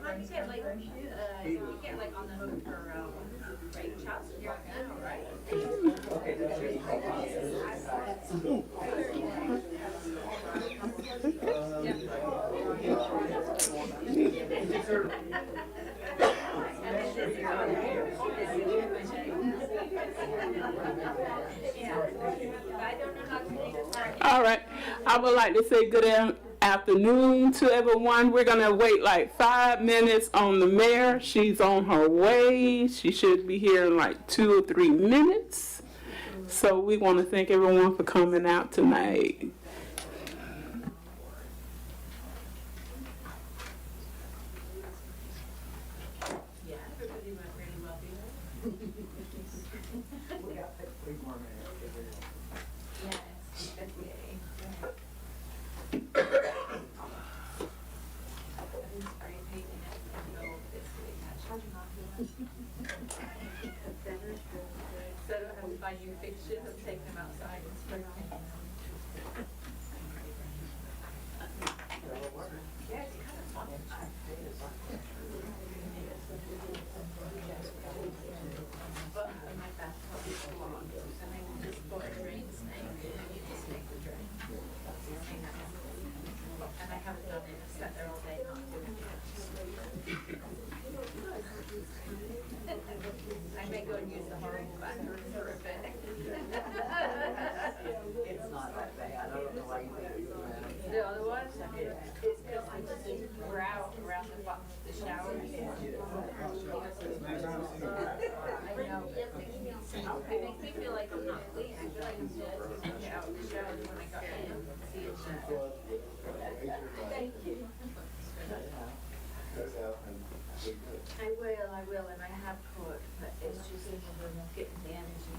might get like, you get like on the hook for, like child support now, right? All right. I would like to say good afternoon to everyone. We're going to wait like 5 minutes on the mayor. She's on her way. She should be here in like 2 or 3 minutes. So we want to thank everyone for coming out tonight. Yeah, everybody went really well, so I don't have to buy new fixtures, I'm taking them outside and spray painting them. Yeah, it's kind of fun. But my bathtub is clogged, and I just bought a drain snake, and I need to snake the drain. And I haven't done it, I've sat there all day not doing it. I may go and use the horrible bathroom for a bit. It's not that bad. I don't know why you think it's bad. The other one, it's because I just grout around the bottom of the shower. I know. It makes me feel like I'm not clean. I feel like I'm supposed to get out of the shower when I got in. See it. Thank you. I will, and I have put, but it's just getting the energy.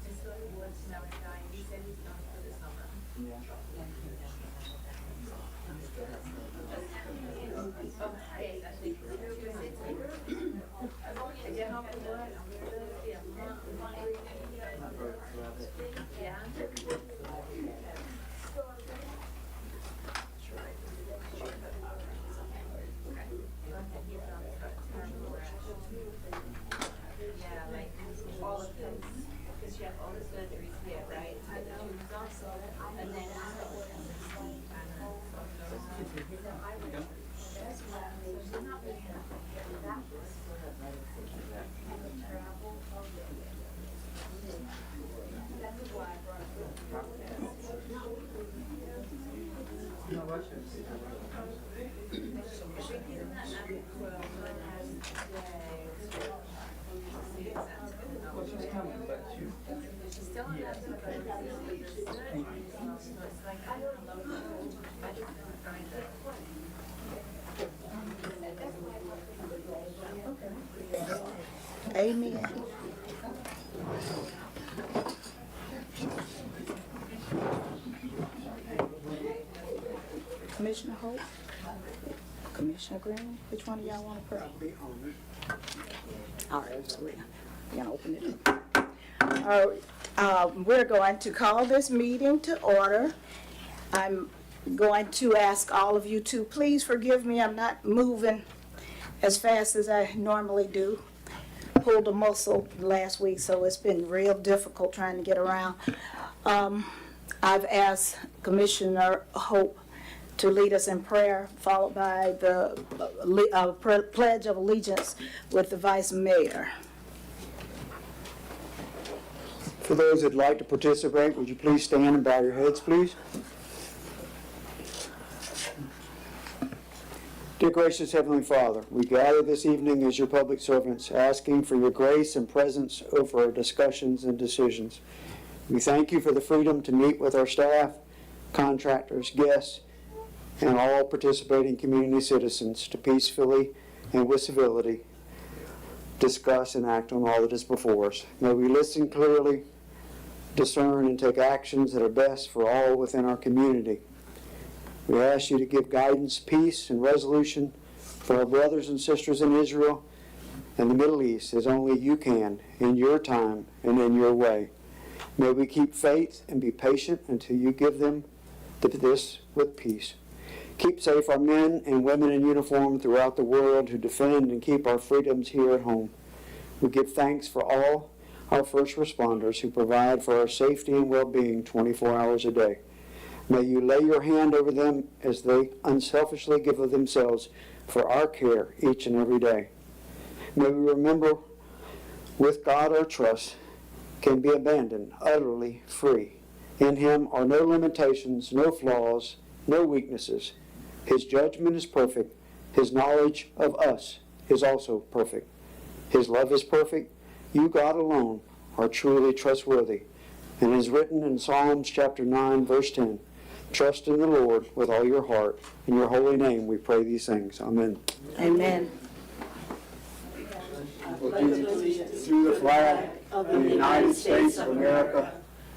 It's like what's now dying. He said he's done for the summer. Okay, I think it's yeah, how much blood? Yeah. Yeah, like all of this, because you have all the surgeries here, right? And then She's coming, but she's still on that, so it's like, I don't know. I just don't find it. Amen. Commissioner Hope? Commissioner Green? Which one of y'all want to pray? All right, so we're gonna open it up. We're going to call this meeting to order. I'm going to ask all of you to please forgive me. I'm not moving as fast as I normally do. Pulled a muscle last week, so it's been real difficult trying to get around. I've asked Commissioner Hope to lead us in prayer, followed by the Pledge of Allegiance with the Vice Mayor. For those that'd like to participate, would you please stand and bow your heads, please? Dear gracious Heavenly Father, we gather this evening as your public servants, asking for your grace and presence over our discussions and decisions. We thank you for the freedom to meet with our staff, contractors, guests, and all participating community citizens to peacefully and with civility discuss and act on all that is before us. May we listen clearly, discern, and take actions that are best for all within our community. We ask you to give guidance, peace, and resolution for our brothers and sisters in Israel and the Middle East as only you can, in your time and in your way. May we keep faith and be patient until you give them this with peace. Keep safe our men and women in uniform throughout the world who defend and keep our freedoms here at home. We give thanks for all our first responders who provide for our safety and well-being 24 hours a day. May you lay your hand over them as they unselfishly give of themselves for our care each and every day. May we remember, with God our trust can be abandoned, utterly free. In Him are no limitations, no flaws, no weaknesses. His judgment is perfect. His knowledge of us is also perfect. His love is perfect. You, God alone, are truly trustworthy. And as written in Psalms chapter 9, verse 10, trust in the Lord with all your heart. In your holy name we pray these things. Amen. Amen. Through the flag of the United States of America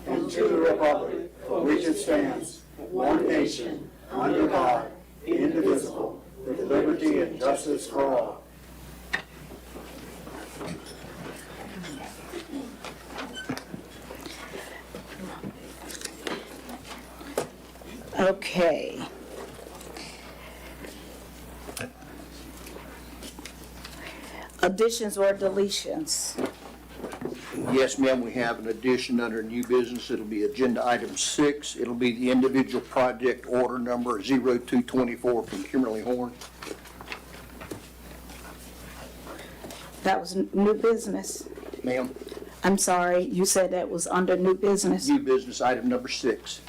and to the republic for which it stands, one nation, under God, indivisible, with liberty and justice for all. Okay. Additions or deletions? Yes, ma'am, we have an addition under new business. It'll be agenda item 6. It'll be the individual project order number 0224 from Kimberly Horn. That was new business. Ma'am, I'm sorry, you said that was under new business? new business item number 6.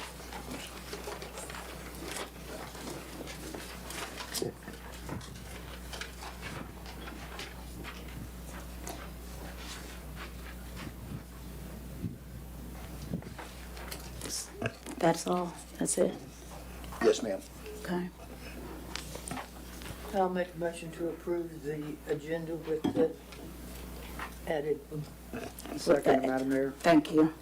That's all? That's it? Yes, ma'am. Okay. I'll make a motion to approve the agenda with the added. Second, Madam Mayor. Thank you.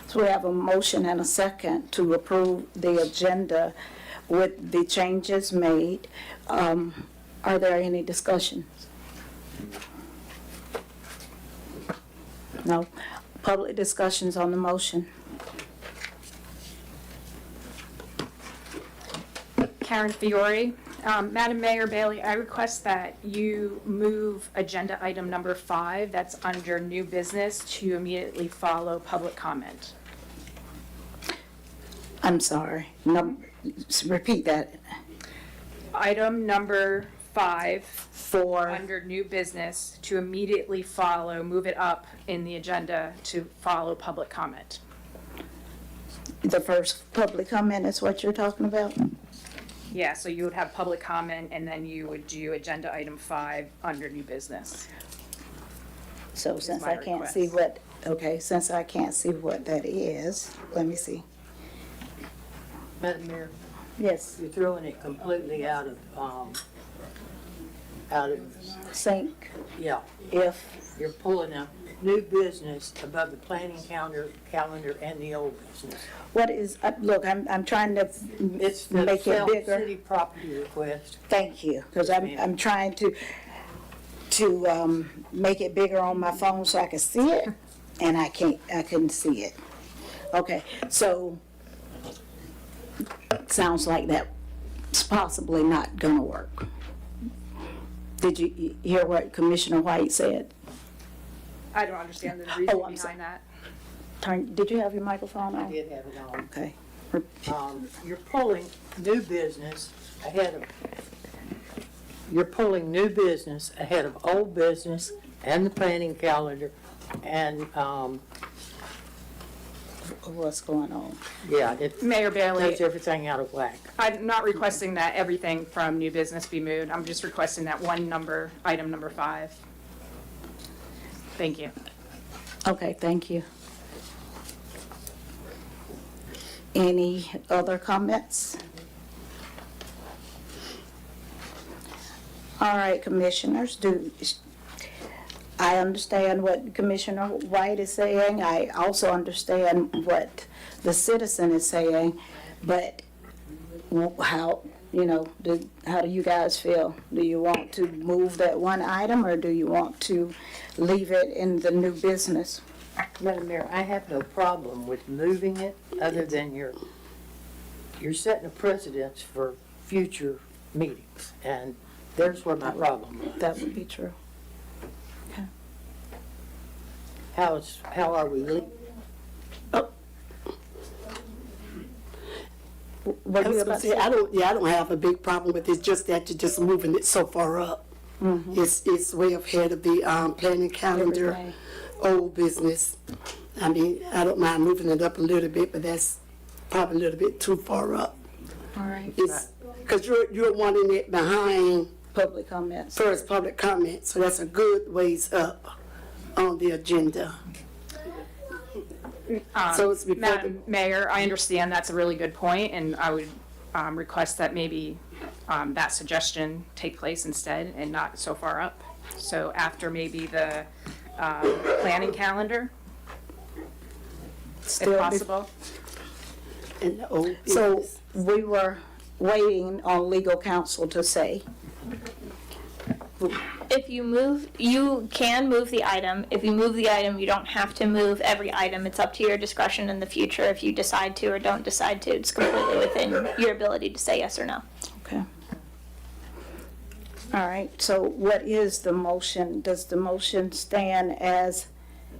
So we have a motion and a second to approve the agenda with the changes made. Are there any discussions? No? Public discussions on the motion? Karen Fiore. Madam Mayor Bailey, I request that you move agenda item number 5, that's under new business, to immediately follow public comment. I'm sorry. No, repeat that. Item number 5, For, under new business, to immediately follow, move it up in the agenda to follow public comment. the first public comment is what you're talking about? Yeah, so you would have public comment, and then you would do agenda item 5 under new business. So since my I can't see what, okay, since I can't see what that is, let me see. Madam Mayor, Yes, you're throwing it completely out of, sync, yeah, if, you're pulling out new business above the planning calendar and the old business. what is, look, I'm trying to It's the make it South bigger. City property request. Thank you, because I'm trying to make it bigger on my phone so I can see it, and I couldn't see it. Okay, so, sounds like that's possibly not gonna work. Did you hear what Commissioner White said? I don't understand the Oh, reason I'm sorry. behind that. Did you have your microphone I on? did have it on. Okay. You're pulling new business ahead of old business and the planning calendar and, What's going on? yeah, it Mayor Bailey, throws everything out of whack. I'm not requesting that everything from new business be moved. I'm just requesting that one number, item number 5. Thank you. Okay, thank you. Any other comments? All right, commissioners, I understand what Commissioner White is saying. I also understand what the citizen is saying, but how, how do you guys feel? Do you want to move that one item, or do you want to leave it in the new business? Madam Mayor, I have no problem with moving it, other than you're setting a precedence for future meetings, and there's where my problem is. That would be true. How are we What I you was about gonna to say, say? I don't have a big problem with it, just that you're just moving it so far up. It's way ahead of the, planning calendar, Everything. old business. I mean, I don't mind moving it up a little bit, but that's probably a little bit too far up. All right, It's, cause you're wanting it behind public comments. first public comment, so that's a good ways up on the agenda. So it's before the, Madam Mayor, I understand that's a really good point, and I would request that maybe that suggestion take place instead and not so far up. So after maybe the planning calendar, if Still be- possible. in the old So business. we were waiting on legal counsel to say. If you move, you can move the item. If you move the item, you don't have to move every item. It's up to your discretion in the future if you decide to or don't decide to. It's completely within your ability to say yes or no. Okay. All right, so what is the motion? Does the motion stand as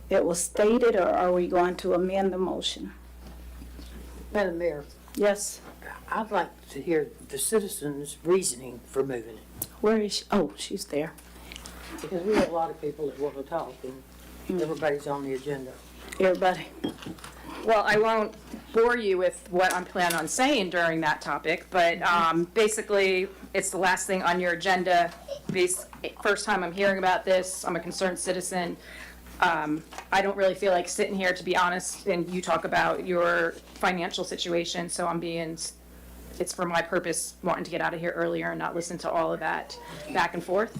it was stated, or are we going to amend the motion? Madam Mayor, Yes, I'd like to hear the citizens' reasoning for moving it, where is she? Oh, she's there. because we have a lot of people that want to talk, and everybody's on the agenda. Everybody? Well, I won't bore you with what I'm planning on saying during that topic, but basically, it's the last thing on your agenda. First time I'm hearing about this, I'm a concerned citizen. I don't really feel like sitting here, to be honest, and you talk about your financial situation, so it's for my purpose, wanting to get out of here earlier and not listen to all of that back and forth.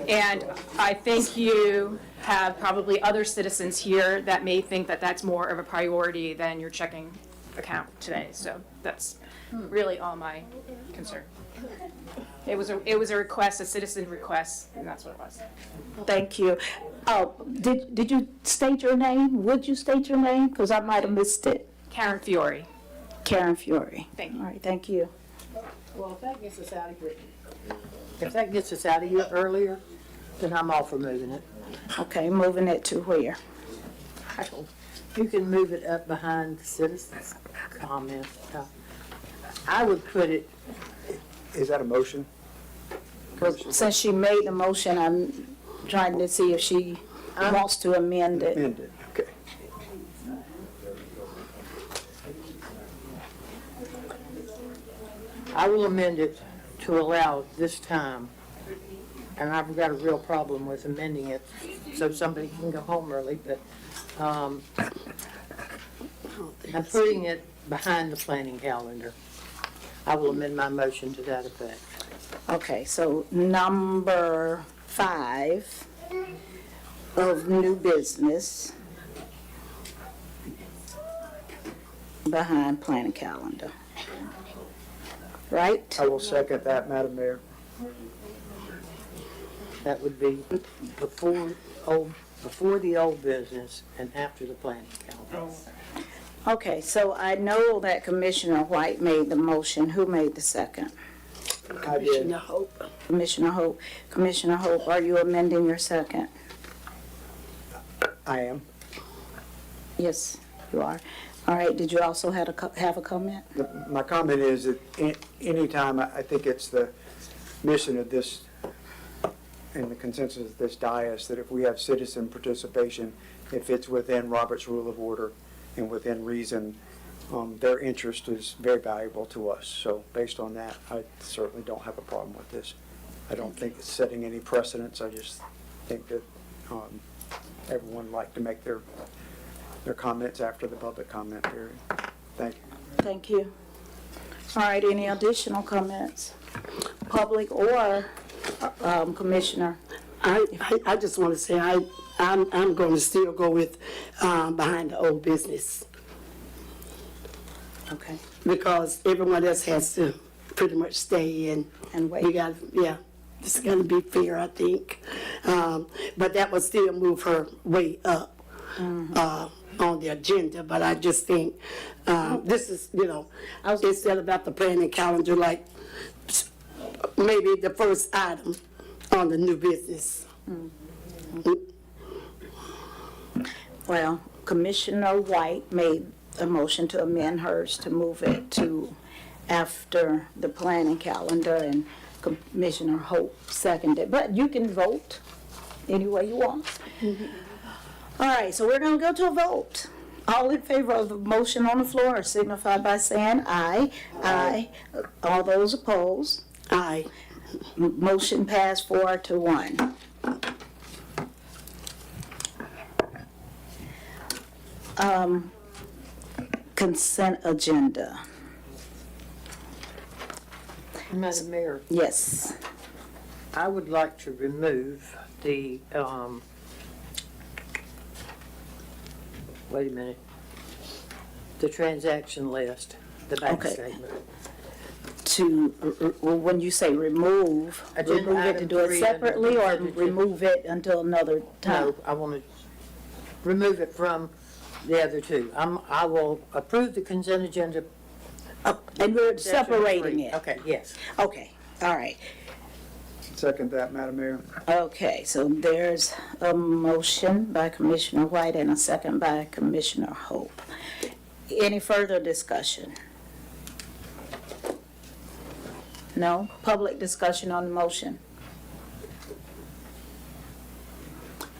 And I think you have probably other citizens here that may think that that's more of a priority than your checking account today. So that's really all my concern. It was a request, a citizen request, and that's what it was. Thank you. Did you state your name? Would you state your name? Because I might have missed it. Karen Fiore. Karen Fiore. Thank you. All right, thank you. Well, if that gets us out of here, earlier, then I'm all for moving it. Okay, moving it to where? You can move it up behind the citizens' comment. I would put it, Is that a motion? Since she made the motion, I'm trying to see if she wants to amend it. Amended, okay. I will amend it to allow this time, and I've got a real problem with amending it so somebody can go home early, but I'm putting it behind the planning calendar. I will amend my motion to that effect. Okay, so number 5 of new business behind planning calendar. Right? I will second that, Madam Mayor. That would be before the old business and after the planning calendar. Okay, so I know that Commissioner White made the motion. Who made the second? I did. Commissioner Hope. Commissioner Hope. Commissioner Hope, are you amending your second? I am. Yes, you are. All right, did you also have a comment? My comment is that anytime, I think it's the mission of this, and the consensus of this dais, that if we have citizen participation, if it's within Robert's Rule of Order and within reason, their interest is very valuable to us. So based on that, I certainly don't have a problem with this. I don't think it's setting any precedents. I just think that everyone would like to make their comments after the public comment period. Thank you. Thank you. All right, any additional comments? Public or Commissioner? I just want to say, I'm going to still go with, behind the old business, Okay, because everyone else has to pretty much stay in. and We wait. got, yeah. It's gonna be fair, I think. But that would still move her way up, on the agenda, but I just think, this is, instead about the planning calendar, like, maybe the first item on the new business. Well, Commissioner White made a motion to amend hers to move it to after the planning calendar, and Commissioner Hope seconded, but you can vote any way you want. All right, so we're gonna go to a vote. All in favor of the motion on the floor signify by saying aye. Aye. All those opposed? Aye. Motion passed 4-1. Consent agenda. Madam Mayor, Yes. I would like to remove the, wait a minute, the transaction list, the bank Okay. statement. When you say remove Agenda it to item do it 3 separately or under consent remove it until another time? No, I want to remove it from the other two. I will approve the consent agenda. And we're section separating 3. it? Okay, yes. Okay, all right. Second that, Madam Mayor. Okay, so there's a motion by Commissioner White and a second by Commissioner Hope. Any further discussion? No? Public discussion on the motion?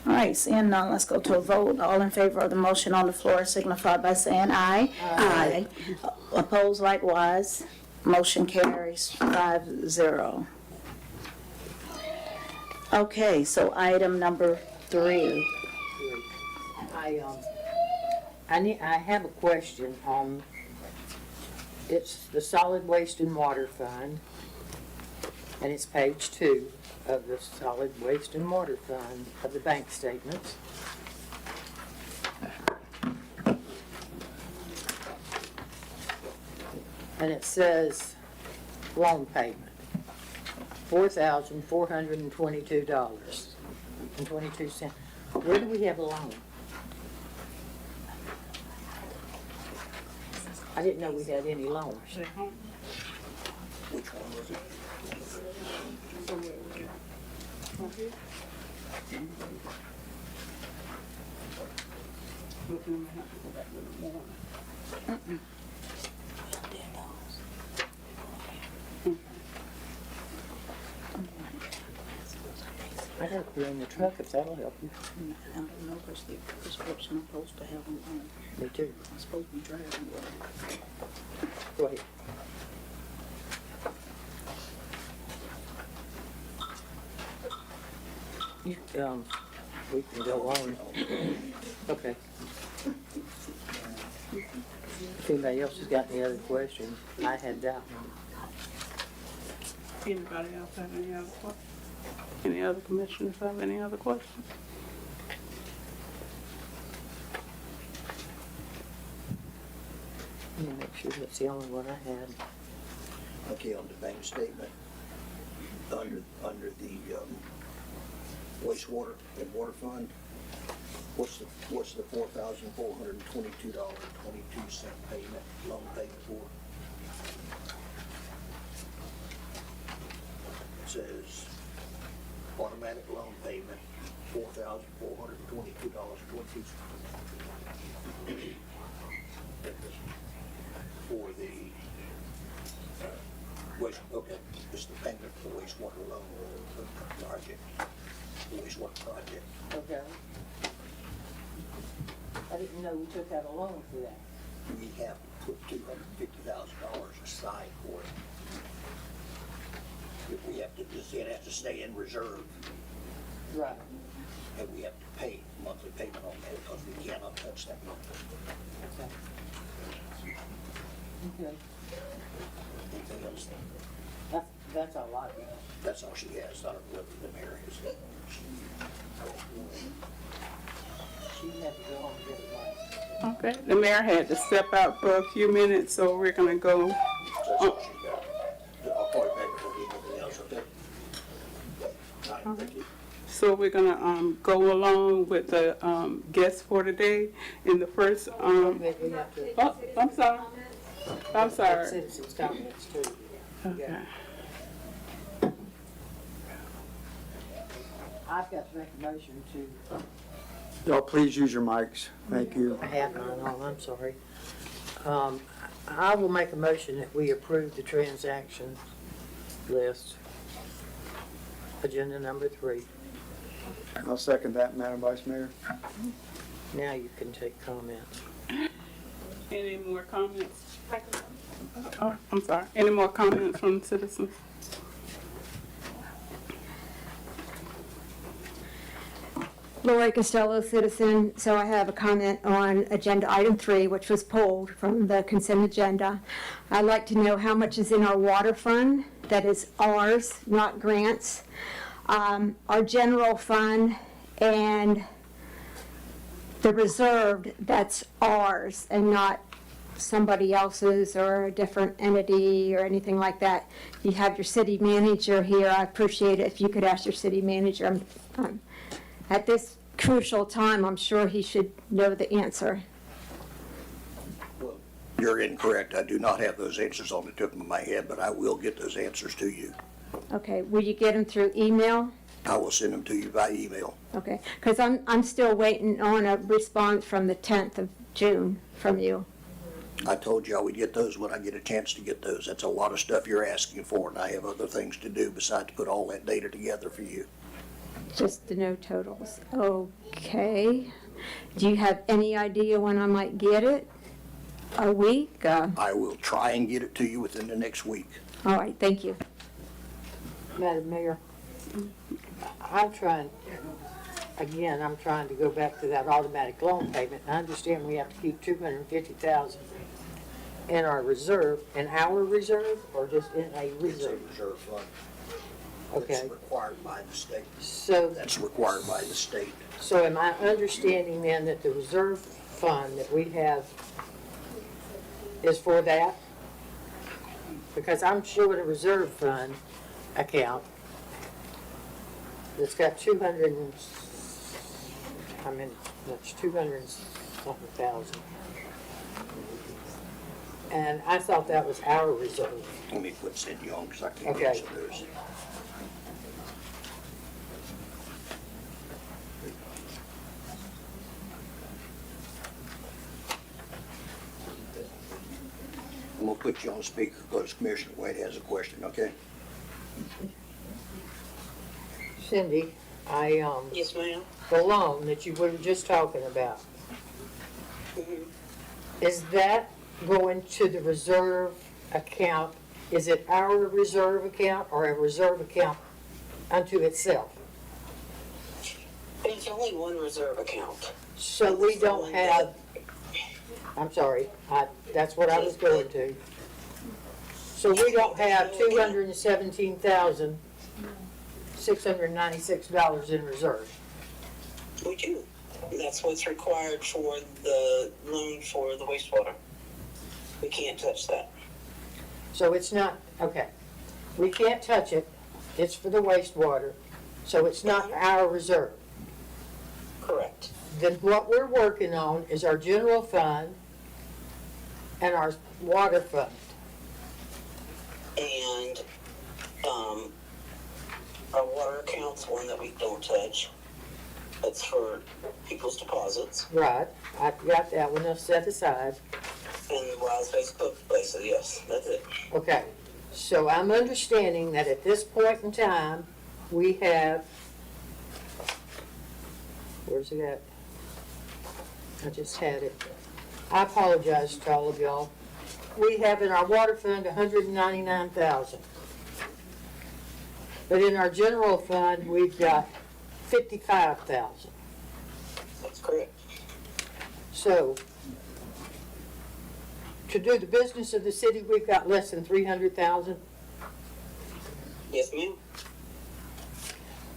All right, seeing none, let's go to a vote. All in favor of the motion on the floor signify by saying aye. Aye. Opposed likewise. Motion carries 5-0. Okay, so item number 3. I have a question on, it's the Solid Waste and Water Fund, and it's page 2 of the Solid Waste and Water Fund of the bank statements. And it says loan payment, $4,422.22. Where do we have a loan? I didn't know we had any loans. Which one was it? I got it in the truck if that'll help you. I don't know, because the prescription I'm supposed to have them on. Me too. I'm supposed to be driving. Go ahead. You, we can go on. Okay. If anybody else has got any other questions, I had that one. Anybody else have any other questions? Any other commissioners have any other questions? Let me make sure that's the only one I had. Okay, on the bank statement, under the wastewater and water fund, what's the $4,422.22 payment, loan payment for? It says automatic loan payment, $4,422.22. For the waste, okay, it's the payment for the wastewater loan project, the wastewater project. Okay. I didn't know we took out a loan for that. We have to put $250,000 aside for it. If we have to, it has to stay in reserve, Right. and we have to pay monthly payment on that because we cannot touch that money. Okay. Anything else? That's all I got. That's all she has, I don't know what the mayor is. She had to go home and get it right. Okay, the mayor had to step out for a few minutes, so we're gonna go. That's all she got. I'll call you back if we need anything else, okay? So we're gonna, go along with the, guests for today. In the first, We have to, oh, I'm sorry. I'm sorry. citizens' comments too. Okay. I've got to make a motion to, Y'all, please use your mics. Thank you. I have mine on, I'm sorry. I will make a motion that we approve the transaction list, agenda number 3. I'll second that, Madam Vice Mayor. Now you can take comments. Any more comments? Oh, I'm sorry. Any more comments from citizens? Lori Costello, citizen. So I have a comment on agenda item 3, which was pulled from the consent agenda. I'd like to know how much is in our water fund that is ours, not grants. Our general fund and the reserved, that's ours and not somebody else's or a different entity or anything like that. You have your city manager here. I appreciate it if you could ask your city manager. At this crucial time, I'm sure he should know the answer. You're incorrect. I do not have those answers on the tip of my head, but I will get those answers to you. Okay, will you get them through email? I will send them to you by email. Okay, because I'm still waiting on a response from the 10th of June from you. I told you I would get those when I get a chance to get those. That's a lot of stuff you're asking for, and I have other things to do besides put all that data together for you. Just to know totals. Okay. Do you have any idea when I might get it? A week? I will try and get it to you within the next week. All right, thank you. Madam Mayor, I'm trying to go back to that automatic loan payment. I understand we have to keep $250,000 in our reserve, or just in a It's a reserve? reserve fund. Okay. It's required by the state. So, That's required by the state. so am I understanding then that the reserve fund that we have is for that? Because I'm showing a reserve fund account that's got 200 and, that's 200 and something thousand. And I thought that was our reserve. Let me put Cindy on because I can't Okay. answer those. I'm gonna put you on speaker because Commissioner Wade has a question, okay? Cindy, Yes, ma'am. the loan that you were just talking about, is that going to the reserve account? Is it our reserve account or a reserve account unto itself? It's only one reserve account. So we don't have, I'm sorry, that's what I was going to. So we don't have $217,696 in reserve. We do. That's what's required for the loan for the wastewater. We can't touch that. So it's not, okay, we can't touch it, it's for the wastewater, so it's not our reserve. Correct. Then what we're working on is our general fund and our water fund. And, our water account's one that we don't touch. That's for people's deposits. Right, I've got that one set aside. And the wild space cook places, yes, that's it. Okay, so I'm understanding that at this point in time, we have, where's it at? I just had it. I apologize to all of y'all. We have in our water fund $199,000. But in our general fund, we've got $55,000. That's correct. So, to do the business of the city, we've got less than $300,000. Yes, ma'am.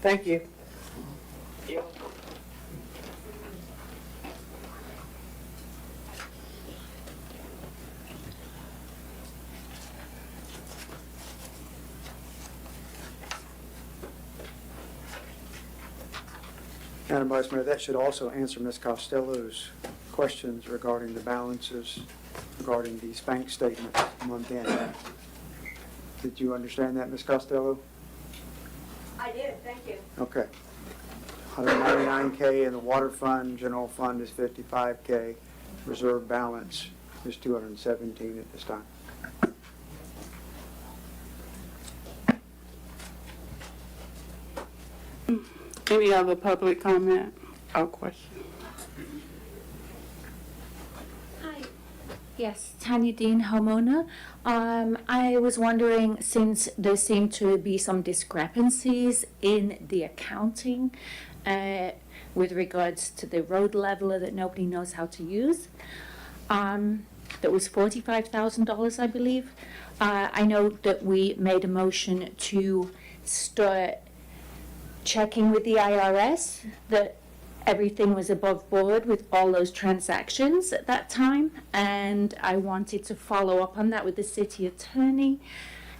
Thank you. Yeah. Madam Vice Mayor, that should also answer Ms. Costello's questions regarding the balances, regarding these bank statements month end. Did you understand that, Ms. Costello? I did, thank you. Okay. 199K in the water fund, general fund is 55K, reserve balance is 217 at this time. Any other public comment or question? Hi. Yes, Tanya Dean, homeowner. I was wondering, since there seem to be some discrepancies in the accounting with regards to the road leveler that nobody knows how to use, that was $45,000, I believe. I know that we made a motion to start checking with the IRS that everything was above board with all those transactions at that time, and I wanted to follow up on that with the city attorney.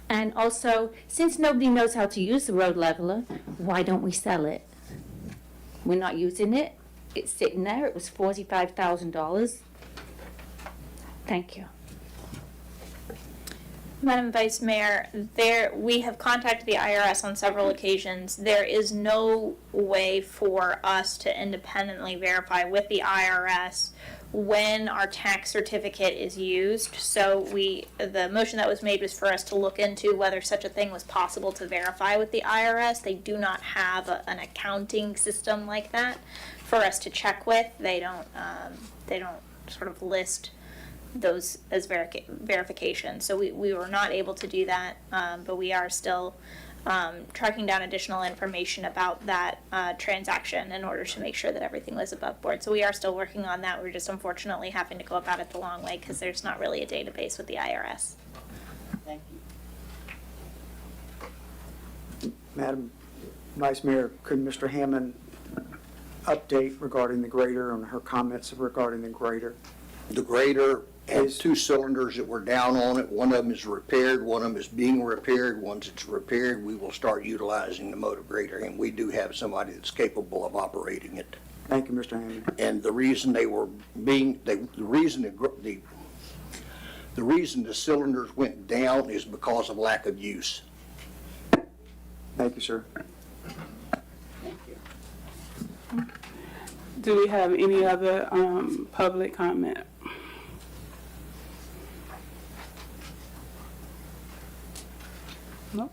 And also, since nobody knows how to use the road leveler, why don't we sell it? We're not using it. It's sitting there. It was $45,000. Thank you. Madam Vice Mayor, we have contacted the IRS on several occasions. There is no way for us to independently verify with the IRS when our tax certificate is used. So the motion that was made was for us to look into whether such a thing was possible to verify with the IRS. They do not have an accounting system like that for us to check with. They don't sort of list those as verification. So we were not able to do that, but we are still tracking down additional information about that transaction in order to make sure that everything was above board. So we are still working on that. We're just unfortunately having to go about it the long way because there's not really a database with the IRS. Thank you. Madam Vice Mayor, could Mr. Hammond update regarding the grader and her comments regarding the grader? The grader has 2 cylinders that were down on it. One of them is repaired, one of them is being repaired. Once it's repaired, we will start utilizing the motor grader, and we do have somebody that's capable of operating it. Thank you, Mr. Hammond. And the reason they were being, the reason the cylinders went down is because of lack of use. Thank you, sir. Do we have any other public comment? No.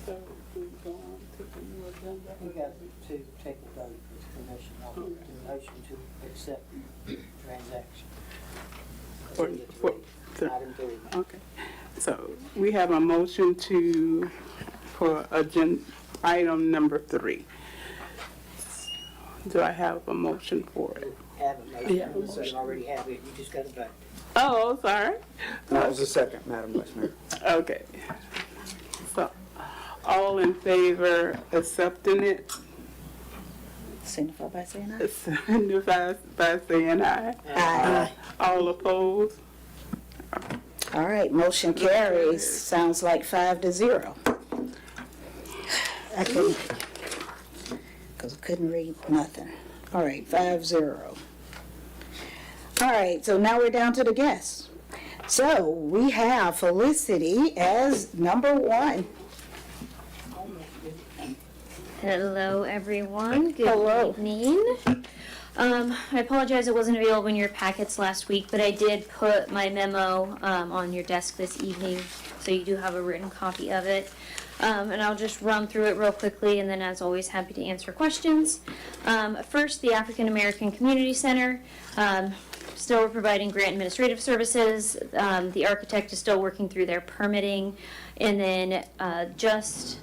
So we go on to the new agenda. We got to take a vote with permission on the motion to accept the transaction. Item 3. Okay, so we have a motion for agenda item number 3. Do I have a motion for it? Have a motion, so you already have it, you just got to vote. Oh, sorry. That was the second, Madam Vice Mayor. Okay. So, all in favor accepting it? Signify by saying aye. Signify by saying aye. Aye. All opposed? All right, motion carries. Sounds like 5-0. I couldn't, because I couldn't read nothing. All right, 5-0. All right, so now we're down to the guests. So we have Felicity as number 1. Hello, everyone. Good Hello. evening. I apologize I wasn't available in your packets last week, but I did put my memo on your desk this evening, so you do have a written copy of it. And I'll just run through it real quickly, and then as always, happy to answer questions. First, the African American Community Center. Still providing grant administrative services. The architect is still working through their permitting. And then just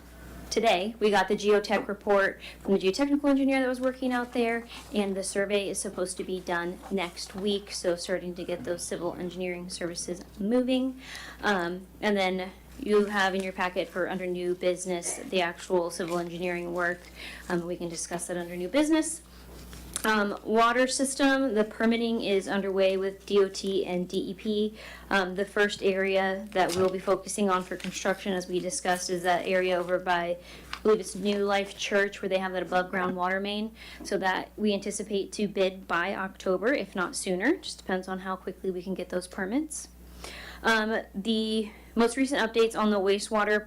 today, we got the geotech report from the geotechnical engineer that was working out there, and the survey is supposed to be done next week, so starting to get those civil engineering services moving. And then you have in your packet for under new business, the actual civil engineering work. We can discuss that under new business. Water system, the permitting is underway with DOT and DEP. The first area that we'll be focusing on for construction, as we discussed, is that area over by, I believe it's New Life Church, where they have that above-ground water main. So that we anticipate to bid by October, if not sooner. Just depends on how quickly we can get those permits. The most recent updates on the wastewater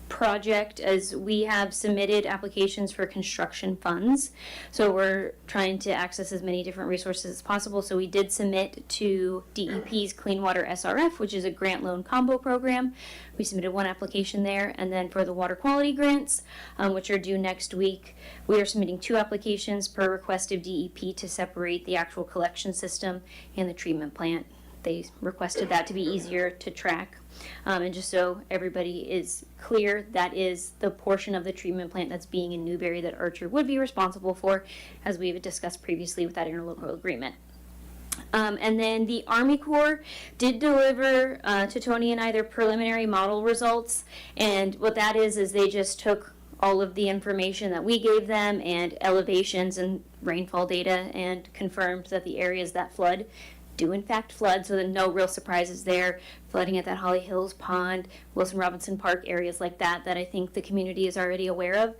project, as we have submitted applications for construction funds. So we're trying to access as many different resources as possible. So we did submit to DEP's Clean Water SRF, which is a grant loan combo program. We submitted one application there. And then for the water quality grants, which are due next week, we are submitting 2 applications per request of DEP to separate the actual collection system and the treatment plant. They requested that to be easier to track. And just so everybody is clear, that is the portion of the treatment plant that's being in Newberry that Archer would be responsible for, as we've discussed previously with that interlocal agreement. And then the Army Corps did deliver to Tony and I their preliminary model results. And what that is they just took all of the information that we gave them and elevations and rainfall data and confirmed that the areas that flood do in fact flood, so that no real surprises there. Flooding at that Holly Hills Pond, Wilson Robinson Park, areas like that I think the community is already aware of.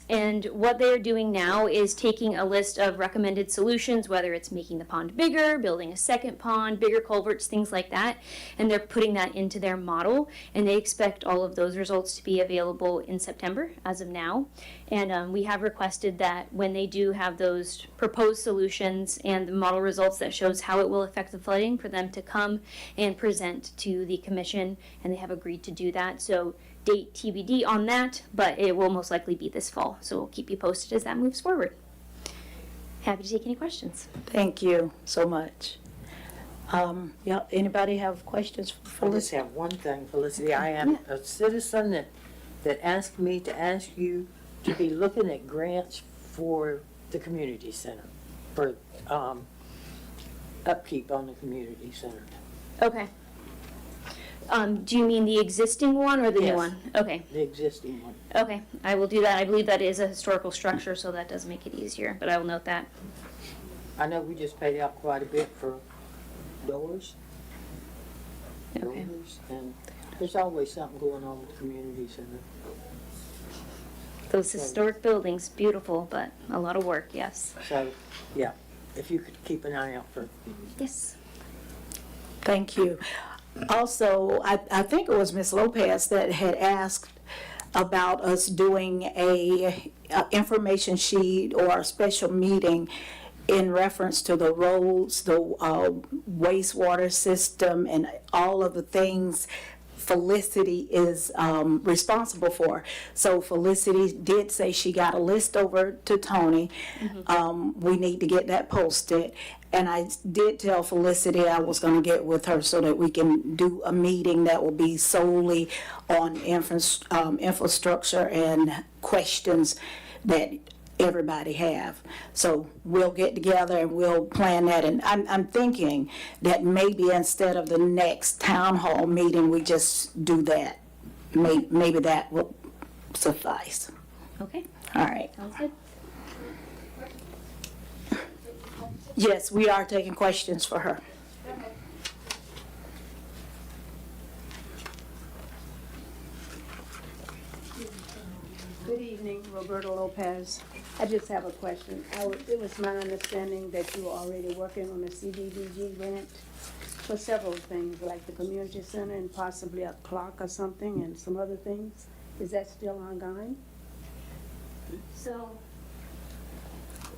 And what they're doing now is taking a list of recommended solutions, whether it's making the pond bigger, building a second pond, bigger culverts, things like that, and they're putting that into their model, and they expect all of those results to be available in September as of now. And we have requested that when they do have those proposed solutions and the model results that shows how it will affect the flooding, for them to come and present to the commission, and they have agreed to do that. So date TBD on that, but it will most likely be this fall. So we'll keep you posted as that moves forward. Happy to take any questions. Thank you so much. Yeah, anybody have questions for I just Felicity? have one thing, Felicity. I am a citizen that asked me to ask you to be looking at grants for the community center, for upkeep on the community center. Okay. Do you mean the existing one or the new Yes. one? Okay. The existing one. Okay, I will do that. I believe that is a historical structure, so that does make it easier, but I will note that. I know we just paid out quite a bit for doors. Okay. Doors, and there's always something going on with the community center. Those historic buildings, beautiful, but a lot of work, yes. So, yeah, if you could keep an eye out for. Yes. Thank you. Also, I think it was Ms. Lopez that had asked about us doing a information sheet or a special meeting in reference to the roads, the wastewater system, and all of the things Felicity is responsible for. So Felicity did say she got a list over to Tony. We need to get that posted. And I did tell Felicity I was going to get with her so that we can do a meeting that will be solely on infrastructure and questions that everybody have. So we'll get together and we'll plan that. And I'm thinking that maybe instead of the next town hall meeting, we just do that. Maybe that will suffice. Okay, All right. sounds good. Yes, we are taking questions for her. Good evening, Roberta Lopez. I just have a question. It was my understanding that you were already working on a CDBG grant for several things, like the community center and possibly a clock or something and some other things. Is that still ongoing? So,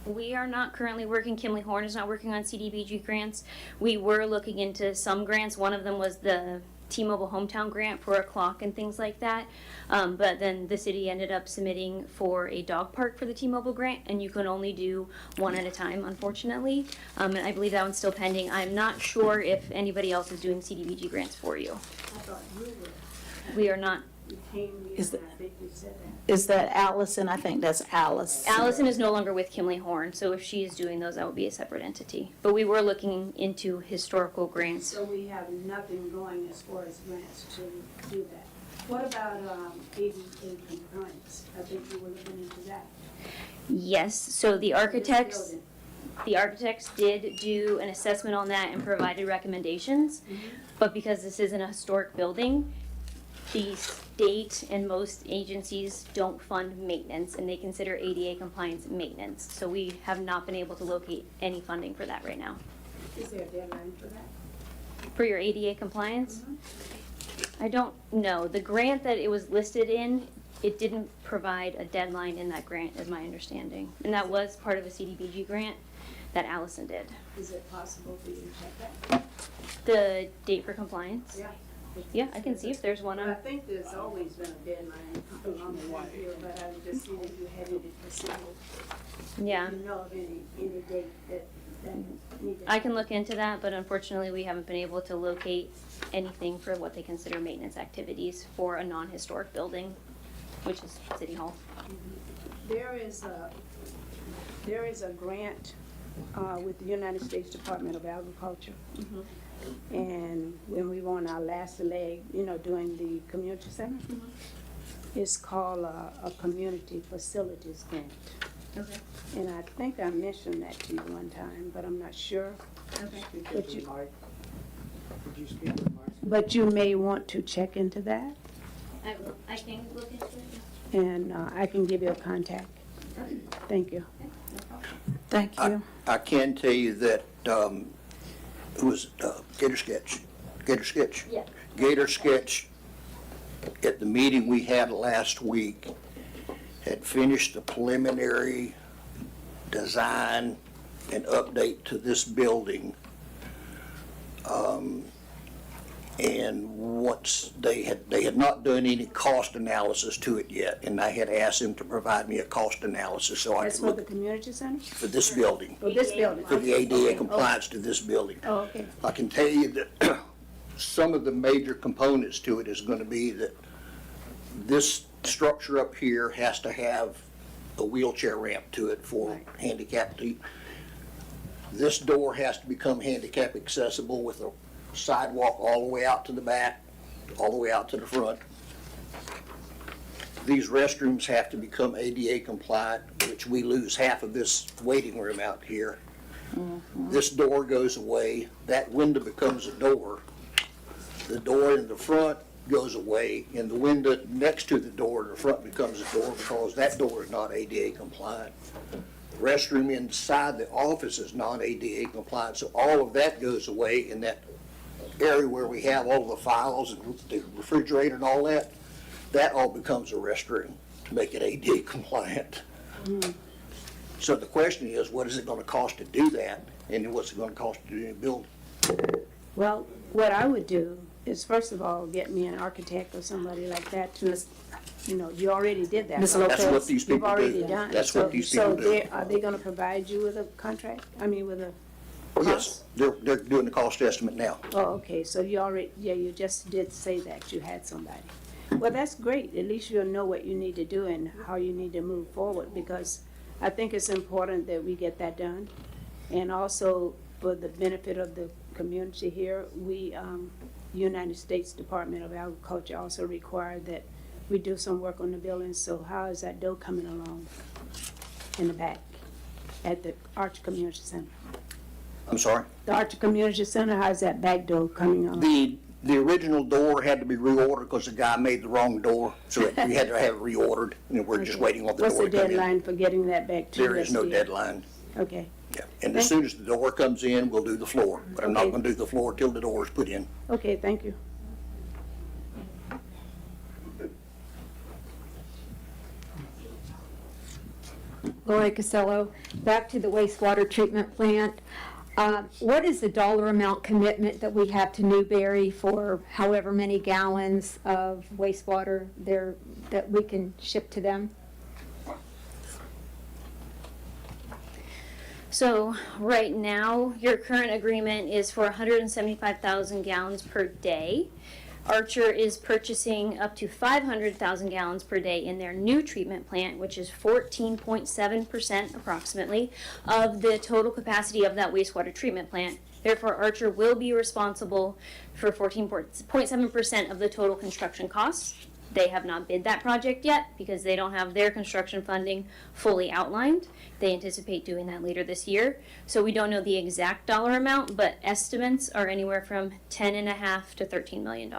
we are not currently working, Kimley Horn is not working on CDBG grants. We were looking into some grants. One of them was the T-Mobile Hometown Grant for a clock and things like that. But then the city ended up submitting for a dog park for the T-Mobile grant, and you can only do one at a time, unfortunately. And I believe that one's still pending. I'm not sure if anybody else is doing CDBG grants for you. I thought you were. We are not. You came here Is and I think you said that. Is that Allison? I think that's Alice. Allison is no longer with Kimley Horn, so if she is doing those, that would be a separate entity. But we were looking into historical grants. So we have nothing going as far as grants to do that. What about ADA concurrence? I think you were looking into that. Yes, so the architects, The architects did do an assessment on that and provided recommendations, but because this isn't a historic building, the state and most agencies don't fund maintenance, and they consider ADA compliance maintenance. So we have not been able to locate any funding for that right now. Is there a deadline for that? For your ADA compliance? I don't know. The grant that it was listed in, it didn't provide a deadline in that grant, is my understanding. And that was part of a CDBG grant that Allison did. Is it possible for you to check that? The date for compliance? Yeah. Yeah, I can see if there's one I on. think there's always been a deadline along the way here, but I just see that you had it for single. Yeah. Do you know of any date that need to? I can look into that, but unfortunately, we haven't been able to locate anything for what they consider maintenance activities for a non-historic building, which is City Hall. There is a grant with the United States Department of Agriculture. And when we were on our last leg, doing the community center, it's called a community facilities grant. Okay. And I think I mentioned that to you one time, but I'm not sure. Okay. But you may want to check into that, I will. I can look into it. and I can give you a contact. Thank you. Thank you. I can tell you that, it was Gator Sketch. Yeah. Gator Sketch, at the meeting we had last week, had finished the preliminary design and update to this building. And once they had not done any cost analysis to it yet, and I had asked them to provide me a cost analysis so I That's could for look the community center? for this building, For this building? for the Okay. ADA compliance to this building. Oh, okay. I can tell you that some of the major components to it is going to be that this structure up here has to have a wheelchair ramp to it for handicapped. This door has to become handicap accessible with a sidewalk all the way out to the back, all the way out to the front. These restrooms have to become ADA compliant, which we lose half of this waiting room out here. This door goes away, that window becomes a door. The door in the front goes away, and the window next to the door in the front becomes a door because that door is not ADA compliant. The restroom inside the office is non-ADA compliant, so all of that goes away in that area where we have all the files and the refrigerator and all that. That all becomes a restroom to make it ADA compliant. So the question is, what is it gonna cost to do that, and what's it gonna cost to do the building? Well, what I would do is, first of all, get me an architect or somebody like that to, you already did that. Ms. right? That's what these people You've do. already done. That's what these people do. Are they gonna provide you with a contract? I mean, with a Yes, they're doing the cost estimate now. Oh, okay, so you already, you just did say that you had somebody. Well, that's great, at least you'll know what you need to do and how you need to move forward, because I think it's important that we get that done. And also, for the benefit of the community here, we, United States Department of Agriculture also required that we do some work on the building, so how is that door coming along in the back at the Arch Community Center? I'm sorry? The Archer Community Center, how's that back door coming on? The original door had to be reordered because the guy made the wrong door, so we had to have it reordered, and we're just waiting on the What's door the to come in. deadline for getting that back to There is no USDA? deadline. Okay, Yeah, and as soon as the door comes in, we'll do the floor, but I'm not Okay. gonna do the floor till the door is put in. okay, thank you. Lori Costello, back to the wastewater treatment plant. What is the dollar amount commitment that we have to Newberry for however many gallons of wastewater there, that we can ship to them? So right now, your current agreement is for 175,000 gallons per day. Archer is purchasing up to 500,000 gallons per day in their new treatment plant, which is 14.7% approximately of the total capacity of that wastewater treatment plant. Therefore, Archer will be responsible for 14.7% of the total construction costs. They have not bid that project yet because they don't have their construction funding fully outlined. They anticipate doing that later this year. So we don't know the exact dollar amount, but estimates are anywhere from $10.5 to $13 million.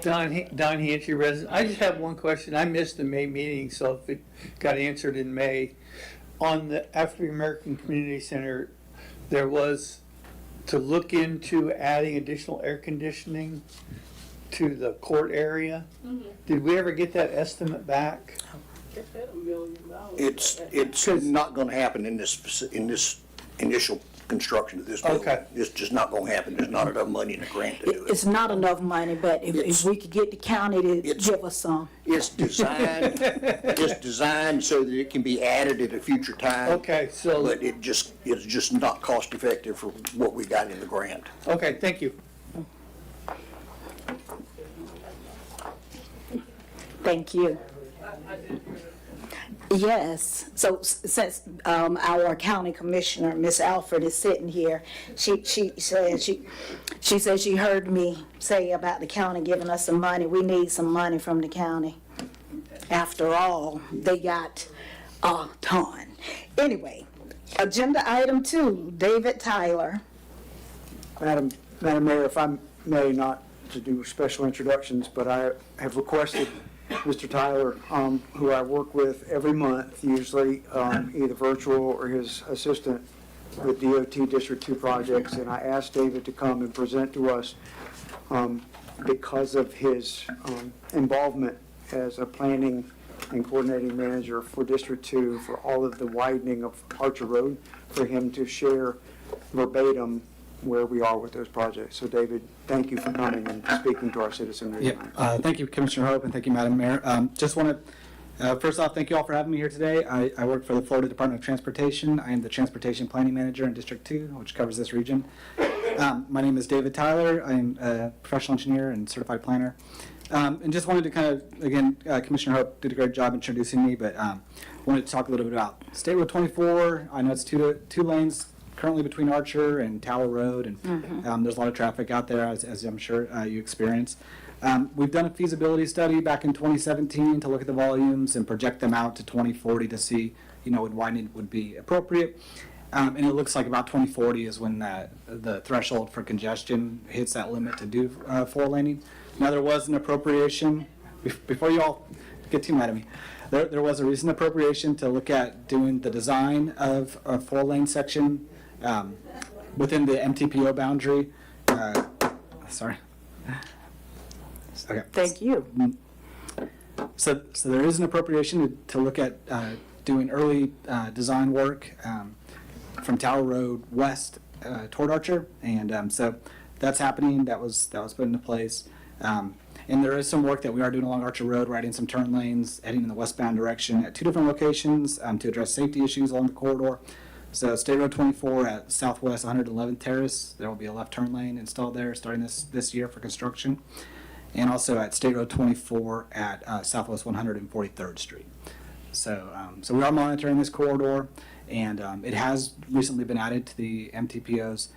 Don Hanchy, resident. I just have one question. I missed the May meeting, so if it got answered in May, on the African American Community Center, there was to look into adding additional air conditioning to the court area. Did we ever get that estimate back? It's not gonna happen in this initial construction of this building. Okay. It's just not gonna happen. There's not enough money in the grant to do it. It's not enough money, but if we could get the county to give us some. It's designed so that it can be added at a future time. Okay, so, But it's just not cost effective for what we got in the grant. okay, thank you. Thank you. Yes, so since our county commissioner, Miss Alford, is sitting here, she said she heard me say about the county giving us some money. We need some money from the county. After all, they got a ton. Anyway, agenda item 2, David Tyler. Madam Mayor, if I may, not to do special introductions, but I have requested Mr. Tyler, who I work with every month, usually either virtual or his assistant with DOT District 2 projects, and I asked David to come and present to us because of his involvement as a planning and coordinating manager for District 2 for all of the widening of Archer Road, for him to share verbatim where we are with those projects. So David, thank you for coming and speaking to our citizenry. Yep. Thank you, Commissioner Hope, and thank you, Madam Mayor. Just want to, first off, thank you all for having me here today. I work for the Florida Department of Transportation. I am the Transportation Planning Manager in District 2, which covers this region. My name is David Tyler. I'm a professional engineer and certified planner. And just wanted to kind of, again, Commissioner Hope did a great job introducing me, but wanted to talk a little bit about State Road 24. I know it's two lanes currently between Archer and Tower Road, and there's a lot of traffic out there, as I'm sure you experience. We've done a feasibility study back in 2017 to look at the volumes and project them out to 2040 to see, when widening would be appropriate. And it looks like about 2040 is when the threshold for congestion hits that limit to do 4-laning. Now, there was an appropriation, before you all get too mad at me, there was a recent appropriation to look at doing the design of a 4-lane section within the MTPO boundary. Sorry. Okay. Thank you. So there is an appropriation to look at doing early design work from Tower Road west toward Archer, and so that's happening. That was put into place. And there is some work that we are doing along Archer Road, right in some turn lanes, heading in the westbound direction at 2 different locations to address safety issues along the corridor. So State Road 24 at Southwest 111th Terrace, there will be a left turn lane installed there starting this year for construction. And also at State Road 24 at Southwest 143rd Street. So we are monitoring this corridor, and it has recently been added to the MTPO's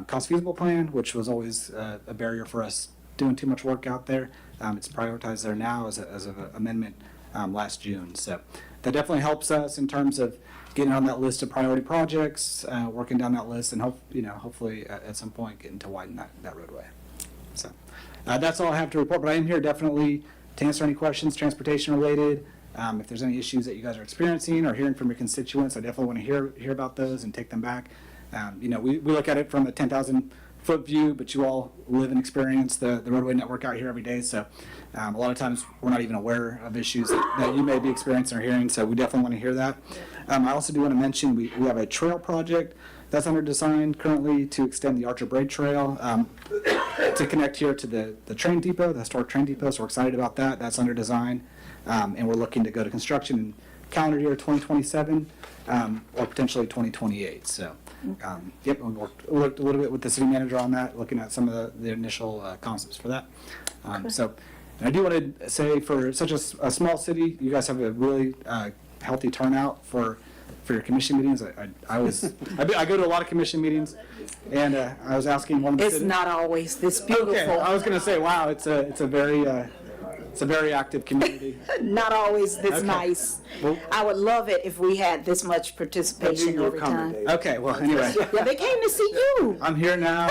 cost feasible plan, which was always a barrier for us doing too much work out there. It's prioritized there now as an amendment last June. So that definitely helps us in terms of getting on that list of priority projects, working down that list, and hopefully at some point getting to widen that roadway. So that's all I have to report, but I am here definitely to answer any questions transportation related. If there's any issues that you guys are experiencing or hearing from your constituents, I definitely want to hear about those and take them back. We look at it from a 10,000-foot view, but you all live and experience the roadway network out here every day. So a lot of times we're not even aware of issues that you may be experiencing or hearing. So we definitely want to hear that. I also do want to mention we have a trail project that's under design currently to extend the Archer Braid Trail to connect here to the train depot, the historic train depot. So we're excited about that. That's under design, and we're looking to go to construction in calendar year 2027 or potentially 2028. So. Yep, we worked a little bit with the city manager on that, looking at some of the initial concepts for that. So, and I do want to say, for such a small city, you guys have a really healthy turnout for for your commission meetings. I go to a lot of commission meetings, and I was asking one of the It's not always this beautiful. Okay, I was going to say, wow, it's a very active community. Not always this Okay. nice. Well- I would love it if we had this much participation you were every coming, time. Dave. Okay, well, anyway. Yeah, they came to see you. I'm here now,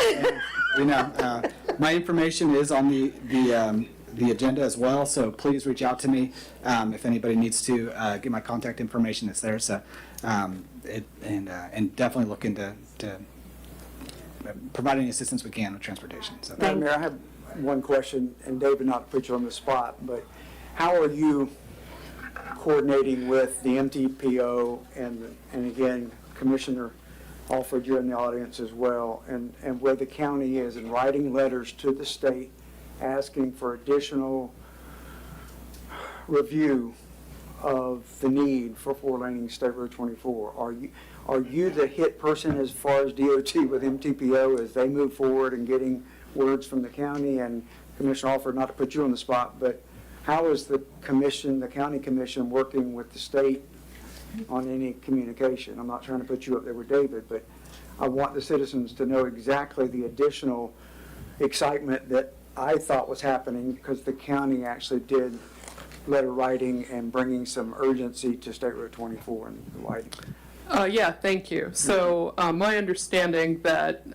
and, my information is on the agenda as well, so please reach out to me if anybody needs to get my contact information. It's there, so and definitely look into providing any assistance we can with transportation. So. Madam Mayor, I have one question, and David, not to put you on the spot, but how are you coordinating with the MTPO and again, Commissioner Alford, you're in the audience as well, and where the county is in writing letters to the state asking for additional review of the need for four-laning State Road 24? Are you the hit person as far as DOT with MTPO as they move forward and getting words from the county? And Commissioner Alford, not to put you on the spot, but how is the commission, the county commission, working with the state on any communication? I'm not trying to put you up there with David, but I want the citizens to know exactly the additional excitement that I thought was happening because the county actually did letter writing and bringing some urgency to State Road 24 and the widening. Yeah, thank you. So my understanding that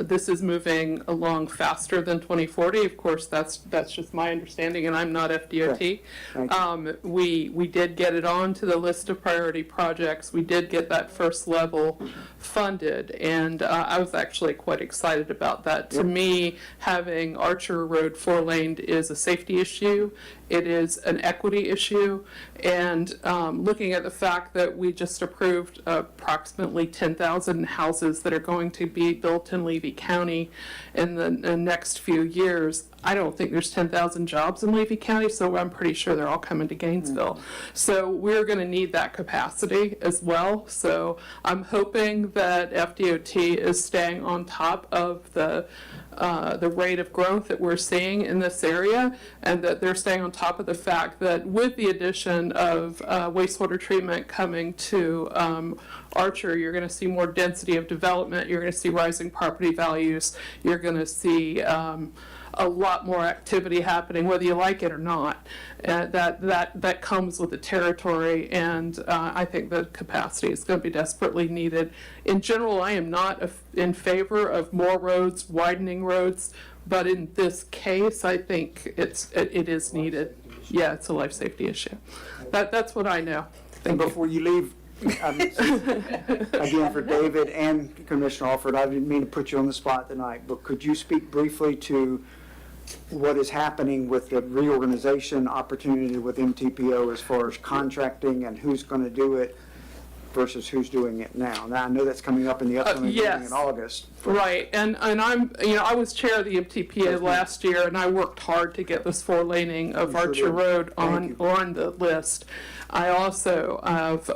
this is moving along faster than 2040. Of course, that's just my understanding, and I'm not FDOT. Thank We did get it onto the list of priority projects. We did get that first level funded, and I was actually quite excited about that. To me, having Archer Road four-laned is a safety issue. It is an equity issue, and looking at the fact that we just approved approximately 10,000 houses that are going to be built in Levy County in the next few years, I don't think there's 10,000 jobs in Levy County, so I'm pretty sure they're all coming to Gainesville. So we're going to need that capacity as well. So I'm hoping that FDOT is staying on top of the rate of growth that we're seeing in this area, and that they're staying on top of the fact that with the addition of wastewater treatment coming to Archer, you're going to see more density of development, you're going to see rising property values, you're going to see a lot more activity happening, whether you like it or not. That comes with the territory, and I think the capacity is going to be desperately needed. In general, I am not in favor of more roads, widening roads, but in this case, I think it is needed. Yeah, it's a life safety issue. That's what I know. And before you leave, again, for David and Commissioner Alford, I didn't mean to put you on the spot tonight, but could you speak briefly to what is happening with the reorganization opportunity with MTPO as far as contracting and who's going to do it versus who's doing it now? Now, I know that's coming up in the upcoming meeting in August. Right, and I'm, I was chair of the MTPA last year, and I worked hard to get this four-laning of Archer Road on the list. I also have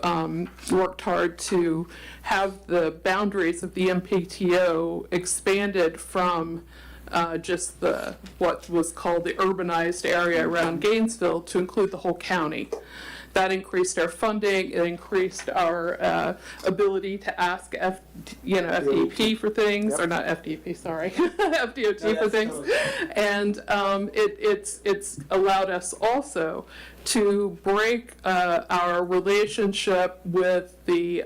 worked hard to have the boundaries of the MPTO expanded from just what was called the urbanized area around Gainesville to include the whole county. That increased our funding, it increased our ability to ask FDP for things, or not FDP, sorry, FDOT for things. And it's allowed us also to break our relationship with the,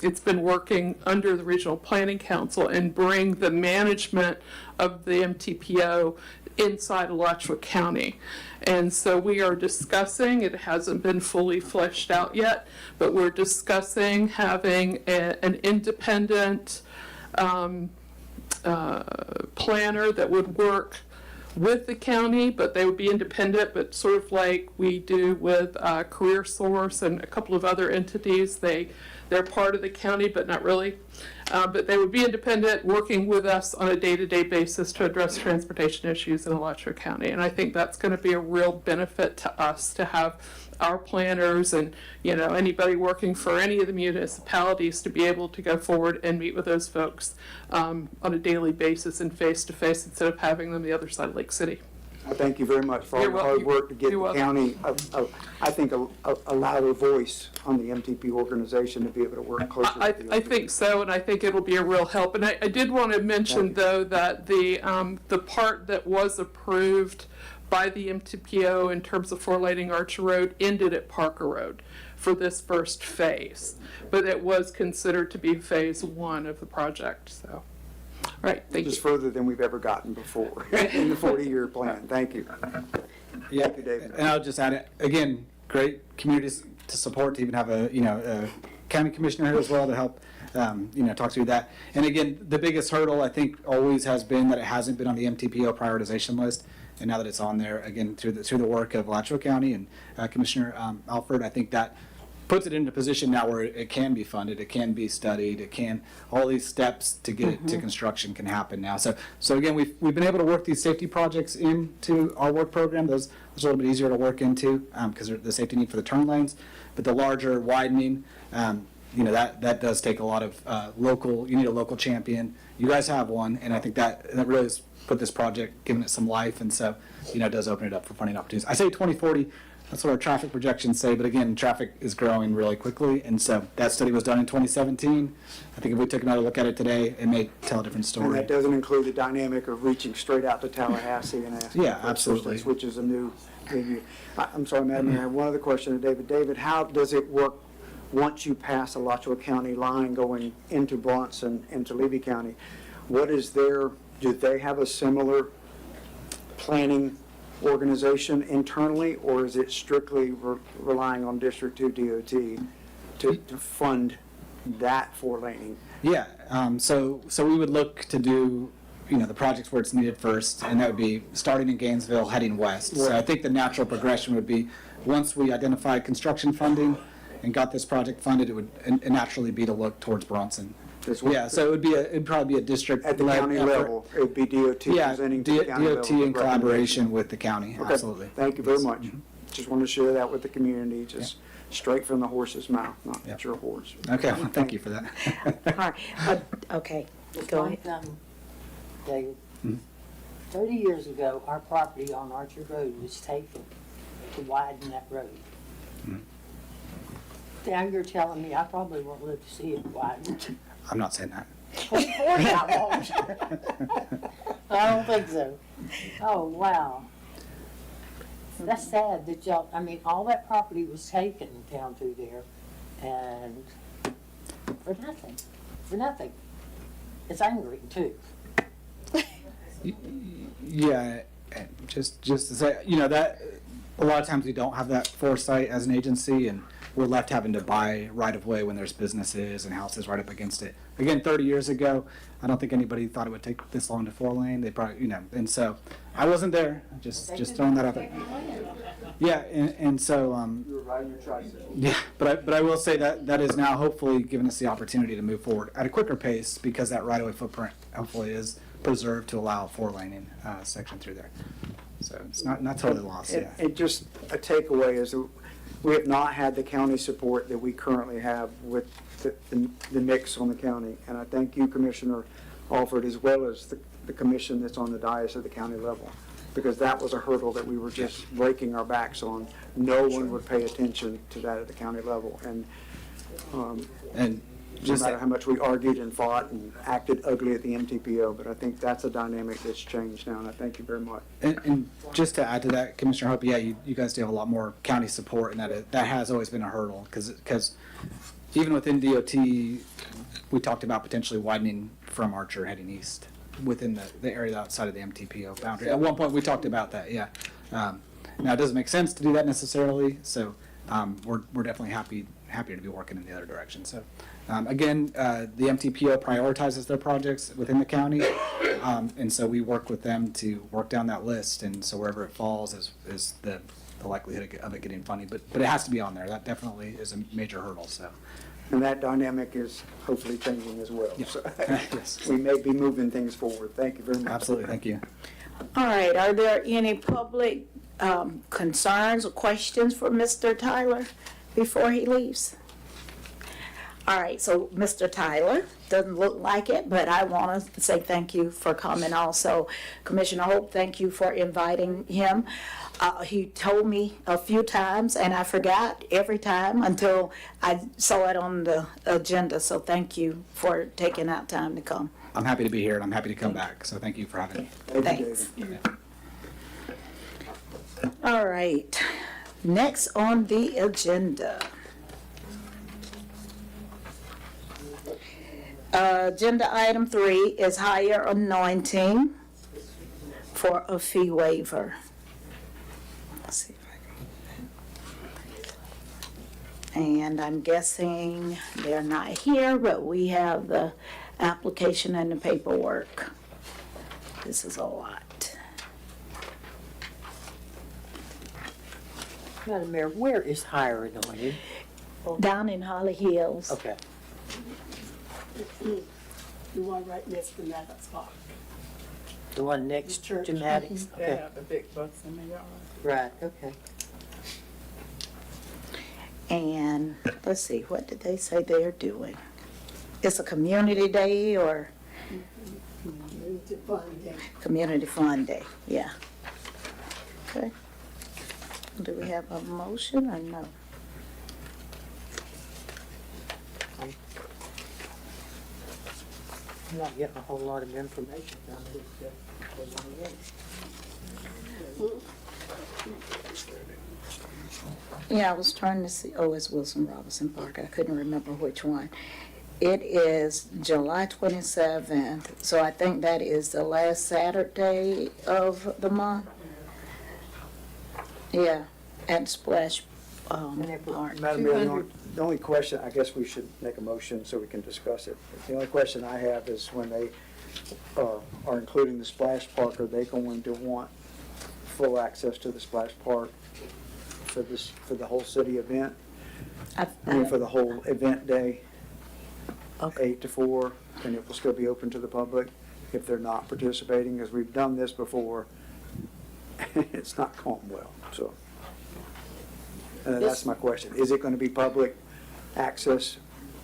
it's been working under the Regional Planning Council and bring the management of the MTPO inside Alachua County. And so we are discussing, it hasn't been fully fleshed out yet, but we're discussing having an independent planner that would work with the county, but they would be independent, but sort of like we do with CareerSource and a couple of other entities. They're part of the county, but not really. But they would be independent, working with us on a day-to-day basis to address transportation issues in Alachua County. And I think that's going to be a real benefit to us to have our planners and, anybody working for any of the municipalities to be able to go forward and meet with those folks on a daily basis and face-to-face instead of having them the other side of Lake City. I thank you very much for all You're the wel- hard work to get you're the welcome. county, I think, a louder voice on the MTP organization to be able to work closer with the I think so, and I think it'll be a real help. And I did want to mention, though, that the part that was approved by the MTPO in terms of four-laning Archer Road ended at Parker Road for this first phase. But it was considered to be phase one of the project, so. All right, thank Which is you. further than we've ever gotten before in the 40-year plan. Thank you. Yeah, Thank you, David. and I'll just add it, again, great communities to support, to even have a county commissioner here as well to help, talk through that. And again, the biggest hurdle, I think, always has been that it hasn't been on the MTPO prioritization list. And now that it's on there, again, through the work of Alachua County and Commissioner Alford, I think that puts it into a position now where it can be funded, it can be studied, all these steps to get it to construction can happen now. So again, we've been able to work these safety projects into our work program. Those are a little bit easier to work into because the safety need for the turn lanes. But the larger widening, that does take a lot of you need a local champion. You guys have one, and I think that really has put this project, given it some life, and so, it does open it up for funding opportunities. I say 2040, that's what our traffic projections say, but again, traffic is growing really quickly, and so that study was done in 2017. I think if we took another look at it today, it may tell a different And story. that doesn't include the dynamic of reaching straight out to Tallahassee and asking Yeah, for absolutely. assistance, which is a new thing. I'm sorry, Madam Mayor, I have one other question to David. David, how does it work once you pass the Alachua County line going into Bronson, into Levy County? Do they have a similar planning organization internally, or is it strictly relying on District 2 DOT to fund that four-laning? Yeah, so we would look to do, the projects where it's needed first, and that would be starting in Gainesville, heading west. So I think the natural progression would be, once we identified construction funding and got this project funded, it would naturally be to look towards Bronson. Yeah, so it'd probably be a district. At the county level, it would be DOT presenting to the county level. DOT in collaboration with the county, Okay. absolutely. Thank you very much. Just want to share that with the community, just straight from the horse's mouth, not your horse. Okay, well, thank you for that. All right, okay, go ahead. David, 30 years ago, our property on Archer Road was taken to widen that road. Now you're telling me I probably won't live to see it widened. I'm not saying that. Of course I won't. I don't think so. Oh, wow. That's sad that all that property was taken down through there, and for nothing. It's angry, too. Yeah, and just to say, that a lot of times we don't have that foresight as an agency, and we're left having to buy right of way when there's businesses and houses right up against it. Again, 30 years ago, I don't think anybody thought it would take this long to four lane. They probably, and so I wasn't there. Just throwing that out there. Yeah, and so You were riding your tricycle. yeah, but I will say that is now hopefully giving us the opportunity to move forward at a quicker pace because that right of way footprint hopefully is preserved to allow a four laning section through there. So it's not totally lost. Yeah. And just a takeaway is that we have not had the county support that we currently have with the mix on the county. And I thank you, Commissioner Alford, as well as the commission that's on the dais at the county level, because that was a hurdle that we were just breaking our backs on. No one would pay attention to that at the county level. And no just matter how much we argued and fought and acted ugly at the MTPO, but I think that's a dynamic that's changed now, and I thank you very much. And just to add to that, Commissioner Hope, yeah, you guys do have a lot more county support, and that has always been a hurdle because even within DOT, we talked about potentially widening from Archer heading east within the area outside of the MTPO boundary. At one point, we talked about that, yeah. Now, it doesn't make sense to do that necessarily, so we're definitely happier to be working in the other direction. So, again, the MTPO prioritizes their projects within the county, and so we work with them to work down that list, and so wherever it falls is the likelihood of it getting funding. But it has to be on there. That definitely is a major hurdle, so. And that dynamic is hopefully changing as well. Yeah. So Yes. we may be moving things forward. Thank you very much. Absolutely, thank you. All right, are there any public concerns or questions for Mr. Tyler before he leaves? All right, so Mr. Tyler, doesn't look like it, but I want to say thank you for coming also. Commissioner Hope, thank you for inviting him. He told me a few times, and I forgot every time until I saw it on the agenda, so thank you for taking out time to come. I'm happy to be here and I'm happy to come back. So thank you for having me. Thanks. All right, next on the agenda. Agenda item 3 is higher anointing for a fee waiver. Let's see if I can. And I'm guessing they're not here, but we have the application and the paperwork. This is a lot. Madam Mayor, where is higher anointing? Down in Holly Hills. Okay. The one right next to that spot. The one next to Maddox? Okay, the big bus in the yard. right, okay. And let's see, what did they say they're doing? It's a community day or Community fun day. community fun day? Yeah. Okay. Do we have a motion or no? I'm not getting a whole lot of information from it. Yeah, I was trying to see, oh, it's Wilson Robinson Park. I couldn't remember which one. It is July 27th, so I think that is the last Saturday of the month. Yeah, at Splash Park. Madam Mayor, the only question, I guess we should make a motion so we can discuss it. The only question I have is when they are including the splash park, are they going to want full access to the splash park for the whole city event? I mean, for the whole event day, 8 to 4, and it will still be open to the public if they're not participating, because we've done this before. It's not gone well, so. That's my question. Is it going to be public access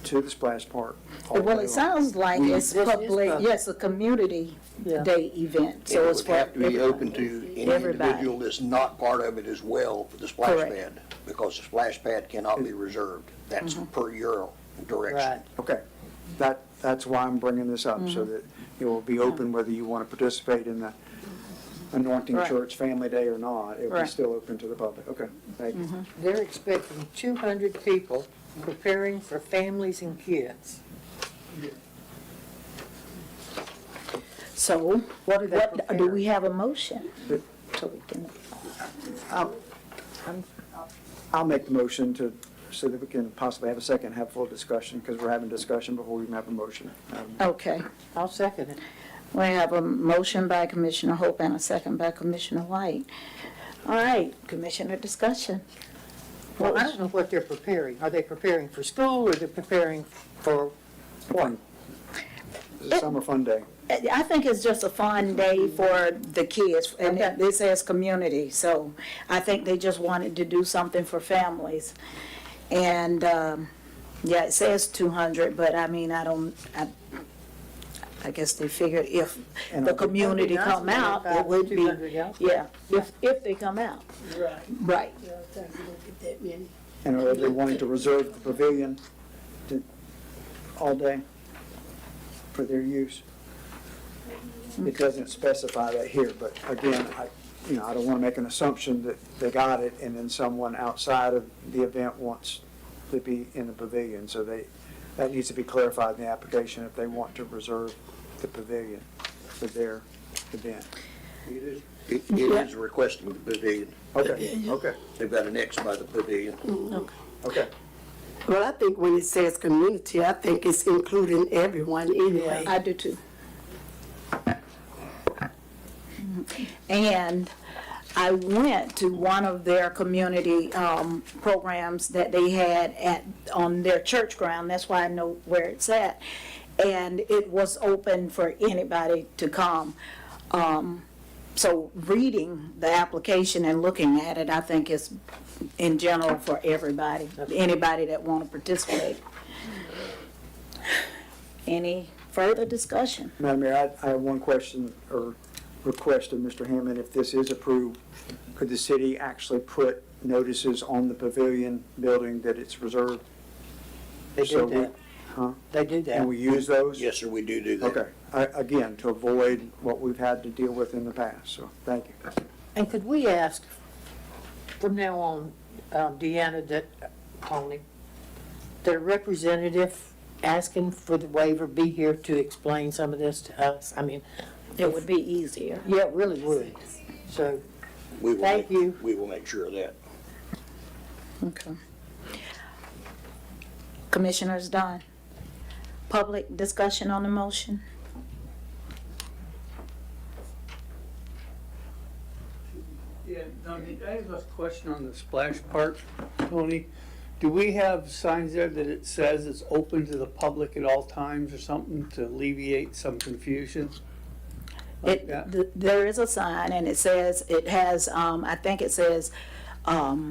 to the splash park? all Well, day it long? sounds like it's This is public, public. yes, a community Yeah. day event, It so it's would for have to be open everybody. to any Everybody. individual that's not part of it as well for the splash Correct. pad, because the splash pad cannot be reserved. That's per your direction. Right. Okay, that's why I'm bringing this up, so that it will be open whether you want to participate in the Anointing Right. Church Family Day or not. It will be Right. still open to the public. Okay, thank you. They're expecting 200 people preparing for families and kids. So, What are they do preparing? we have a motion? So we can, I'll make the motion so that we can possibly have a second, have full discussion, because we're having discussion before we even have a motion. okay. I'll second it. We have a motion by Commissioner Hope and a second by Commissioner White. All right, Commissioner discussion. Well, I don't know what they're preparing. Are they preparing for school or they're preparing for what? It's a summer fun day. I think it's just a fun day for the kids, and Okay. this says community, so I think they just wanted to do something for families. And, yeah, it says 200, but I mean, I guess they figured if And the I- community come out, it would be, 200 else? yeah, if they come out. Right. Right. Yeah, I think we don't get that many. And are they wanting to reserve the pavilion all day for their use? It doesn't specify that here, but again, I don't want to make an assumption that they got it and then someone outside of the event wants to be in the pavilion. So that needs to be clarified in the application if they want to reserve the pavilion for their event. It is requesting the pavilion. Okay. They've got an X by the pavilion. Okay. Well, I think when it says community, I think it's including everyone anyway. I do too. And I went to one of their community programs that they had on their church ground. That's why I know where it's at. And it was open for anybody to come. So reading the application and looking at it, I think is in general for everybody, anybody that want to participate. Any further discussion? Madam Mayor, I have one question or request of Mr. Hammond. If this is approved, could the city actually put notices on the pavilion building that it's reserved? They So do we- that. Huh? They do that. And we use those? Yes, sir, we do that. Okay. Again, to avoid what we've had to deal with in the past, so thank you. And could we ask, from now on, Deanna, that only, that a representative asking for the waiver be here to explain some of this to us? I mean, It would be easier. yeah, it really would. So, We will Thank make- you. We will make sure of that. Okay. Commissioners done. Public discussion on the motion? Yeah, Tony, I have a question on the splash park, Tony. Do we have signs there that it says it's open to the public at all times or something to alleviate some confusion? Like that? There is a sign and it says, it has, I think it says, I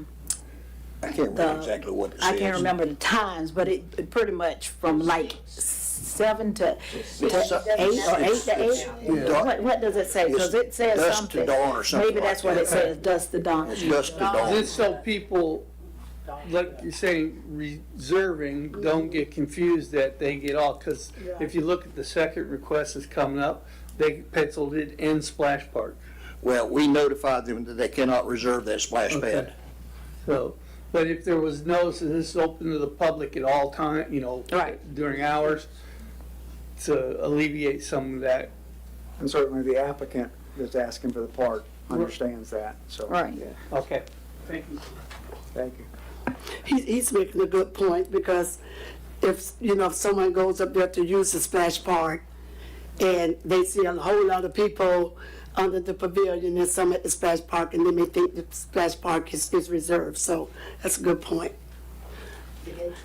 can't remember exactly what it says. I can't remember the times, but it pretty much from like 7 to 8 or 8 to 8. What does it say? Because it says Dusk something. to dawn or something Maybe that's like what it that. says, dusk to dawn. It's dusk to dawn. Just so people, like you're saying, reserving, don't get confused that they get all, because if you look at the second request that's coming up, they penciled it in splash park. Well, we notified them that they cannot reserve that splash Okay. pad. So, but if there was notice that this is open to the public at all time, during hours, to alleviate some of that. And certainly the applicant that's asking for the park understands that, so. Right. yeah. Okay, thank you. Thank you. He's making a good point, because if someone goes up there to use the splash park and they see a whole lot of people under the pavilion and some at the splash park, and they may think the splash park is reserved, so that's a good point.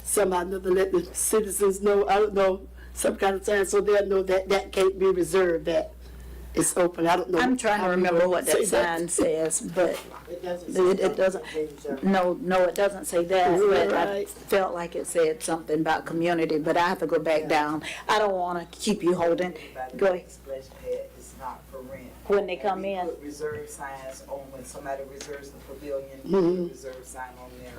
Somebody to let the citizens know, I don't know, some kind of sign, so they'll know that that can't be reserved, that it's open. I don't know. I'm trying to remember what that sign says, but it doesn't, no, it doesn't say that, but I Right. felt like it said something about community, but I have to go back down. I don't want to keep you holding. Go ahead. Splash pad is not for rent. When they come And we in. put reserve signs on when somebody reserves the pavilion, we Mhm. put a reserve sign on there.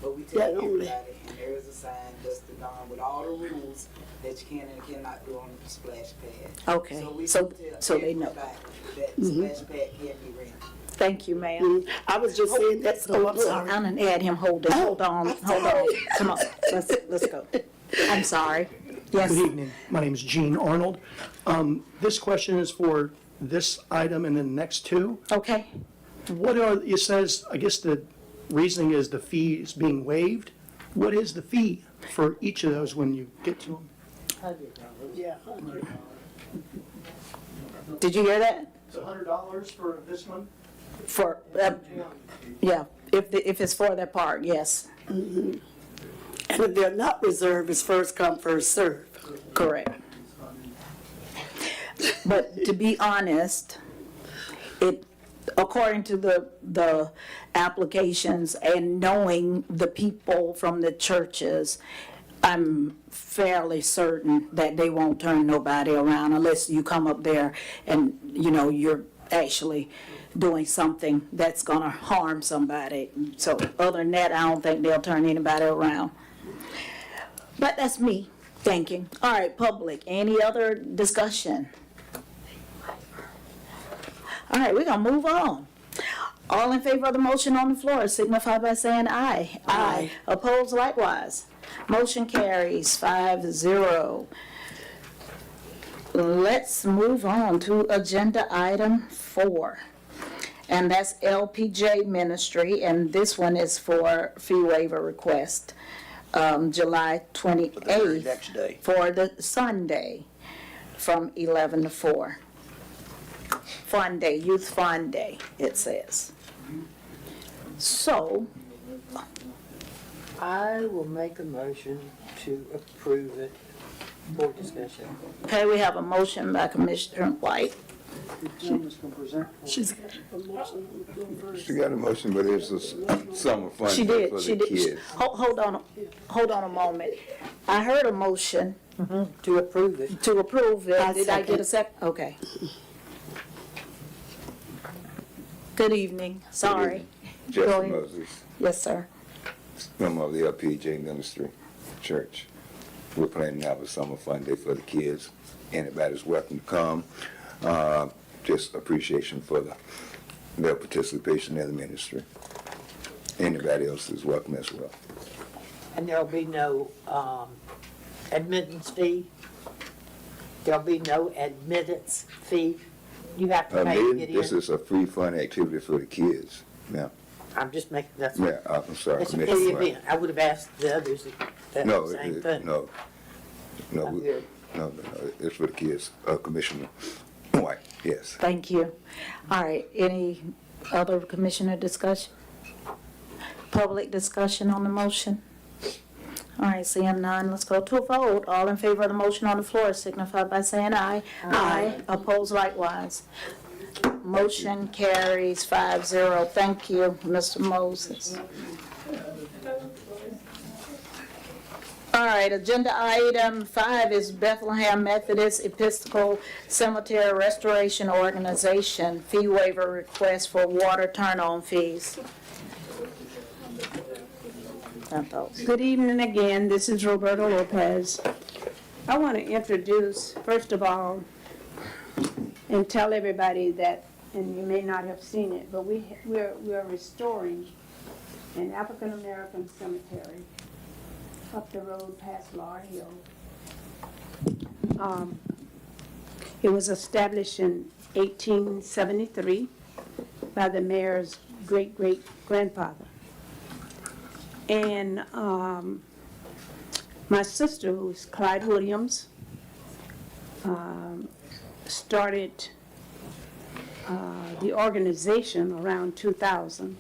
But we Yeah, tell only. everybody, and there is a sign just to dawn with all the rules that you can and cannot do on the splash pad. Okay, we so- can tell so they know. everybody that Mhm. splash pad can be rented. Thank you, ma'am. I was just saying that, so I'm sorry. I'm gonna add him holding. Hold on. Come on, let's go. I'm sorry. Yes. Good evening. My name is Gene Arnold. This question is for this item and the next two. Okay. What are, it says, I guess the reasoning is the fee is being waived. What is the fee for each of those when you get to them? Yeah. Did you hear that? It's $100 for this one? For, yeah, if it's for that park, yes. And if they're not reserved, it's first come, first served. Correct. But to be honest, according to the applications and knowing the people from the churches, I'm fairly certain that they won't turn nobody around unless you come up there and, you're actually doing something that's gonna harm somebody. So other than that, I don't think they'll turn anybody around. But that's me thinking. All right, public, any other discussion? All right, we're gonna move on. All in favor of the motion on the floor signify by saying aye. Aye. Opposed likewise. Motion carries 5-0. Let's move on to agenda item 4. And that's LPJ Ministry, and this one is for fee waiver request, July 28th. Next day. For the Sunday, from 11 to 4. Fun Day, Youth Fun Day, it says. So, I will make a motion to approve it for discussion. okay, we have a motion by Commissioner White, She's. She got a motion, but it's a summer fun She day did, for she the did. kids. Hold on a moment. I heard a motion To approve it. to approve it. I Did I get a second. Okay. Good evening, sorry. Go Jesse ahead. Moses, Yes, sir. member of the LPJ Ministry Church. We're planning to have a summer fun day for the kids. Anybody's welcome to come. Just appreciation for their participation in the ministry. Anybody else is welcome as well. And there'll be no admittance fee? There'll be no admittance fee? You have to pay to get This in? is a free fun activity for the kids. Now, I'm just making, that's, yeah, I'm sorry. it's a Commissioner free White. event. I would have asked the others that No, same thing. no, I'm good. no, it's for the kids. Commissioner White, yes. Thank you. All right, any other commissioner discussion? Public discussion on the motion? All right, seeing none, let's go to a vote. All in favor of the motion on the floor signify by saying aye. Aye. Opposed likewise. Motion carries 5-0. Thank you, Mr. Moses. All right, agenda item 5 is Bethlehem Methodist Episcopal Cemetery Restoration Organization fee waiver request for water turn-on fees. Good evening again, this is Roberta Lopez. I want to introduce, first of all, and tell everybody that, and you may not have seen it, but we're restoring an African-American cemetery up the road past Laurel Hill. It was established in 1873 by the mayor's great-great-grandfather. And my sister, who's Clyde Williams, started the organization around 2000.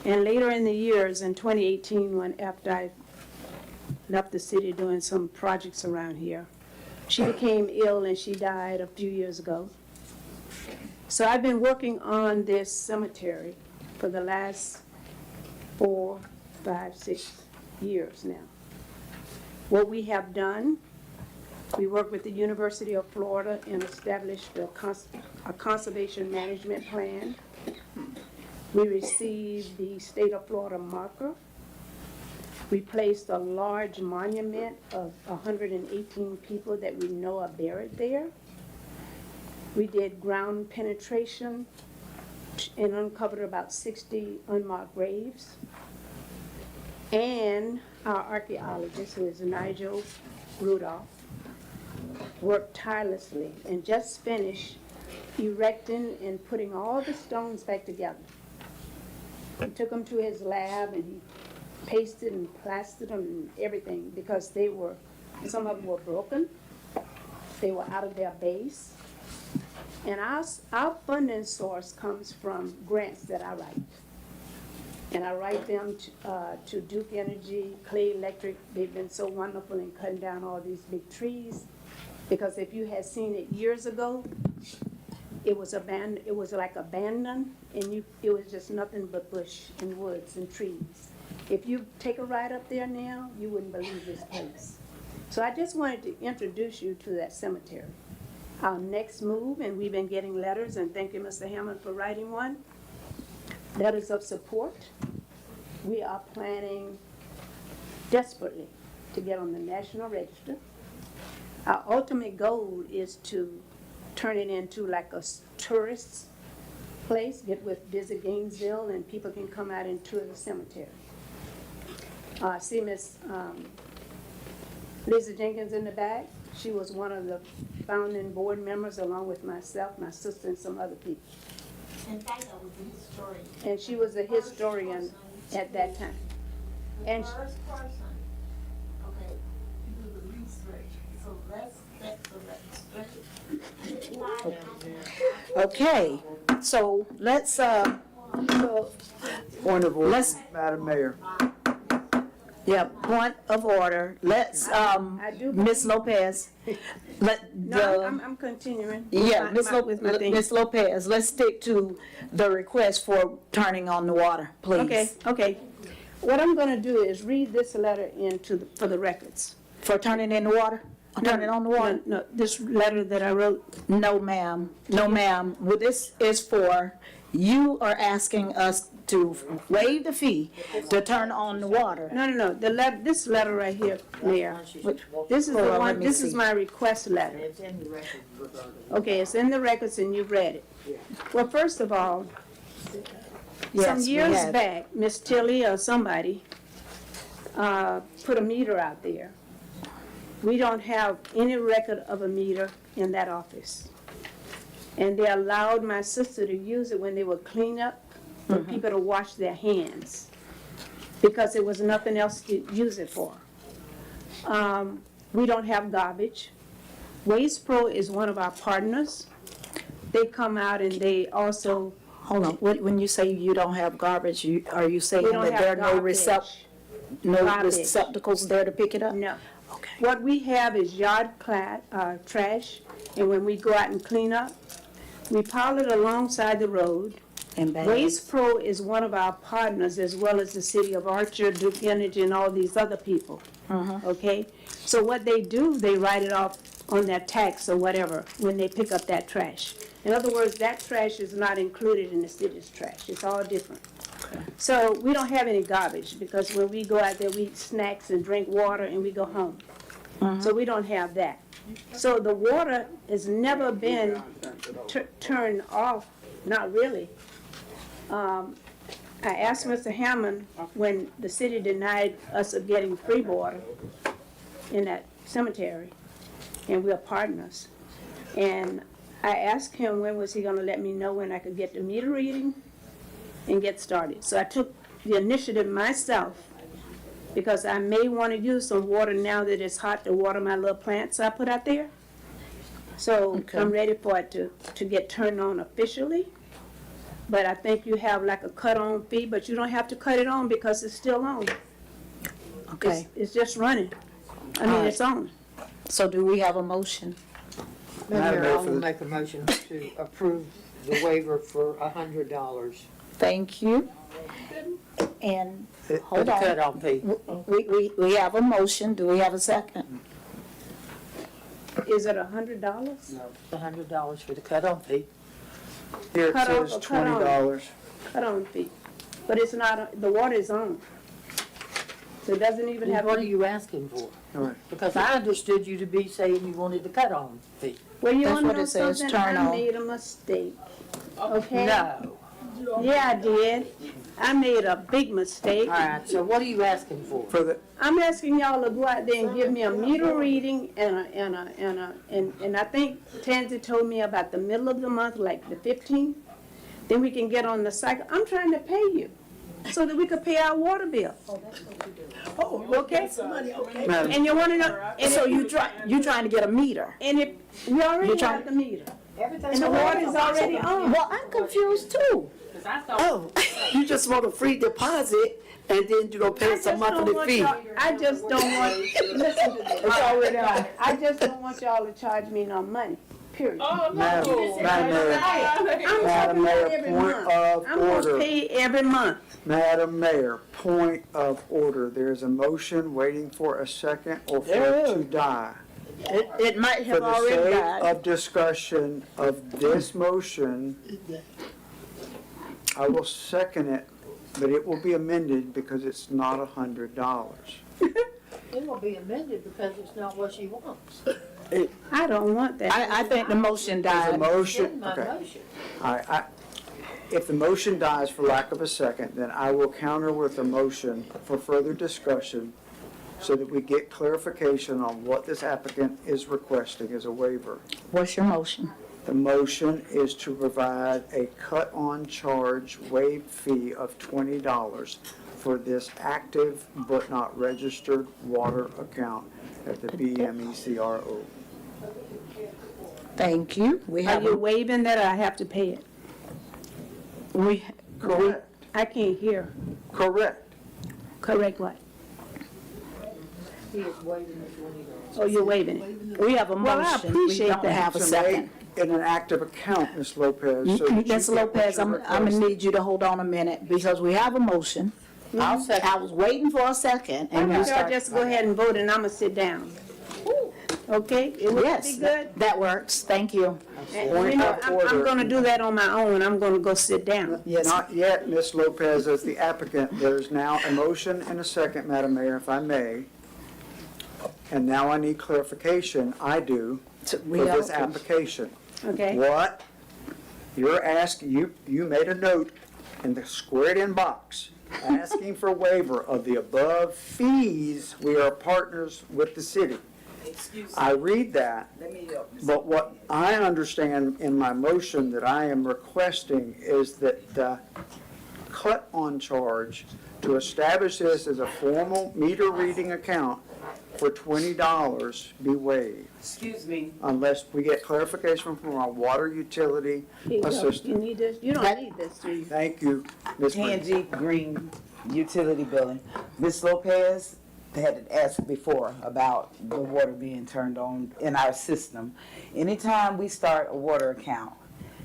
And later in the years, in 2018, after I left the city doing some projects around here, she became ill and she died a few years ago. So I've been working on this cemetery for the last 4, 5, 6 years now. What we have done, we worked with the University of Florida and established a conservation management plan. We received the state of Florida marker. We placed a large monument of 118 people that we know are buried there. We did ground penetration and uncovered about 60 unmarked graves. And our archaeologist, who is Nigel Rudolph, worked tirelessly and just finished erecting and putting all the stones back together. He took them to his lab and he pasted and plastered them and everything because some of them were broken. They were out of their base. And our funding source comes from grants that I write. And I write them to Duke Energy, Clay Electric. They've been so wonderful in cutting down all these big trees. Because if you had seen it years ago, it was abandoned. It was like abandoned, and it was just nothing but bush and woods and trees. If you take a ride up there now, you wouldn't believe this place. So I just wanted to introduce you to that cemetery. Our next move, and we've been getting letters, and thank you, Mr. Hammond, for writing one, letters of support. We are planning desperately to get on the National Register. Our ultimate goal is to turn it into like a tourist place, get with Visit Gainesville, and people can come out and tour the cemetery. See Miss Lisa Jenkins in the back. She was one of the founding board members along with myself, my sister, and some other people. In fact, I was a historian. And she was a historian at that time. And First person, okay, to do the research, so let's set the record straight. Okay, so let's, Point of order, Madam Mayor. Yeah, point of order. Let's, I do. Ms. Lopez, let No, the, I'm continuing. yeah, With my thing. Ms. Lopez, let's stick to the request for turning on the water, please. Okay. What I'm gonna do is read this letter for the records. For turning in the water? Turning on the water? No, this letter that I wrote. No, ma'am. No, ma'am. Well, this is for, you are asking us to waive the fee to turn on the water. No, this letter right here, Mayor. This is Hold the on, let one, me this see. is my request letter. It's in the record, Roberta. Okay, it's in the records and you've read it. Well, first of all, Yes, some we years have. back, Miss Tilly or somebody put a meter out there. We don't have any record of a meter in that office. And they allowed my sister to use it when they would clean up, for people to wash their hands, because there was nothing else to use it for. We don't have garbage. Waste Pro is one of our partners. They come out and they also. Hold on, when you say you don't have garbage, are you saying We don't that have there are no garbage. no Garbage. receptacles there to pick it up? No. Okay. What we have is yard trash, and when we go out and clean up, we pile it alongside the road. And bags. Waste Pro is one of our partners, as well as the city of Archer, Duke Energy, and all these other people. Okay? So what they do, they write it off on their tax or whatever when they pick up that trash. In other words, that trash is not included in the city's trash. It's all different. So we don't have any garbage, because when we go out there, we eat snacks and drink water and we go home. So we don't have that. So the water has never been turned off, not really. I asked Mr. Hammond when the city denied us of getting free water in that cemetery, and we're partners. And I asked him when was he gonna let me know when I could get the meter reading and get started. So I took the initiative myself, because I may wanna use some water now that it's hot to water my little plants I put out there. So I'm ready for it to get turned on officially. But I think you have like a cut-on fee, but you don't have to cut it on because it's still on. Okay. It's just running. I mean, All right. it's on. So do we have a motion? Madam Mayor, I will make a motion to approve the waiver for $100. Thank you. And, For hold the on. cutoff fee. We have a motion. Do we have a second? Is it $100? $100 for the cutoff fee. Here it Cut off says or cut on? $20. Cut-on fee. But it's not, the water is on. So it doesn't even have. What are you asking for? All right. Because I understood you to be saying you wanted the cutoff fee. Well, you That's wanna what know it says, something? turn I on. made a mistake. Okay? No. Yeah, I did. I made a big mistake. All right, so what are you asking for? For the, I'm asking y'all to go out there and give me a meter reading and I think Tansy told me about the middle of the month, like the 15th. Then we can get on the cycle. I'm trying to pay you so that we could pay our water bill. Oh, okay? Madam, And you want to know, and So if, you trying to get a meter? and if, we already You're trying- have the meter. And the water is already on. Well, I'm confused too. Oh, you just want a free deposit and then you don't pay us a monthly fee. I just don't want, listen to this. It's already on. I just don't want y'all to charge me no money, period. Madam Mayor, Madam Mayor, point of I'm gonna order. pay every month. Madam Mayor, point of order. There's a motion waiting for a second or for There it is. to die. It might For have the already sake died. of discussion of this motion, I will second it, but it will be amended because it's not $100. It will be amended because it's not what she wants. I don't want that. I think the motion There's a died. motion, My okay. motion. All right, if the motion dies for lack of a second, then I will counter with a motion for further discussion so that we get clarification on what this applicant is requesting as a waiver. What's your motion? The motion is to provide a cut-on charge waived fee of $20 for this active but not registered water account at the BMECRO. Thank you. We Are have, you waiving that or I have to pay it? Correct. I can't hear. Correct. Correct what? Oh, you're waiving it? We have a Well, I motion. appreciate We don't that. have a To second. make in an active account, Ms. Lopez. so that you Ms. get what Lopez, you're I'm gonna requesting. need you to hold on a minute because we have a motion. I'll second. I was waiting for a second Why and you don't y'all start. just go ahead and vote and I'ma sit down? Okay, it would Yes, be good? that works. Thank you. And, Point you know, of I'm order. gonna do that on my own, I'm gonna go sit down. Yes. Not yet, Ms. Lopez, as the applicant. There is now a motion and a second, Madam Mayor, if I may. And now I need clarification, I do, for We this don't- application. Okay? What you're asking, you made a note in the squared-in box, asking for waiver of the above fees. We are partners with the city. Excuse me, I read that, let me help you. but what I understand in my motion that I am requesting is that the cut-on charge to establish this as a formal meter reading account for $20 be waived, Excuse me, unless we get clarification from our water utility Here you go. You assistant. need this, you don't need this, do you? Thank you, Ms. Green. Angie Green, utility billing. Ms. Lopez had asked before about the water being turned on in our system. Anytime we start a water account,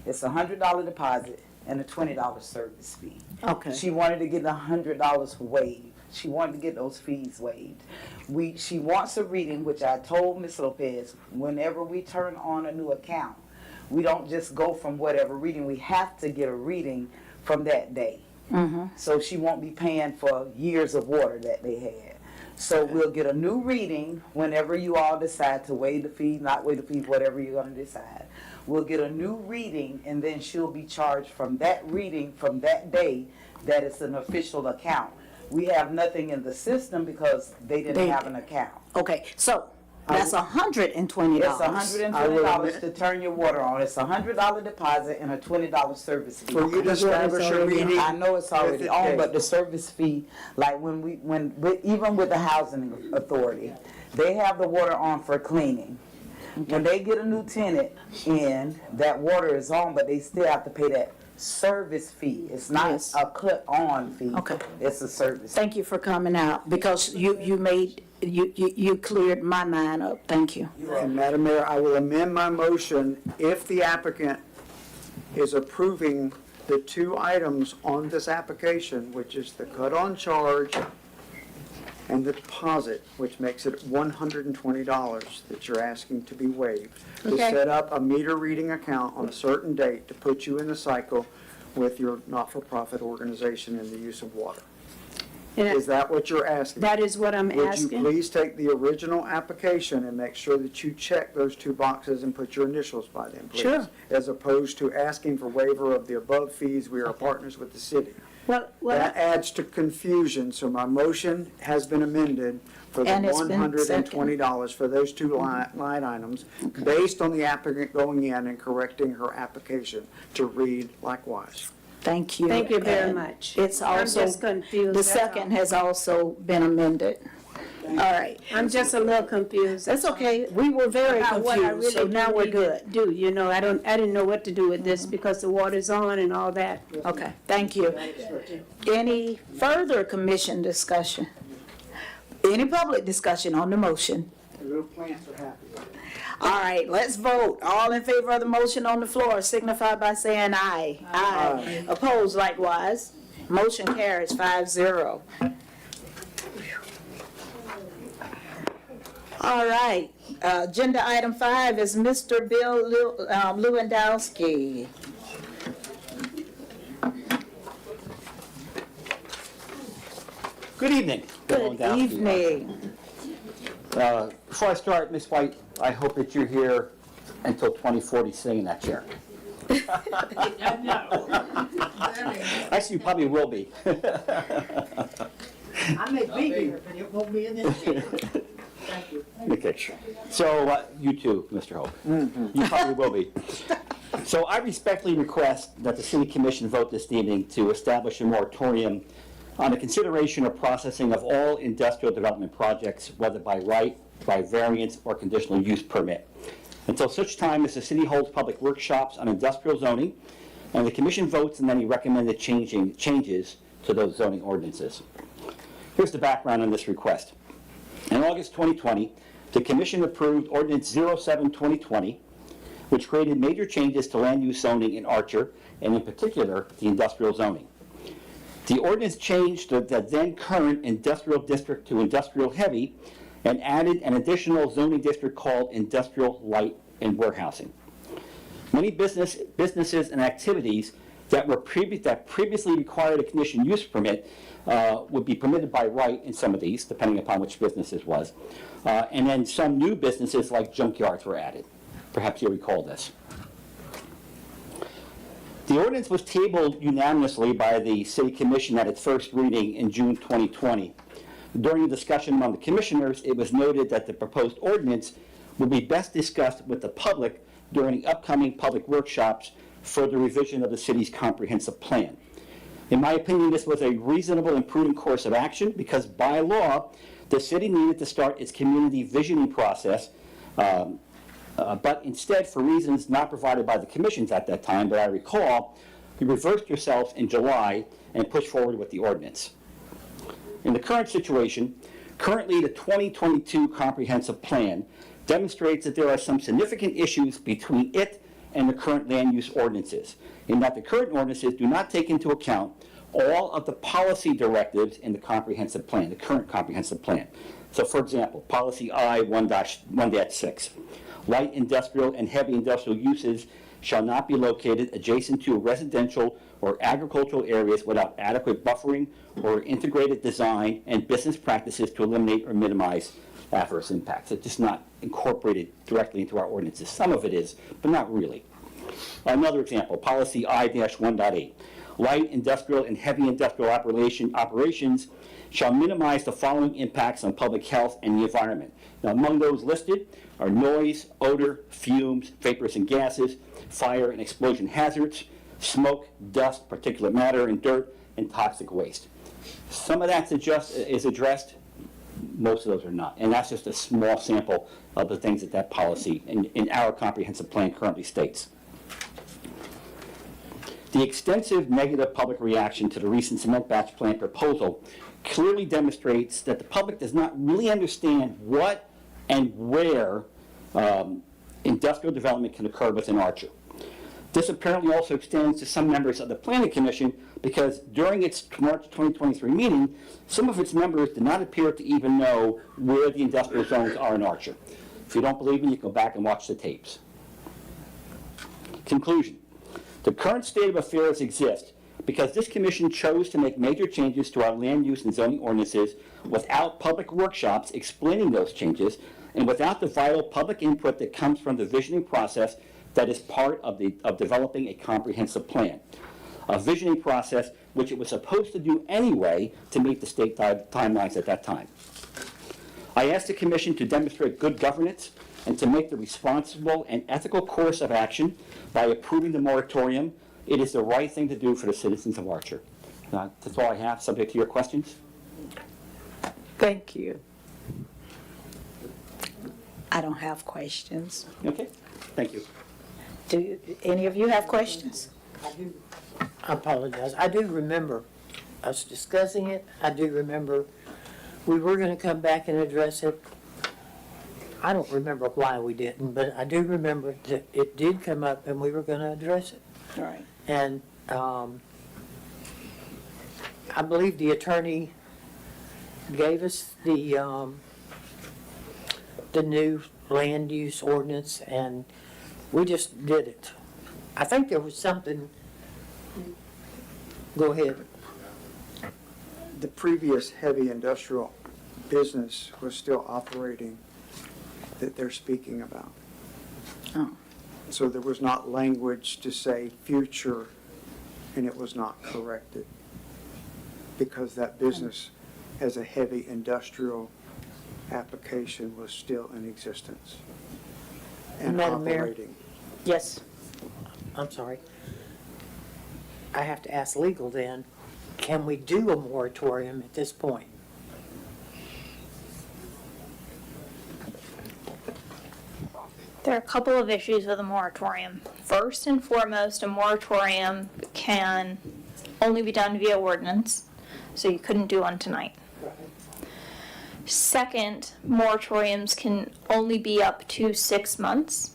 it's $100 deposit and a $20 service fee. Okay. She wanted to get $100 waived. She wanted to get those fees waived. She wants a reading, which I told Ms. Lopez, whenever we turn on a new account, we don't just go from whatever reading. We have to get a reading from that day. So she won't be paying for years of water that they had. So we'll get a new reading whenever you all decide to waive the fee, not waive the fee, whatever you're gonna decide. We'll get a new reading and then she'll be charged from that reading from that day that it's an official account. We have nothing in the system because they didn't have an account. Okay, so that's $120. It's $120 to turn your water on. It's $100 deposit and a $20 service fee. For you to establish a reading. I know it's already with the on, date. but the service fee, like even with the housing authority, they have the water on for cleaning. When they get a new tenant in, that water is on, but they still have to pay that service fee. It's not Yes. a cut-on fee. Okay. It's a service. Thank you for coming out because you cleared my mind up. Thank you. And Madam Mayor, I will amend my motion if the applicant is approving the two items on this application, which is the cut-on charge and the deposit, which makes it $120 that you're asking to be waived. To Okay. set up a meter reading account on a certain date to put you in the cycle with your not-for-profit organization in the use of water. Is that what you're asking? That is what I'm Would you asking. please take the original application and make sure that you check those two boxes and put your initials by them, please? Sure. As opposed to asking for waiver of the above fees, we are partners with the city. Well, That adds to confusion, so my motion has been amended for the And it's been $120 for those two line items, based on the applicant going in and correcting her application to read likewise. Thank you. Thank you very And much. It's I'm also, just confused, the that's second all. has also been amended. All right. I'm just a little confused. That's okay. We were very About what I confused, so really now do we're need to good. do, you know, I didn't know what to do with this because the water's on and all that. Okay, thank you. Any further commission discussion? Any public discussion on the motion? The little plants are happy. All right, let's vote. All in favor of the motion on the floor signify by saying aye. Aye. Opposed likewise. Motion carries 5-0. All right, agenda item 5 is Mr. Bill Lewandowski. Good evening. Good evening. Before I start, Ms. White, I hope that you're here until 2040 sitting in that chair. Actually, you probably will be. I may be here, but it won't be in this chair. Thank you. Okay. So, you too, Mr. Hope. You probably will be. So I respectfully request that the City Commission vote this evening to establish a moratorium on the consideration or processing of all industrial development projects, whether by right, by variance, or conditional use permit, until such time as the city holds public workshops on industrial zoning, and the commission votes on any recommended changes to those zoning ordinances. Here's the background on this request. In August 2020, the Commission approved Ordinance 07-2020, which created major changes to land use zoning in Archer, and in particular, the industrial zoning. The ordinance changed the then current industrial district to industrial heavy and added an additional zoning district called industrial light and warehousing. Many businesses and activities that previously required a conditional use permit would be permitted by right in some of these, depending upon which business it was. And then some new businesses like junkyards were added. Perhaps you recall this. The ordinance was tabled unanimously by the City Commission at its first reading in June 2020. During the discussion among the commissioners, it was noted that the proposed ordinance would be best discussed with the public during the upcoming public workshops for the revision of the city's comprehensive plan. In my opinion, this was a reasonable and prudent course of action because by law, the city needed to start its community visioning process, but instead, for reasons not provided by the commissions at that time, but I recall, you reversed yourselves in July and pushed forward with the ordinance. In the current situation, currently the 2022 comprehensive plan demonstrates that there are some significant issues between it and the current land use ordinances, in that the current ordinances do not take into account all of the policy directives in the comprehensive plan, the current comprehensive plan. So for example, policy I 1.6, light industrial and heavy industrial uses shall not be located adjacent to residential or agricultural areas without adequate buffering or integrated design and business practices to eliminate or minimize adverse impacts. It's just not incorporated directly into our ordinances. Some of it is, but not really. Another example, policy I-1.8. Light industrial and heavy industrial operations shall minimize the following impacts on public health and the environment. Now, among those listed are noise, odor, fumes, vapors and gases, fire and explosion hazards, smoke, dust, particulate matter, and dirt, and toxic waste. Some of that is addressed, most of those are not. And that's just a small sample of the things that policy in our comprehensive plan currently states. The extensive negative public reaction to the recent cement batch plant proposal clearly demonstrates that the public does not really understand what and where industrial development can occur within Archer. This apparently also extends to some members of the Planning Commission because during its March 2023 meeting, some of its members did not appear to even know where the industrial zones are in Archer. If you don't believe me, you can go back and watch the tapes. Conclusion. The current state of affairs exists because this commission chose to make major changes to our land use and zoning ordinances without public workshops explaining those changes and without the vital public input that comes from the visioning process that is part of developing a comprehensive plan. A visioning process which it was supposed to do anyway to meet the state timelines at that time. I asked the commission to demonstrate good governance and to make the responsible and ethical course of action by approving the moratorium. It is the right thing to do for the citizens of Archer. That's all I have, subject to your questions. Thank you. I don't have questions. Okay, thank you. Do any of you have questions? I apologize. I do remember us discussing it. I do remember we were going to come back and address it. I don't remember why we didn't, but I do remember that it did come up and we were going to address it. All right. And I believe the attorney gave us the new land use ordinance and we just did it. I think there was something. Go ahead. The previous heavy industrial business was still operating that they're speaking about. Oh. So there was not language to say future, and it was not corrected because that business as a heavy industrial application was still in existence and Madam Mayor? operating. Yes. I'm sorry. I have to ask legal then, can we do a moratorium at this point? There are a couple of issues with a moratorium. First and foremost, a moratorium can only be done via ordinance, so you couldn't do one tonight. Second, moratoriums can only be up to 6 months.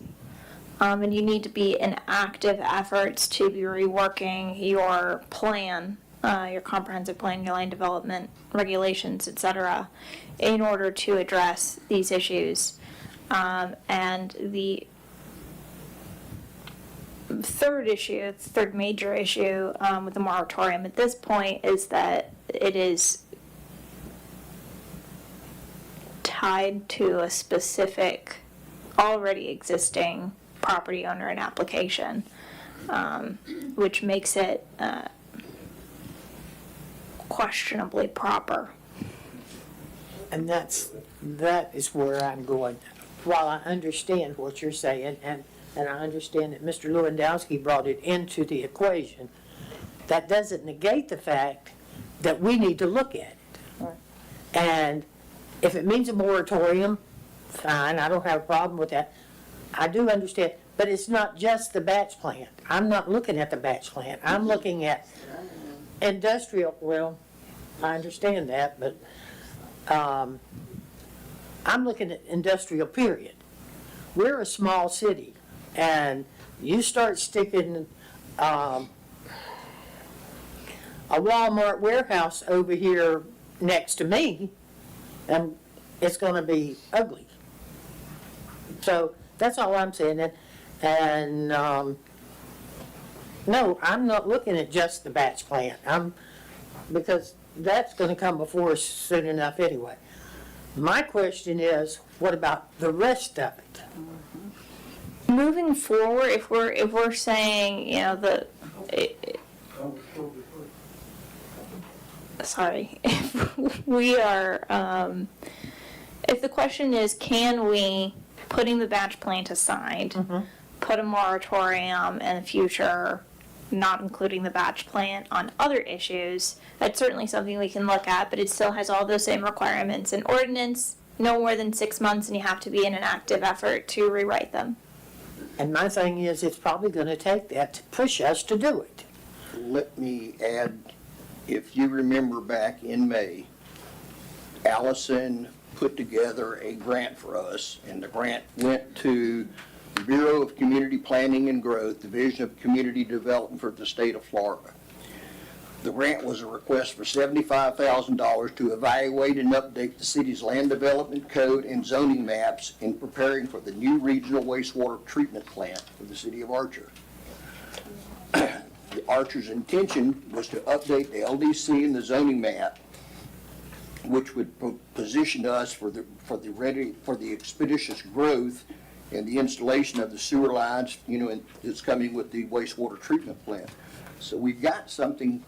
And you need to be in active efforts to be reworking your plan, your comprehensive plan, your land development regulations, etc., in order to address these issues. And the third major issue with the moratorium at this point is that it is tied to a specific already existing property owner and application, which makes it questionably proper. And that is where I'm going. While I understand what you're saying, and I understand that Mr. Lewandowski brought it into the equation, that doesn't negate the fact that we need to look at it. And if it means a moratorium, fine, I don't have a problem with that. I do understand, but it's not just the batch plant. I'm not looking at the batch plant. I'm looking at industrial, well, I understand that, but I'm looking at industrial period. We're a small city, and you start sticking a Walmart warehouse over here next to me, and it's going to be ugly. So that's all I'm saying. And no, I'm not looking at just the batch plant. Because that's going to come before us soon enough anyway. My question is, what about the rest of it? Moving forward, if we're saying, you know, if we are, if the question is, can we, putting the batch plant aside, put a moratorium in the future, not including the batch plant on other issues, that's certainly something we can look at, but it still has all those same requirements and ordinance, no more than 6 months, and you have to be in an active effort to rewrite them. And my thing is, it's probably going to take that to push us to do it. Let me add, if you remember back in May, Allison put together a grant for us, and the grant went to the Bureau of Community Planning and Growth, Division of Community Development for the state of Florida. The grant was a request for $75,000 to evaluate and update the city's land development code and zoning maps in preparing for the new regional wastewater treatment plant for the city of Archer. Archer's intention was to update the LDC and the zoning map, which would position us for the expeditious growth and the installation of the sewer lines, you know, that's coming with the wastewater treatment plant. So we've got something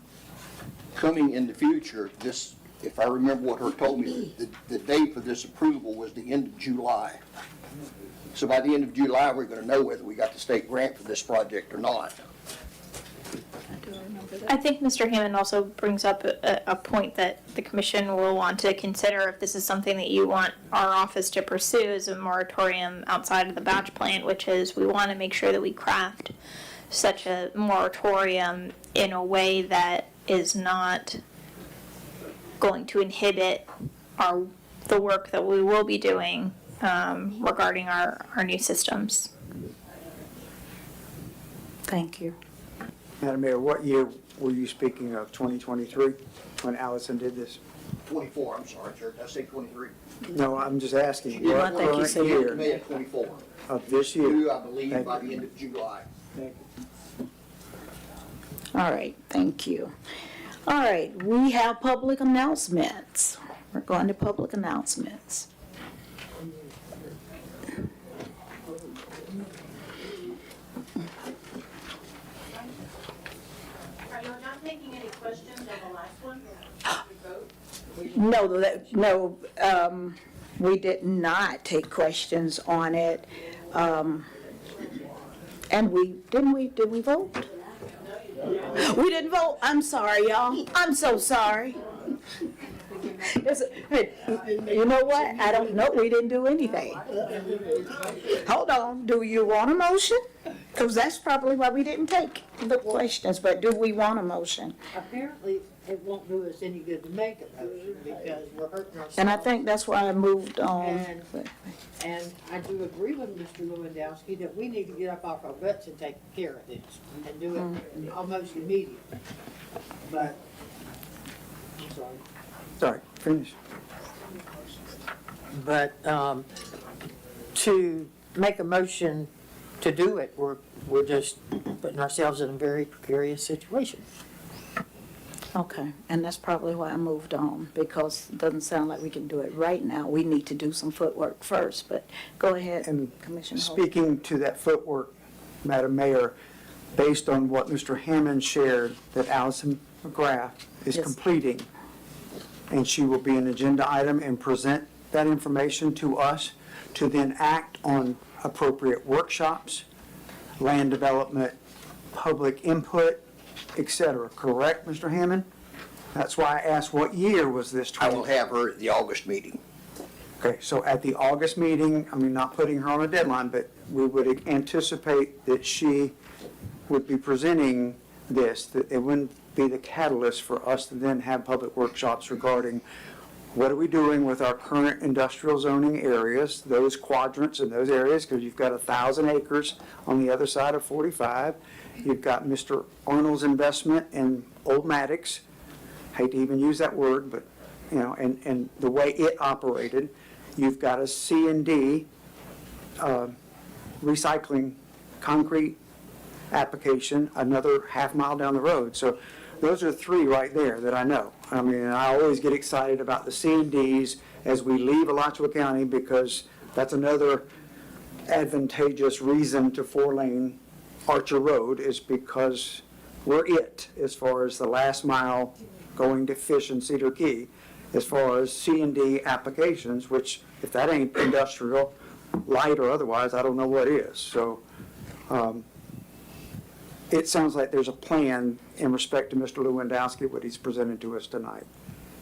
coming in the future. This, if I remember what her told me, the date for this approval was the end of July. So by the end of July, we're going to know whether we got the state grant for this project or not. I think Mr. Hammond also brings up a point that the commission will want to consider if this is something that you want our office to pursue as a moratorium outside of the batch plant, which is we want to make sure that we craft such a moratorium in a way that is not going to inhibit the work that we will be doing regarding our new systems. Thank you. Madam Mayor, what year were you speaking of, 2023, when Allison did this? 24, I'm sorry, sir. Did I say 23? No, I'm just asking, Yeah, what current year May of 24. of this year? Due, I believe, Thank by you. the end of July. Thank you. All right, thank you. All right, we have public announcements. We're going to public announcements. Are you not taking any questions on the last one? No, we did not take questions on it. And did we vote? We didn't vote. I'm sorry, y'all. I'm so sorry. You know what? I don't know. We didn't do anything. Hold on. Do you want a motion? Because that's probably why we didn't take the questions, but do we want a motion? Apparently, it won't do us any good to make a motion because we're hurting ourselves. And I think that's why I moved on. And I do agree with Mr. Lewandowski that we need to get up off our butts and take care of this and do it almost immediately. But, I'm sorry. Sorry, finish. But, to make a motion to do it, we're just putting ourselves in a very precarious situation. Okay, and that's probably why I moved on, because it doesn't sound like we can do it right now. We need to do some footwork first, but go ahead, Commissioner Holt. Speaking to that footwork, Madam Mayor, based on what Mr. Hammond shared, that Allison McGrath is Yes. completing, and she will be an agenda item and present that information to us to then act on appropriate workshops, land development, public input, etc. Correct, Mr. Hammond? That's why I asked what year was this? I will have her at the August meeting. Okay, so at the August meeting, I mean, not putting her on a deadline, but we would anticipate that she would be presenting this, that it wouldn't be the catalyst for us to then have public workshops regarding what are we doing with our current industrial zoning areas, those quadrants in those areas, because you've got 1,000 acres on the other side of 45. You've got Mr. Arnold's investment in Old Maddox. Hate to even use that word, but, you know, and the way it operated. You've got a C&D recycling concrete application another half mile down the road. So those are three right there that I know. I mean, I always get excited about the C&Ds as we leave Alachua County because that's another advantageous reason to 4-lane Archer Road is because we're it as far as the last mile going to Fish and Cedar Key as far as C&D applications, which if that ain't industrial, light or otherwise, I don't know what is. So it sounds like there's a plan in respect to Mr. Lewandowski, what he's presented to us tonight,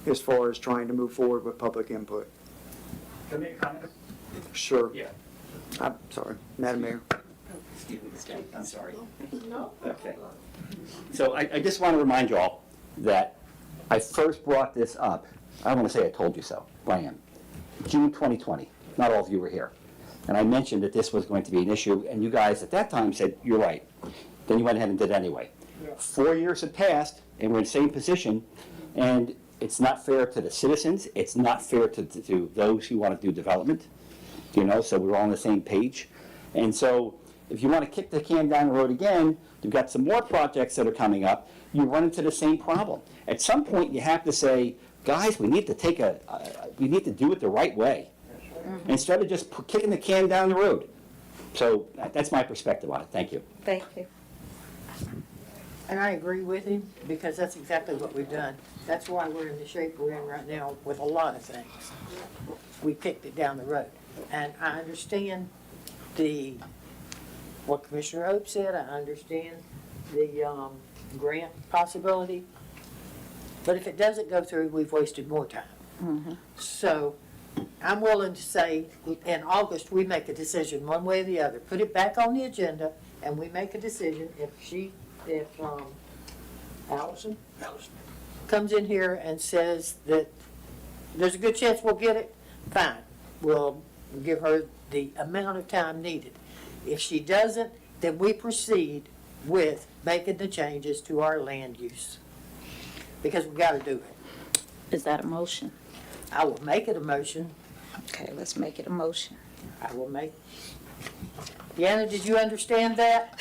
as far as trying to move forward with public input. Can I make a comment? Sure. Yeah. I'm sorry, Madam Mayor. Excuse me, Mr. I'm sorry. No. Okay. So I just want to remind you all that I first brought this up, I don't want to say I told you so, but I am, June 2020. Not all of you were here. And I mentioned that this was going to be an issue, and you guys at that time said, you're right. Then you went ahead and did it anyway. 4 years have passed, and we're in the same position, and it's not fair to the citizens, it's not fair to those who want to do development, you know, so we're all on the same page. And so if you want to kick the can down the road again, you've got some more projects that are coming up, you run into the same problem. At some point, you have to say, guys, we need to we need to do it the right way, instead of just kicking the can down the road. So that's my perspective on it. Thank you. Thank you. And I agree with him, because that's exactly what we've done. That's why we're in the shape we're in right now with a lot of things. We kicked it down the road. And I understand what Commissioner Hope said, I understand the grant possibility. But if it doesn't go through, we've wasted more time. So I'm willing to say, in August, we make a decision one way or the other. Put it back on the agenda, and we make a decision if Allison comes in here and says that there's a good chance we'll get it, fine. We'll give her the amount of time needed. If she doesn't, then we proceed with making the changes to our land use. Because we gotta do it. Is that a motion? I will make it a motion. Okay, let's make it a motion. I will make. Deanna, did you understand that?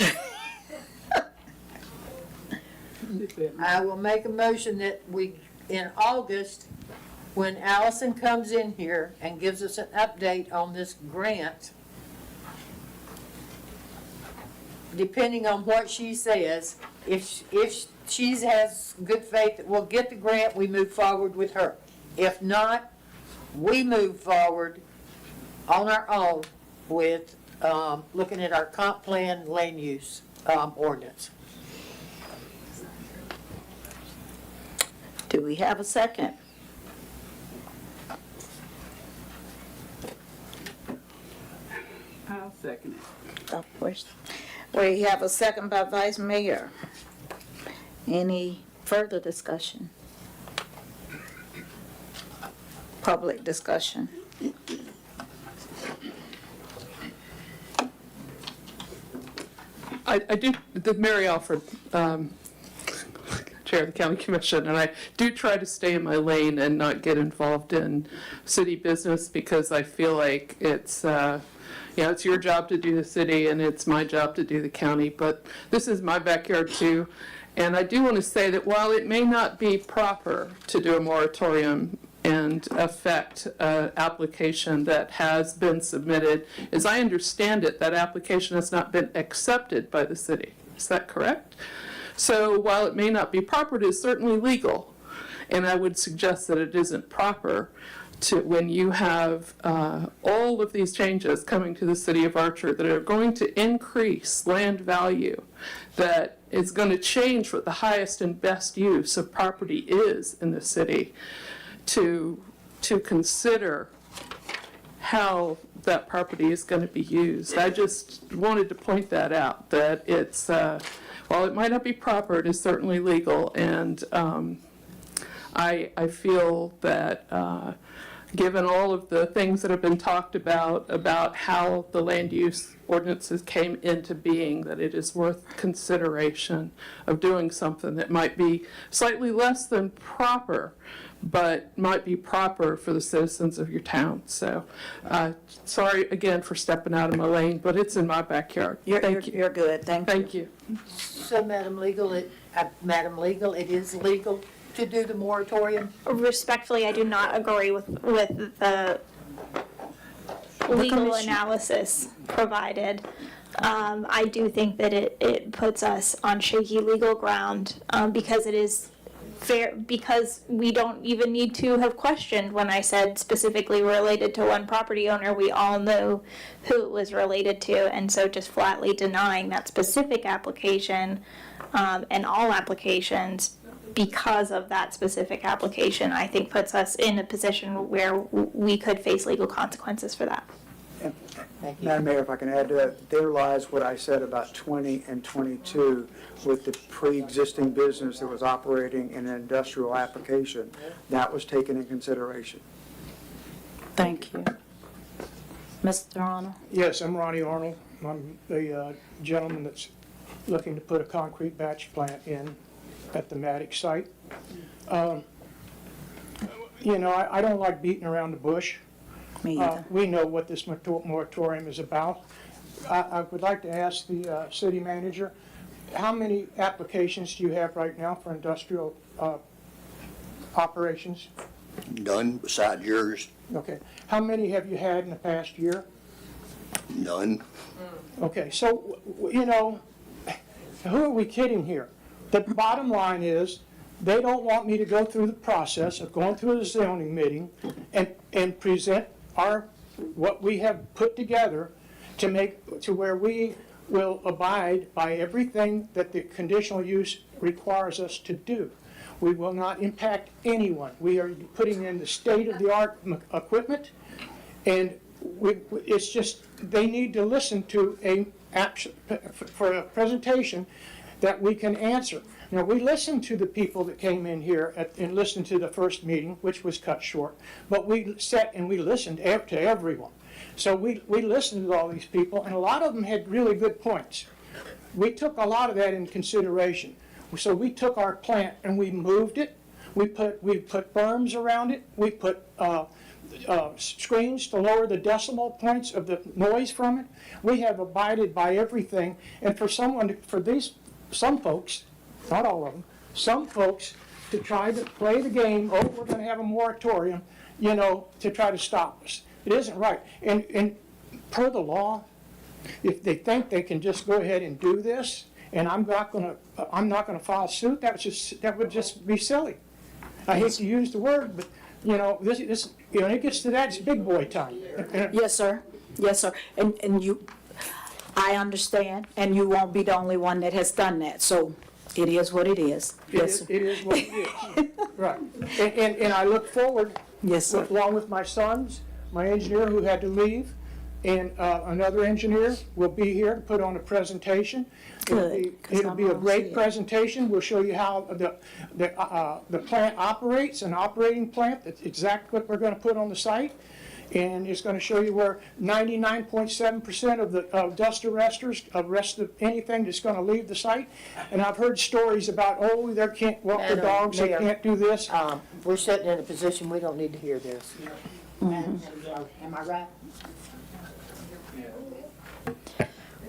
I will make a motion that we, in August, when Allison comes in here and gives us an update on this grant, depending on what she says, if she has good faith that we'll get the grant, we move forward with her. If not, we move forward on our own with looking at our comp plan land use ordinance. Do we have a second? I'll second it. Of course. We have a second by Vice Mayor. Any further discussion? public discussion. I do, Mary Alford, Chair of the County Commission, and I do try to stay in my lane and not get involved in city business because I feel like it's, it's your job to do the city and it's my job to do the county, but this is my backyard too. And I do want to say that while it may not be proper to do a moratorium and affect an application that has been submitted, as I understand it, that application has not been accepted by the city. Is that correct? So while it may not be proper, it is certainly legal. And I would suggest that it isn't proper to, when you have all of these changes coming to the city of Archer that are going to increase land value, that is going to change what the highest and best use of property is in the city, to consider how that property is going to be used. I just wanted to point that out, that it's, while it might not be proper, it is certainly legal, and I feel that given all of the things that have been talked about how the land use ordinances came into being, that it is worth consideration of doing something that might be slightly less than proper, but might be proper for the citizens of your town. So, sorry again for stepping out of my lane, but it's in my backyard. Thank you. You're good, thank you. So, Madam Legal, it is legal to do the moratorium? Respectfully, I do not agree with the legal analysis provided. I do think that it puts us on shaky legal ground because it is fair, because we don't even need to have questioned when I said specifically related to one property owner. We all know who it was related to, and so just flatly denying that specific application and all applications because of that specific application, I think puts us in a position where we could face legal consequences for that. Madam Mayor, if I can add to that, there lies what I said about 20 and 22 with the pre-existing business that was operating in an industrial application. That was taken in consideration. Thank you. Mr. Arnold? Yes, I'm Ronnie Arnold. I'm the gentleman that's looking to put a concrete batch plant in at the Maddox site. I don't like beating around the bush. Me either. We know what this moratorium is about. I would like to ask the city manager, how many applications do you have right now for industrial operations? None besides yours. Okay. How many have you had in the past year? None. Okay, so, who are we kidding here? The bottom line is, they don't want me to go through the process of going through the zoning meeting and present what we have put together to where we will abide by everything that the conditional use requires us to do. We will not impact anyone. We are putting in the state-of-the-art equipment, and it's just, they need to listen to for a presentation that we can answer. Now, we listened to the people that came in here and listened to the first meeting, which was cut short, but we sat and we listened to everyone. So we listened to all these people, and a lot of them had really good points. We took a lot of that in consideration. So we took our plant and we moved it. We put berms around it. We put screens to lower the decibel points of the noise from it. We have abided by everything. And for some folks, not all of them, some folks to try to play the game, we're going to have a moratorium, to try to stop us. It isn't right. And per the law, if they think they can just go ahead and do this, and I'm not going to file suit, that would just be silly. I hate to use the word, but this when it gets to that, it's big boy time. Yes, sir. Yes, sir. And I understand, and you won't be the only one that has done that. So it is what it is. Yes, sir. It is what it is. Right. And I look forward, yes, sir, along with my sons, my engineer who had to leave, and another engineer will be here to put on a presentation. Good, 'cause It'll be a I'm great on presentation. We'll show you how the plant operates, an operating plant. That's exactly what we're going to put on the site. And it's going to show you where 99.7% of the dust arresters arrest anything that's going to leave the site. And I've heard stories about, oh, they can't walk their dogs, they Mayor, can't do this. We're sitting in a position, we don't need to hear this. Am I right?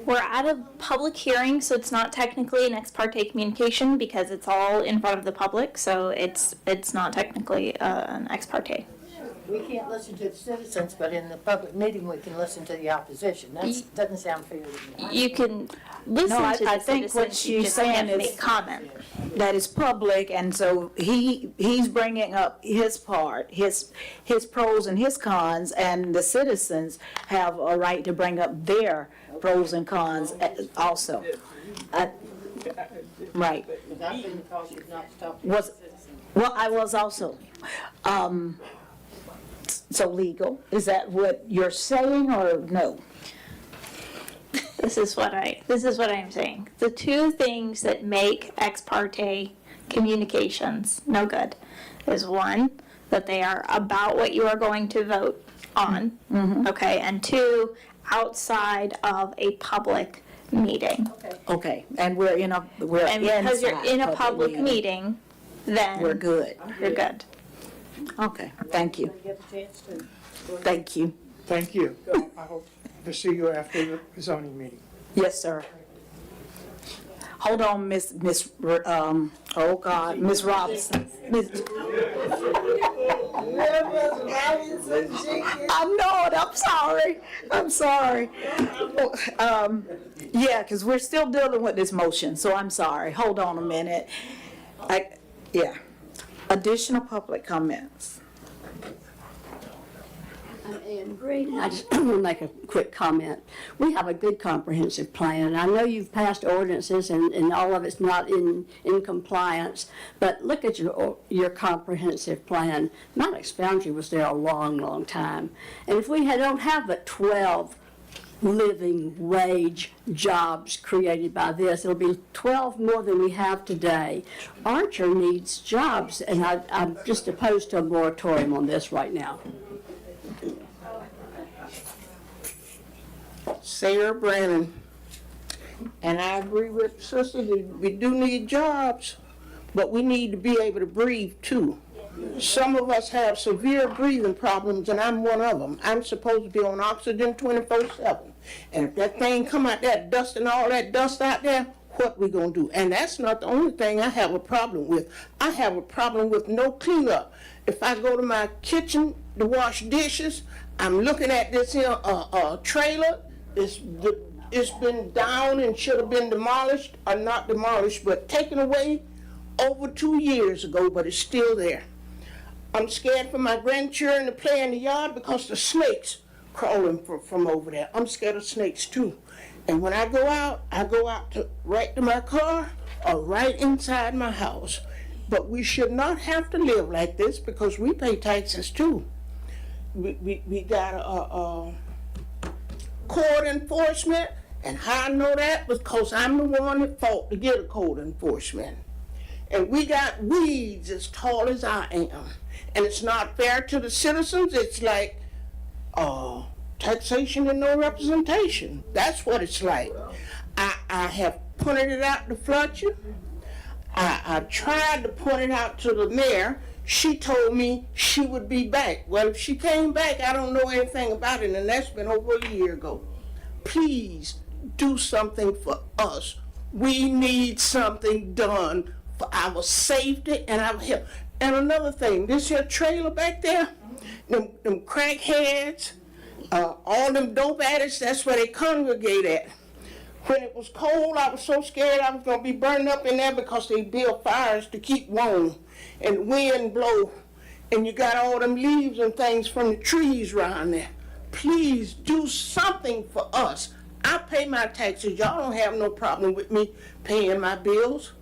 We're at a public hearing, so it's not technically an ex parte communication because it's all in front of the public, so it's not technically an ex parte. We can't listen to the citizens, but in the public meeting, we can listen to the opposition. That doesn't sound fair to me. You can listen No, to the I think what citizens, you she's just saying can't is make comment. that is public, and so he's bringing up his part, his pros and his cons, and the citizens have a right to bring up their pros and cons also. Right. Well, I was also. So legal, is that what you're saying, or no? This is what I'm saying. The two things that make ex parte communications no good is one, that they are about what you are going to vote on, okay, and two, outside of a public meeting. Okay, and we're And because you're in a public meeting, then we're good. You're good. Okay, thank you. Thank you. Thank you. I hope to see you after the zoning meeting. Yes, sir. Hold on, Miss oh God, Miss Robinson. I know it, I'm sorry. Yeah, because we're still dealing with this motion, so I'm sorry. Hold on a minute. Yeah. Additional public comments. And Brady, I just want to make a quick comment. We have a good comprehensive plan. I know you've passed ordinances and all of it's not in compliance, but look at your comprehensive plan. Maddox Foundry was there a long, long time. And if we don't have but 12 living wage jobs created by this, it'll be 12 more than we have today. Archer needs jobs, and I'm just opposed to a moratorium on this right now. Sarah Brannon, and I agree with Sister that we do need jobs, but we need to be able to breathe too. Some of us have severe breathing problems, and I'm one of them. I'm supposed to be on oxygen 24/7, and if that thing come out that dust and all that dust out there, what we gonna do? And that's not the only thing I have a problem with. I have a problem with no cleanup. If I go to my kitchen to wash dishes, I'm looking at this here trailer. It's been down and should have been demolished, or not demolished, but taken away over 2 years ago, but it's still there. I'm scared for my grandchildren to play in the yard because the snakes crawling from over there. I'm scared of snakes too. And when I go out right to my car or right inside my house. But we should not have to live like this because we pay taxes too. We got court enforcement, and how I know that? Because I'm the one that fought to get a court enforcement. And we got weeds as tall as I am. And it's not fair to the citizens. It's like taxation and no representation. That's what it's like. I have pointed it out to Fletcher. I tried to point it out to the mayor. She told me she would be back. Well, if she came back, I don't know anything about it, and that's been over a year ago. Please do something for us. We need something done for our safety and our health. And another thing, this here trailer back there, them crackheads, all them dope addicts, that's where they congregate at. When it was cold, I was so scared I was going to be burned up in there because they build fires to keep warm. And wind blow, and you got all them leaves and things from the trees around there. Please do something for us. I pay my taxes. Y'all don't have no problem with me paying my bills.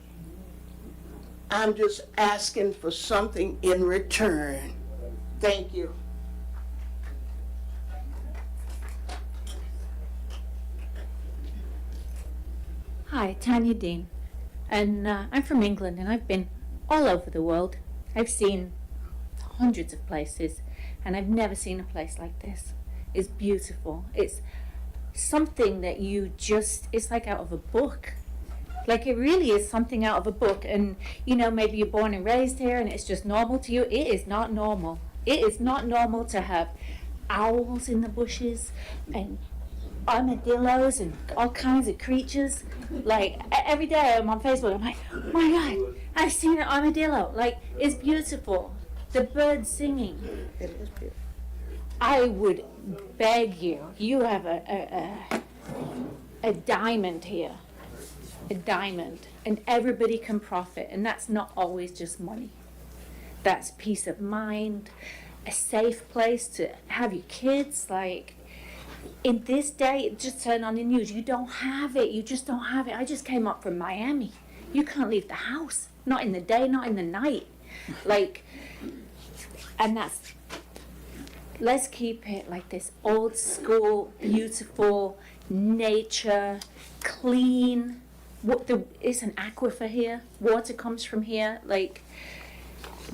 I'm just asking for something in return. Thank you. Hi, Tanya Dean. And I'm from England, and I've been all over the world. I've seen hundreds of places, and I've never seen a place like this. It's beautiful. It's something that it's like out of a book. Like, it really is something out of a book. And, maybe you're born and raised here, and it's just normal to you. It is not normal. It is not normal to have owls in the bushes and armadillos and all kinds of creatures. Like, every day I'm on Facebook, I'm like, oh my God, I've seen an armadillo. Like, it's beautiful. The birds singing. It is beautiful. I would beg you have a diamond here. A diamond. And everybody can profit. And that's not always just money. That's peace of mind, a safe place to have your kids. Like, in this day, just turn on the news. You don't have it. You just don't have it. I just came up from Miami. You can't leave the house. Not in the day, not in the night. Like, and let's keep it like this old school, beautiful, nature, clean. It's an aquifer here. Water comes from here. Like,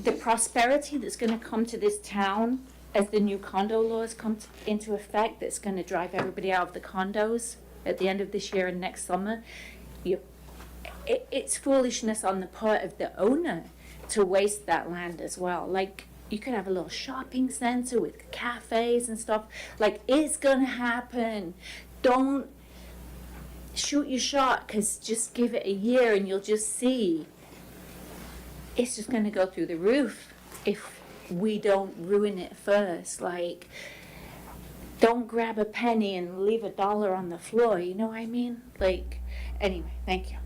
the prosperity that's going to come to this town as the new condo laws come into effect, that's going to drive everybody out of the condos at the end of this year and next summer. It's foolishness on the part of the owner to waste that land as well. Like, you could have a little shopping center with cafes and stuff. Like, it's going to happen. Don't shoot your shot, because just give it a year and you'll just see. It's just going to go through the roof if we don't ruin it first. Like, don't grab a penny and leave $1 on the floor, you know what I mean? Like, anyway, thank you.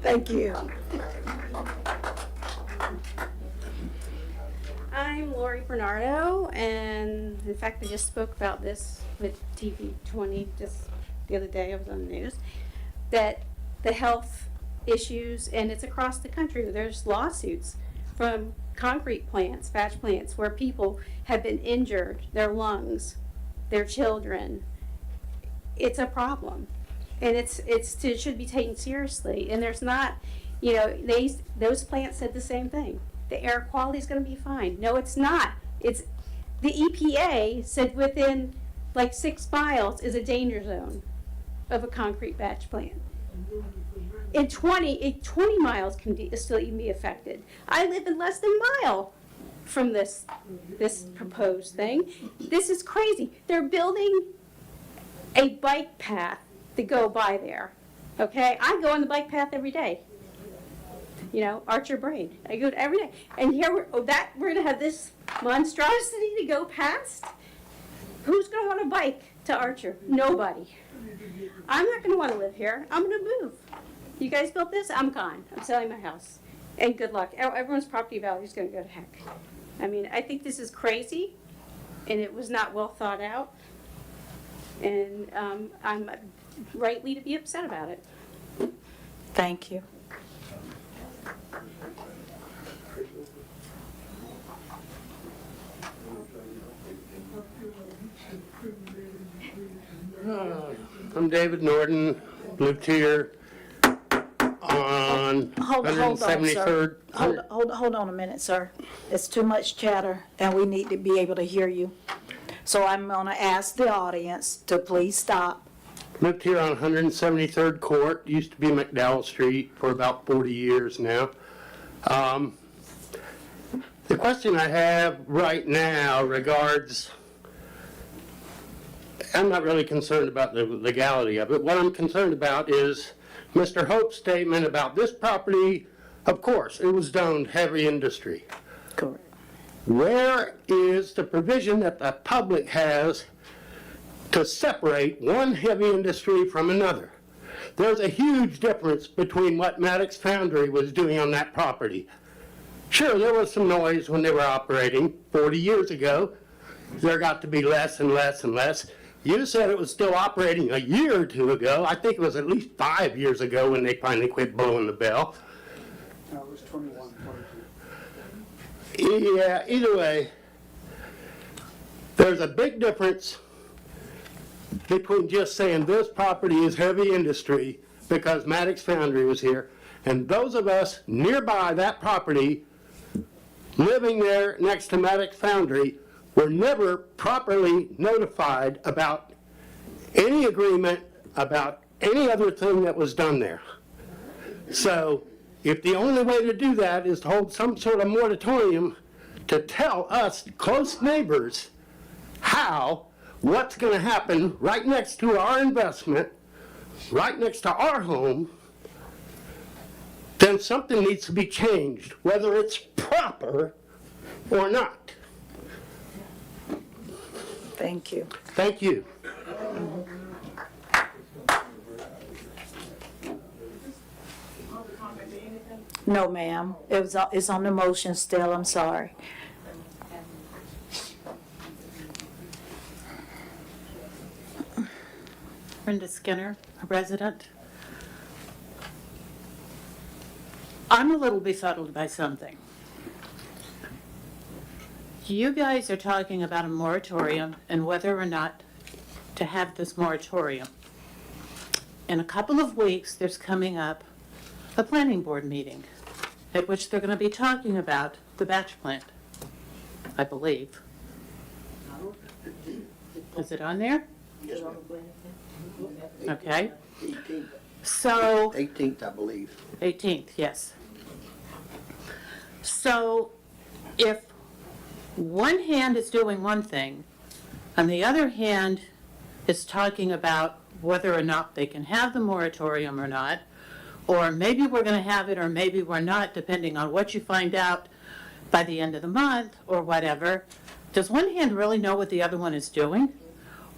Thank you. I'm Lori Bernardo, and in fact, I just spoke about this with TV 20 just the other day. I was on the news that the health issues, and it's across the country. There's lawsuits from concrete plants, batch plants, where people have been injured, their lungs, their children. It's a problem, and it should be taken seriously. And there's not, those plants said the same thing. The air quality is going to be fine. No, it's not. It's the EPA said within like 6 miles is a danger zone of a concrete batch plant. In 20 miles can still even be affected. I live in less than a mile from this proposed thing. This is crazy. They're building a bike path to go by there. Okay, I go on the bike path every day. Archer Brain. I go every day. And here we're going to have this monstrosity to go past. Who's going to want to bike to Archer? Nobody. I'm not going to want to live here. I'm going to move. You guys built this? I'm gone. I'm selling my house. And good luck. Everyone's property value is going to go to heck. I mean, I think this is crazy, and it was not well thought out. And I'm rightly to be upset about it. Thank you. I'm David Norton, lived here on 173rd. Hold on a minute, sir. It's too much chatter, and we need to be able to hear you. So I'm going to ask the audience to please stop. Lived here on 173rd Court, used to be McDowell Street for about 40 years now. The question I have right now regards, I'm not really concerned about the legality of it. What I'm concerned about is Mr. Hope's statement about this property. Of course, it was zoned heavy industry. Correct. Where is the provision that the public has to separate one heavy industry from another? There's a huge difference between what Maddox Foundry was doing on that property. Sure, there was some noise when they were operating 40 years ago. There got to be less and less and less. You said it was still operating a year or two ago. I think it was at least 5 years ago when they finally quit blowing the bell. No, it was 21, 22. Yeah, either way, there's a big difference between just saying this property is heavy industry because Maddox Foundry was here. And those of us nearby that property, living there next to Maddox Foundry, were never properly notified about any agreement, about any other thing that was done there. So if the only way to do that is to hold some sort of moratorium to tell us close neighbors what's going to happen right next to our investment, right next to our home, then something needs to be changed, whether it's proper or not. Thank you. Thank you. No, ma'am. It's on the motion still, I'm sorry. Brenda Skinner, a resident. I'm a little befuddled by something. You guys are talking about a moratorium and whether or not to have this moratorium. In a couple of weeks, there's coming up a planning board meeting at which they're going to be talking about the batch plant, I believe. Is it on there? Okay. So. 18th, I believe. 18th, yes. So if one hand is doing one thing, and the other hand is talking about whether or not they can have the moratorium or not, or maybe we're going to have it or maybe we're not, depending on what you find out by the end of the month or whatever, does one hand really know what the other one is doing?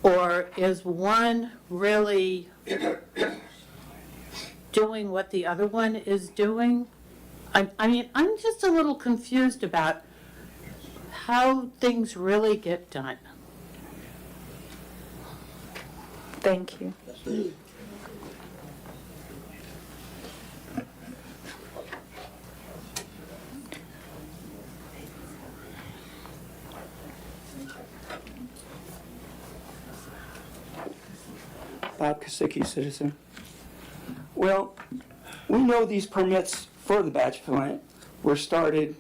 Or is one really doing what the other one is doing? I mean, I'm just a little confused about how things really get done. Thank you. Bob Kosicki, citizen. Well, we know these permits for the batch plant were started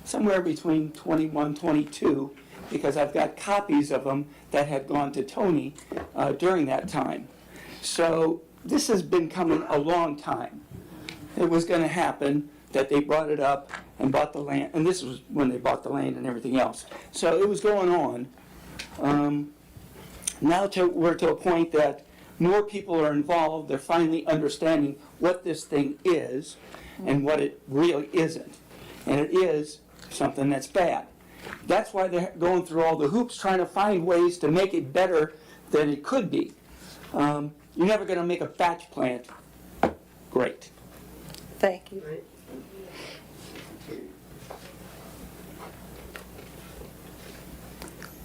somewhere between 21, 22, because I've got copies of them that had gone to Tony during that time. So this has been coming a long time. It was going to happen that they brought it up and bought the land, and this was when they bought the land and everything else. So it was going on. Now we're to a point that more people are involved. They're finally understanding what this thing is and what it really isn't. And it is something that's bad. That's why they're going through all the hoops trying to find ways to make it better than it could be. You're never going to make a batch plant great. Thank you.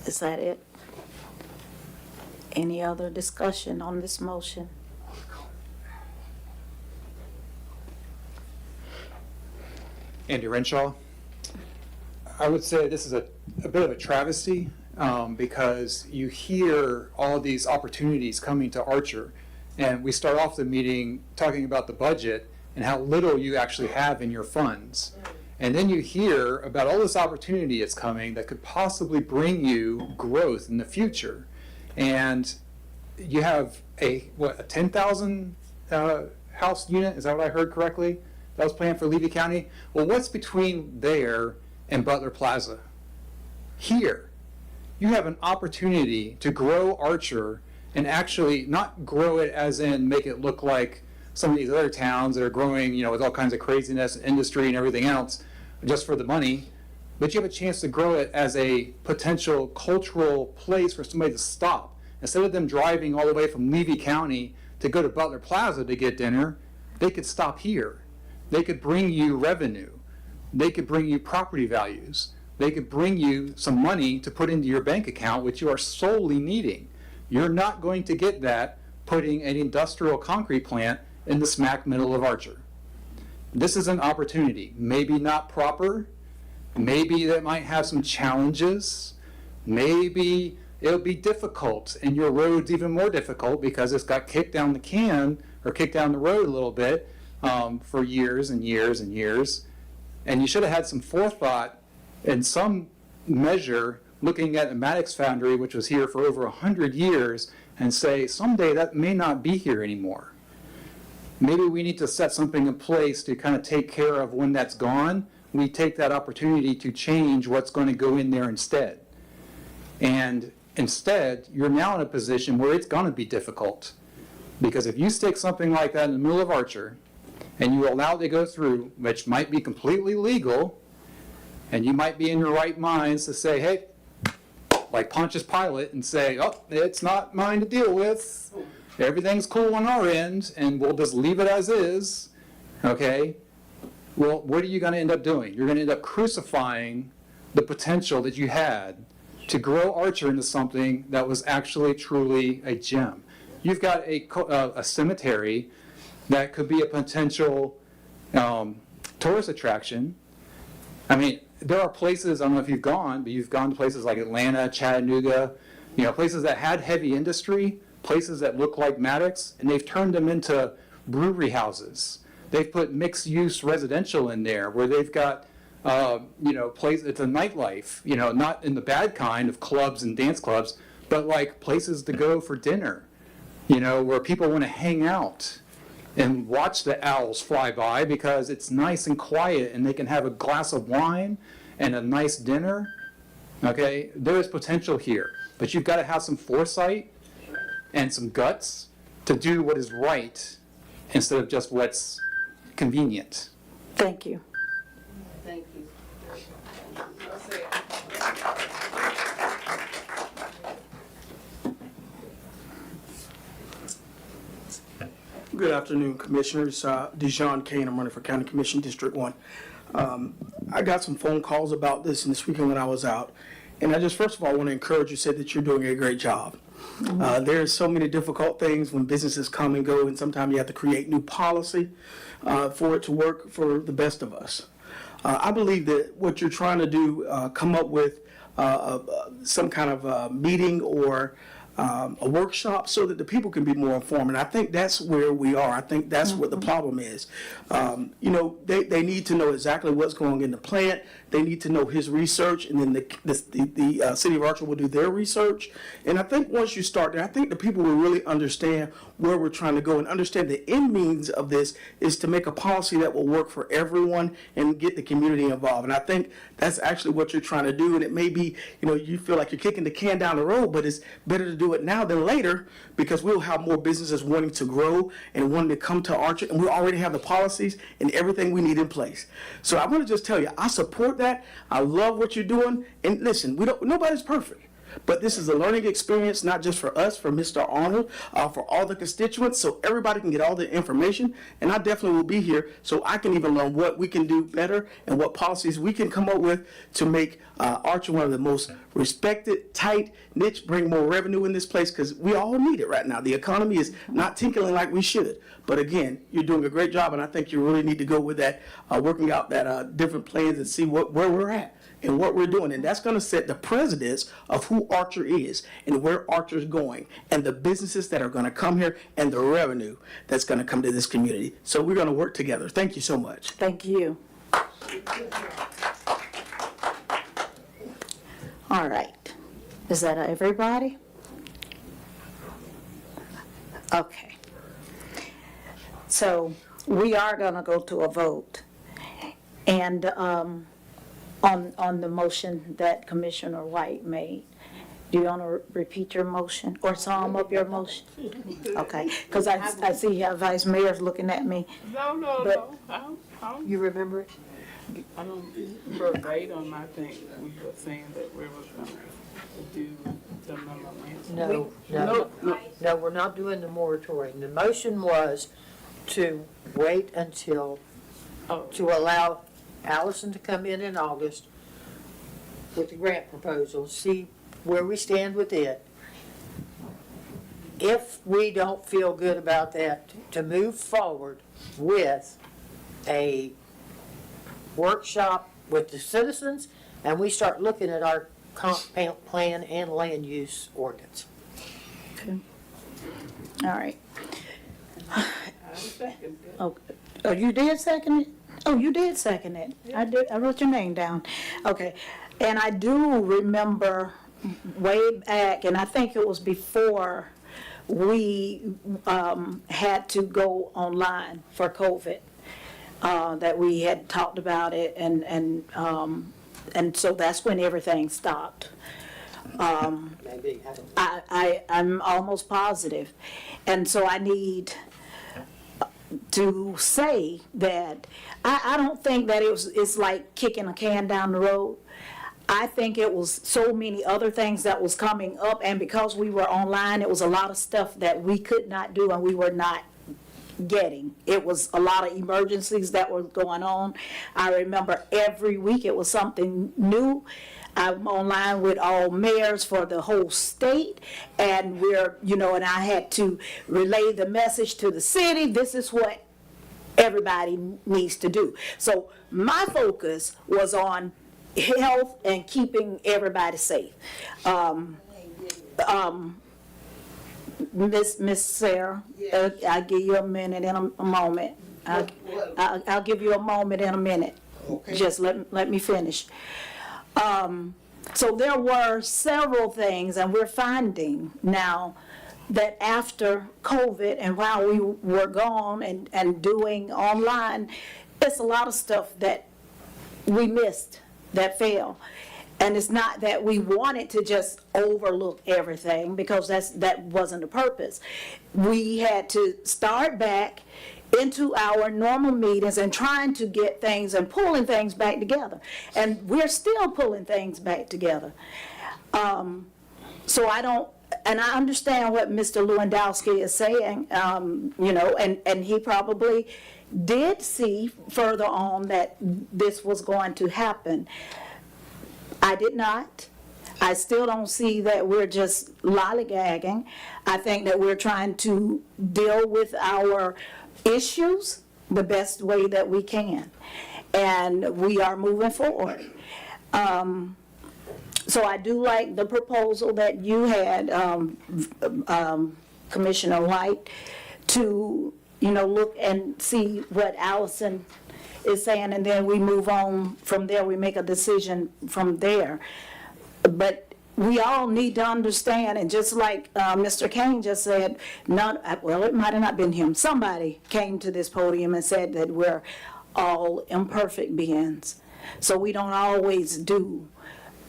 Is that it? Any other discussion on this motion? Andy Renshaw. I would say this is a bit of a travesty because you hear all these opportunities coming to Archer, and we start off the meeting talking about the budget and how little you actually have in your funds. And then you hear about all this opportunity that's coming that could possibly bring you growth in the future. And you have a 10,000 house unit, is that what I heard correctly? That was planned for Levy County? Well, what's between there and Butler Plaza? Here, you have an opportunity to grow Archer and actually not grow it as in make it look like some of these other towns that are growing, with all kinds of craziness and industry and everything else just for the money, but you have a chance to grow it as a potential cultural place for somebody to stop. Instead of them driving all the way from Levy County to go to Butler Plaza to get dinner, they could stop here. They could bring you revenue. They could bring you property values. They could bring you some money to put into your bank account, which you are solely needing. You're not going to get that putting an industrial concrete plant in the smack middle of Archer. This is an opportunity, maybe not proper, maybe that might have some challenges, maybe it'll be difficult and your road's even more difficult because it's got kicked down the can or kicked down the road a little bit for years and years and years. And you should have had some forethought in some measure looking at the Maddox Foundry, which was here for over 100 years, and say, someday that may not be here anymore. Maybe we need to set something in place to kind of take care of when that's gone. We take that opportunity to change what's going to go in there instead. And instead, you're now in a position where it's going to be difficult. Because if you stick something like that in the middle of Archer, and you allow it to go through, which might be completely legal, and you might be in your right minds to say, hey, like Pontius Pilate, and say, oh, it's not mine to deal with. Everything's cool on our end, and we'll just leave it as is, okay? Well, what are you going to end up doing? You're going to end up crucifying the potential that you had to grow Archer into something that was actually truly a gem. You've got a cemetery that could be a potential tourist attraction. I mean, there are places, I don't know if you've gone, but you've gone to places like Atlanta, Chattanooga, places that had heavy industry, places that look like Maddox, and they've turned them into brewery houses. They've put mixed-use residential in there where they've got, places, it's a nightlife, not in the bad kind of clubs and dance clubs, but like places to go for dinner, where people want to hang out and watch the owls fly by because it's nice and quiet and they can have a glass of wine and a nice dinner. Okay, there is potential here, but you've got to have some foresight and some guts to do what is right instead of just what's convenient. Thank you. Thank you. Good afternoon, Commissioners. Dijon Kane, I'm running for County Commission District 1. I got some phone calls about this this weekend when I was out, and I just first of all want to encourage you, said that you're doing a great job. There's so many difficult things when businesses come and go, and sometimes you have to create new policy for it to work for the best of us. I believe that what you're trying to do, come up with some kind of meeting or a workshop so that the people can be more informed. And I think that's where we are. I think that's what the problem is. They need to know exactly what's going in the plant. They need to know his research, and then the City of Archer will do their research. And I think once you start there, I think the people will really understand where we're trying to go and understand the end means of this is to make a policy that will work for everyone and get the community involved. And I think that's actually what you're trying to do. And it may be, you feel like you're kicking the can down the road, but it's better to do it now than later because we'll have more businesses wanting to grow and wanting to come to Archer, and we already have the policies and everything we need in place. So I want to just tell you, I support that. I love what you're doing. And listen, nobody's perfect. But this is a learning experience, not just for us, for Mr. Arnold, for all the constituents, so everybody can get all the information. And I definitely will be here so I can even learn what we can do better and what policies we can come up with to make Archer one of the most respected, tight niche, bring more revenue in this place, because we all need it right now. The economy is not tinkling like we should. But again, you're doing a great job, and I think you really need to go with that, working out that different plans and see where we're at and what we're doing. And that's going to set the precedence of who Archer is and where Archer's going and the businesses that are going to come here and the revenue that's going to come to this community. So we're going to work together. Thank you so much. Thank you. All right. Is that everybody? Okay. So we are going to go to a vote. And on the motion that Commissioner White made. Do you want to repeat your motion or sum up your motion? Okay, because I see how Vice Mayor's looking at me. No. You remember it? I don't verbatim, I think we were saying that we were going to do the memorandum. No, we're not doing the moratorium. The motion was to wait until, to allow Allison to come in August with the grant proposal, see where we stand with it. If we don't feel good about that, to move forward with a workshop with the citizens, and we start looking at our comp plan and land use ordinance. Okay. All right. Oh, you did second it? Oh, you did second it. I did, I wrote your name down. Okay. And I do remember way back, and I think it was before we had to go online for COVID, that we had talked about it, and so that's when everything stopped. I'm almost positive. And so I need to say that I don't think that it's like kicking a can down the road. I think it was so many other things that was coming up, and because we were online, it was a lot of stuff that we could not do and we were not getting. It was a lot of emergencies that were going on. I remember every week it was something new. I'm online with all mayors for the whole state, and and I had to relay the message to the city. This is what everybody needs to do. So my focus was on health and keeping everybody safe. Miss Sarah, I'll give you a minute in a moment. I'll give you a moment in a minute. Okay. Just let me finish. So there were several things, and we're finding now that after COVID and while we were gone and doing online, it's a lot of stuff that we missed that failed. And it's not that we wanted to just overlook everything, because that wasn't the purpose. We had to start back into our normal meetings and trying to get things and pulling things back together. And we're still pulling things back together. So I understand what Mr. Lewandowski is saying, and he probably did see further on that this was going to happen. I did not. I still don't see that we're just lollygagging. I think that we're trying to deal with our issues the best way that we can. And we are moving forward. So I do like the proposal that you had, Commissioner White, to look and see what Allison is saying, and then we move on from there. We make a decision from there. But we all need to understand, and just like Mr. Kane just said, it might have not been him. Somebody came to this podium and said that we're all imperfect beings. So we don't always do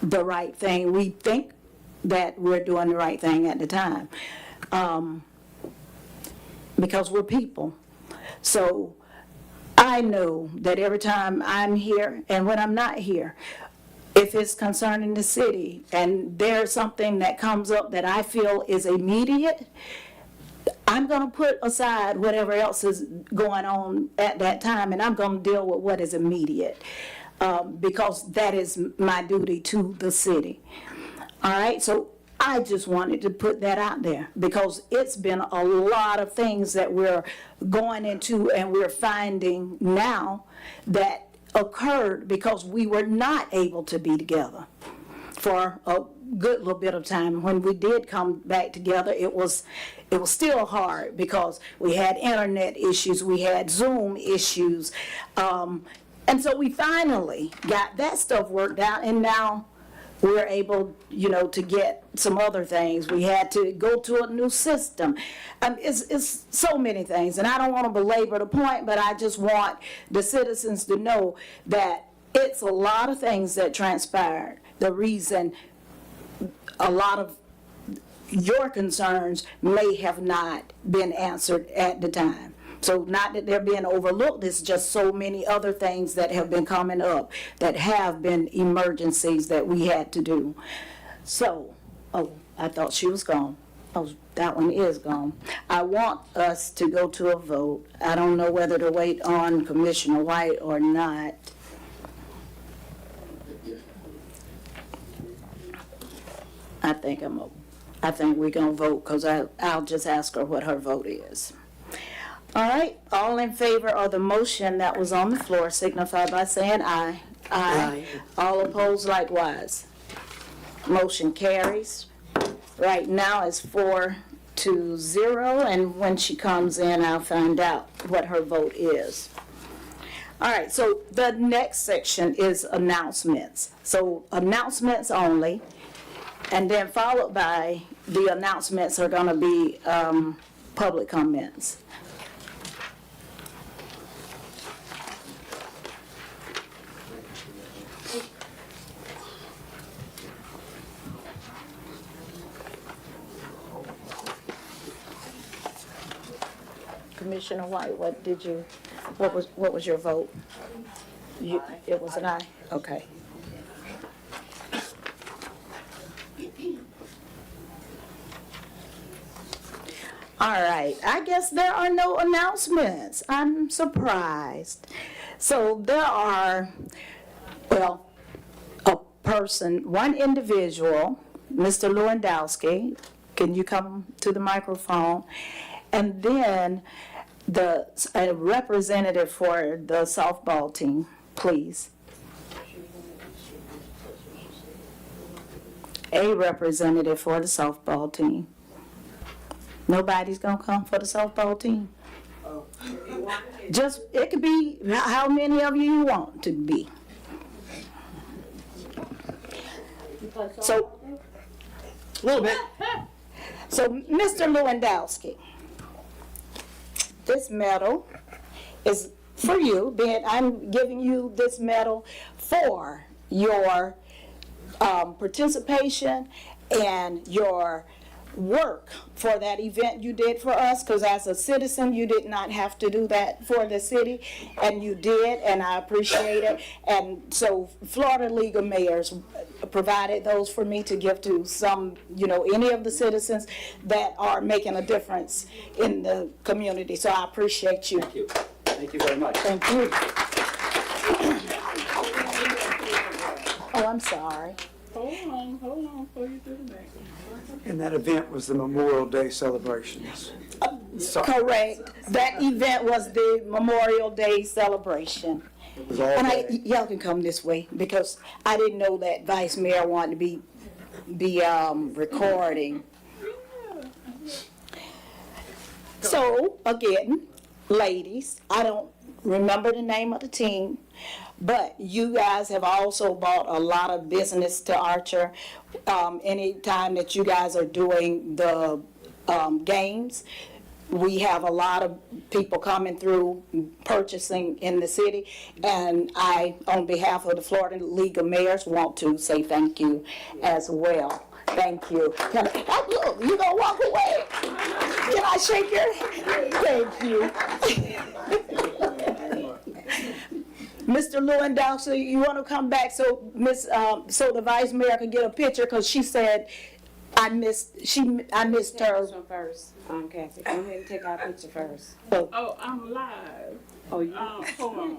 the right thing. We think that we're doing the right thing at the time, because we're people. So I know that every time I'm here and when I'm not here, if it's concerning the city and there's something that comes up that I feel is immediate, I'm going to put aside whatever else is going on at that time, and I'm going to deal with what is immediate, because that is my duty to the city. All right, so I just wanted to put that out there, because it's been a lot of things that we're going into and we're finding now that occurred because we were not able to be together for a good little bit of time. When we did come back together, it was still hard because we had internet issues, we had Zoom issues, and so we finally got that stuff worked out, and now we're able, to get some other things. We had to go to a new system. It's so many things, and I don't want to belabor the point, but I just want the citizens to know that it's a lot of things that transpired. The reason a lot of your concerns may have not been answered at the time. So not that they're being overlooked, it's just so many other things that have been coming up that have been emergencies that we had to do. So, I thought she was gone. Oh, that one is gone. I want us to go to a vote. I don't know whether to wait on Commissioner White or not. I think we're gonna vote, because I'll just ask her what her vote is. All right, all in favor of the motion that was on the floor signify by saying aye. Aye. All opposed likewise. Motion carries. Right now it's 4 5-0, and when she comes in, I'll find out what her vote is. All right, so the next section is announcements. So announcements only, and then followed by the announcements are gonna be public comments. Commissioner White, what was your vote? It was an aye? Okay. All right, I guess there are no announcements. I'm surprised. So there are, well, a person, one individual, Mr. Lewandowski, can you come to the microphone? And then a representative for the softball team, please. A representative for the softball team. Nobody's gonna come for the softball team? Just, it could be how many of you want to be. So, a little bit. So, Mr. Lewandowski, this medal is for you. I'm giving you this medal for your participation and your work for that event you did for us, because as a citizen you did not have to do that for the city, and you did, and I appreciate it. And so Florida League of Mayors provided those for me to give to some, any of the citizens that are making a difference in the community. So I appreciate you. Thank you. Thank you very much. Thank you. Oh, I'm sorry. Hold on before you do that. And that event was the Memorial Day celebrations. Correct. That event was the Memorial Day celebration. It was all And day. y'all can come this way, because I didn't know that Vice Mayor wanted to be recording. So, again, ladies, I don't remember the name of the team, but you guys have also brought a lot of business to Archer. Anytime that you guys are doing the games, we have a lot of people coming through purchasing in the city, and I, on behalf of the Florida League of Mayors, want to say thank you as well. Thank you. Look, you gonna walk away? Can I shake your? Thank you. Mr. Lewandowski, you want to come back so so the Vice Mayor can get a picture, because she said I missed her. First, Kathy, go ahead and take our picture first. Oh, I'm live. Oh, you. Hold on.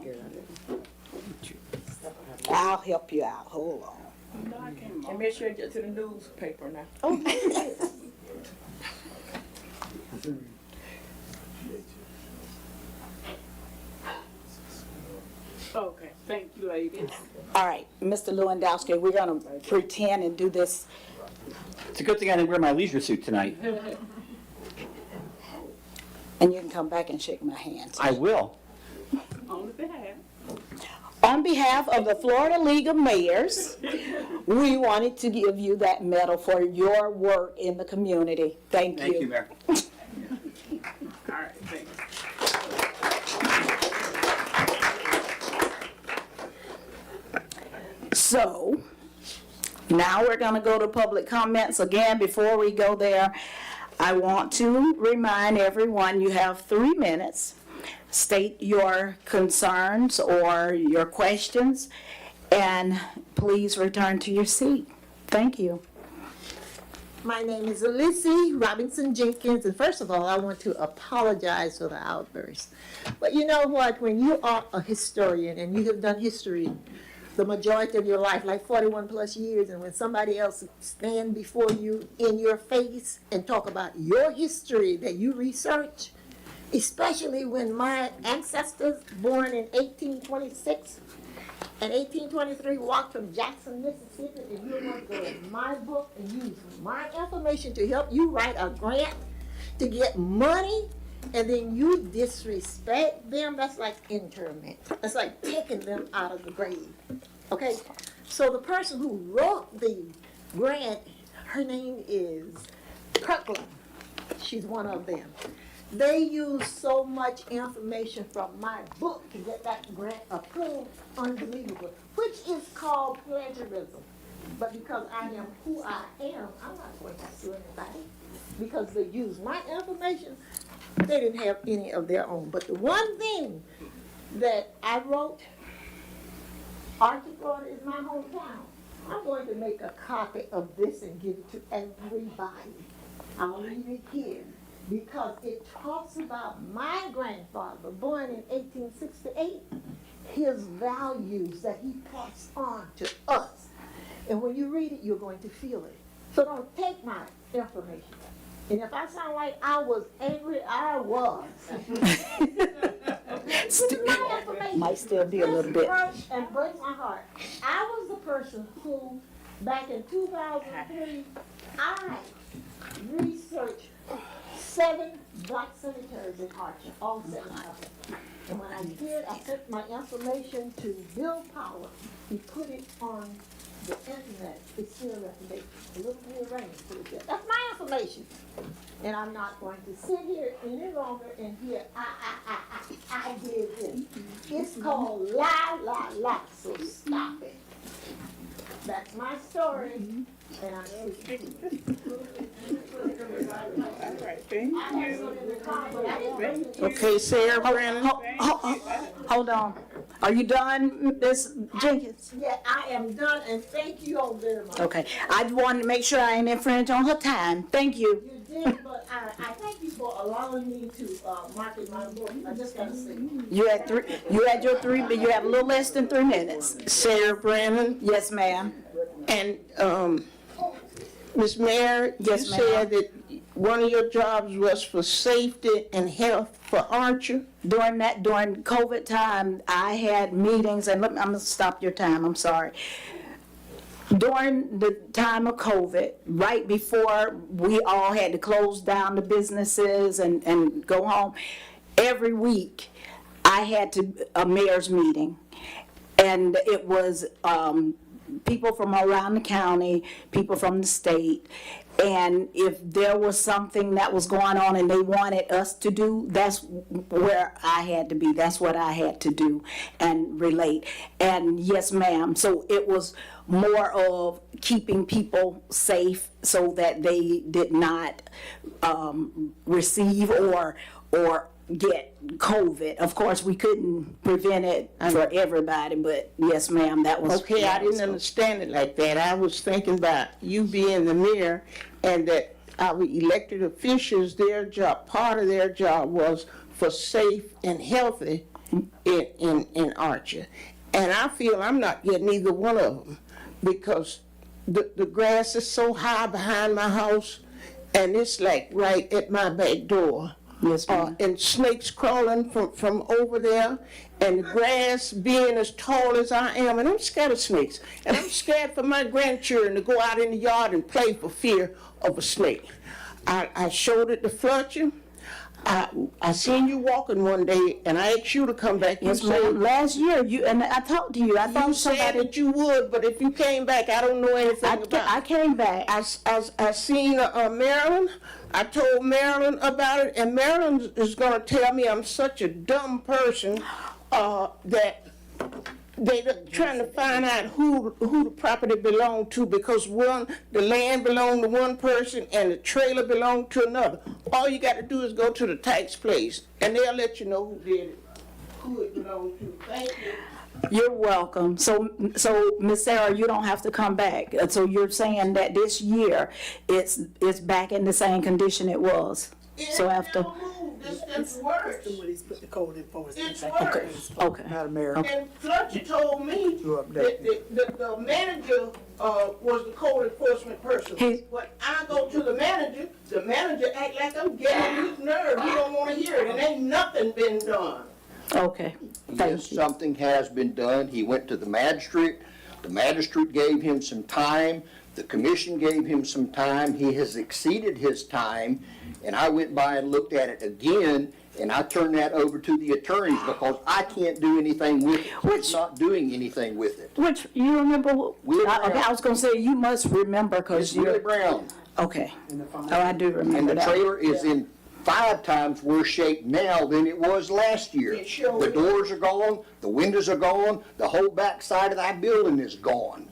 I'll help you out. Hold on. And make sure you get to the newspaper now. Okay. Okay, thank you, ladies. All right, Mr. Lewandowski, we're gonna pretend and do this. It's a good thing I didn't wear my leisure suit tonight. And you can come back and shake my hand. I will. On the behalf. On behalf of the Florida League of Mayors, we wanted to give you that medal for your work in the community. Thank you. Thank you, Mayor. All right, thanks. So, now we're going to go to public comments. Again, before we go there, I want to remind everyone you have 3 minutes. State your concerns or your questions, and please return to your seat. Thank you. My name is Alyssa Robinson Jenkins, and first of all, I want to apologize for the outburst. But you know what? When you are a historian and you have done history the majority of your life, like 41 plus years, and when somebody else stand before you in your face and talk about your history that you research, especially when my ancestors born in 1826 and 1823 walked from Jackson, Mississippi, and you want to go in my book and use my information to help you write a grant to get money, and then you disrespect them, that's like interment. That's like taking them out of the grave, okay? So the person who wrote the grant, her name is Kirkland. She's one of them. They use so much information from my book to get that grant approved, unbelievable, which is called plagiarism. But because I am who I am, I'm not going to sue anybody. Because they use my information, they didn't have any of their own. But the one thing that I wrote, Archie, Florida is my hometown. I'm going to make a copy of this and give it to everybody. I'll leave it here because it talks about my grandfather, born in 1868, his values that he passed on to us. And when you read it, you're going to feel it. So don't take my information. And if I sound like I was angry, I was. This is my information. Might still be a little bit. And breaks my heart. I was the person who, back in 2003, I researched 7 black cemeteries in Archer, all 7 of them. And when I did, I sent my information to Bill Power. He put it on the internet. It's still information. A little rearranged. Put it there. That's my information. And I'm not going to sit here any longer and hear, I did this. It's called lie, lie, lie. So stop it. That's my story. And I'm speaking. All right, thank you. Okay, Sarah Brandon. Hold on. Are you done, Ms. Jenkins? Yeah, I am done, and thank you all very much. Okay, I wanted to make sure I ain't infringed on her time. Thank you. You did, but I thank you for allowing me to market my book. I just gotta say. You had your 3, but you have a little less than 3 minutes. Sarah Brandon. Yes, ma'am. And, Ms. Mayor, you Yes, ma'am. said that one of your jobs was for safety and health for Archer. During COVID time, I had meetings, and I'm gonna stop your time, I'm sorry. During the time of COVID, right before we all had to close down the businesses and go home, every week I had a mayor's meeting. And it was people from around the county, people from the state. And if there was something that was going on and they wanted us to do, that's where I had to be. That's what I had to do and relate. And yes, ma'am. So it was more of keeping people safe so that they did not receive or get COVID. Of course, we couldn't prevent it for everybody, but yes, ma'am, that was. Okay, I didn't understand it like that. I was thinking about you being the mayor and that our elected officials, their job, part of their job was for safe and healthy in Archer. And I feel I'm not getting either one of them because the grass is so high behind my house and it's like right at my back door. Yes, ma'am. And snakes crawling from over there, and the grass being as tall as I am, and I'm scared of snakes. And I'm scared for my grandchildren to go out in the yard and play for fear of a snake. I showed it to Fletcher. I seen you walking one day, and I asked you to come back. Yes, ma'am. Last year, and I talked to you. I thought you somebody. said that you would, but if you came back, I don't know anything about it. I came back. I seen Marilyn. I told Marilyn about it, and Marilyn is going to tell me I'm such a dumb person that they're trying to find out who the property belonged to because the land belonged to one person and the trailer belonged to another. All you got to do is go to the tax place, and they'll let you know who did it, who it belonged to. Thank you. You're welcome. So Miss Sarah, you don't have to come back. So you're saying that this year it's back in the same condition it was. So after. It's worse. Somebody's put the code enforcement. It's worse. Okay. Madam Mayor. And Fletcher told me that the manager was the code enforcement person. When I go to the manager act like I'm getting on his nerve. He don't want to hear it, and ain't nothing been done. Okay. Yes, something has been done. He went to the magistrate. The magistrate gave him some time. The commission gave him some time. He has exceeded his time, And I went by and looked at it again, and I turned that over to the attorneys because I can't do anything with it. It's not doing anything with it. Which, you remember, Willie Brown. okay, I was gonna say, you must remember, It's cause Willie you're, Brown. okay. Oh, I do And remember the that. trailer is in 5 times worse shape now than it was last year. The doors are gone, the windows are gone, the whole back side of that building is gone.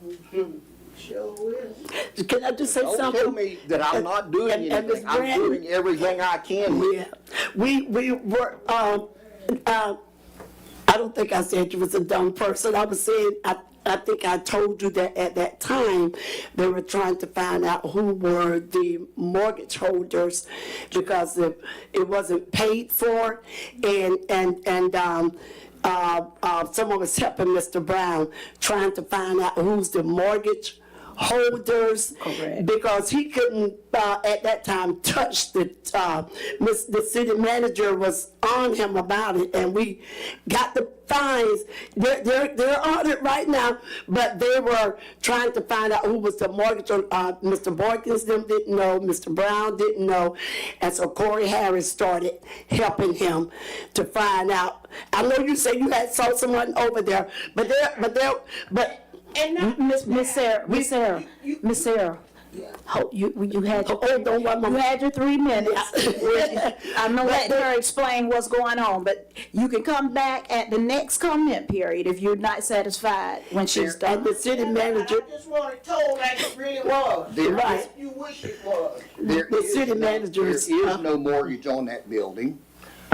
Can I just say Don't something? tell me that I'm not doing And anything. Ms. I'm Brandon- doing everything I can with it. Yeah, we were, I don't think I said you was a dumb person. I was saying, I think I told you that at that time, they were trying to find out who were the mortgage holders because it wasn't paid for. And someone was helping Mr. Brown, trying to find out who's the mortgage holders. Correct. Because he couldn't, at that time, touch the city manager was on him about it, and we got the fines. They're on it right now, but they were trying to find out who was the mortgage, Mr. Boykins them didn't know, Mr. Brown didn't know, and so Corey Harris started helping him to find out. I know you say you had saw someone over there, but Miss Sarah, you had your 3 minutes. I'm gonna let her explain what's going on, but you can come back at the next comment period if you're not satisfied when she's done. the city manager, I just want it told like it really was. Right. You wish it was. the city manager There is. is no mortgage on that building.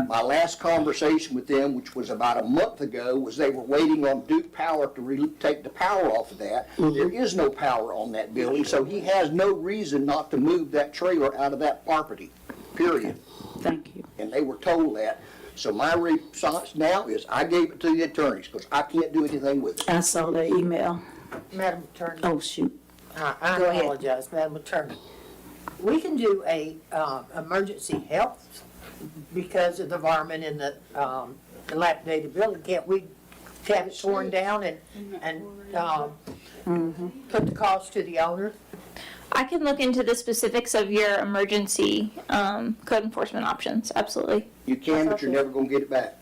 My last conversation with them, which was about a month ago, was they were waiting on Duke Power to take the power off of that. There is no power on that building, so he has no reason not to move that trailer out of that property, period. Thank you. And they were told that. So my response now is I gave it to the attorneys because I can't do anything with it. I saw the email. Madam Attorney, Oh, shoot. I Go ahead. apologize, Madam Attorney. We can do a emergency health because of the environment in the dilapidated building. Can't we have it torn down and put the cost to the owner? I can look into the specifics of your emergency code enforcement options, absolutely. You can, but you're never going to get it back.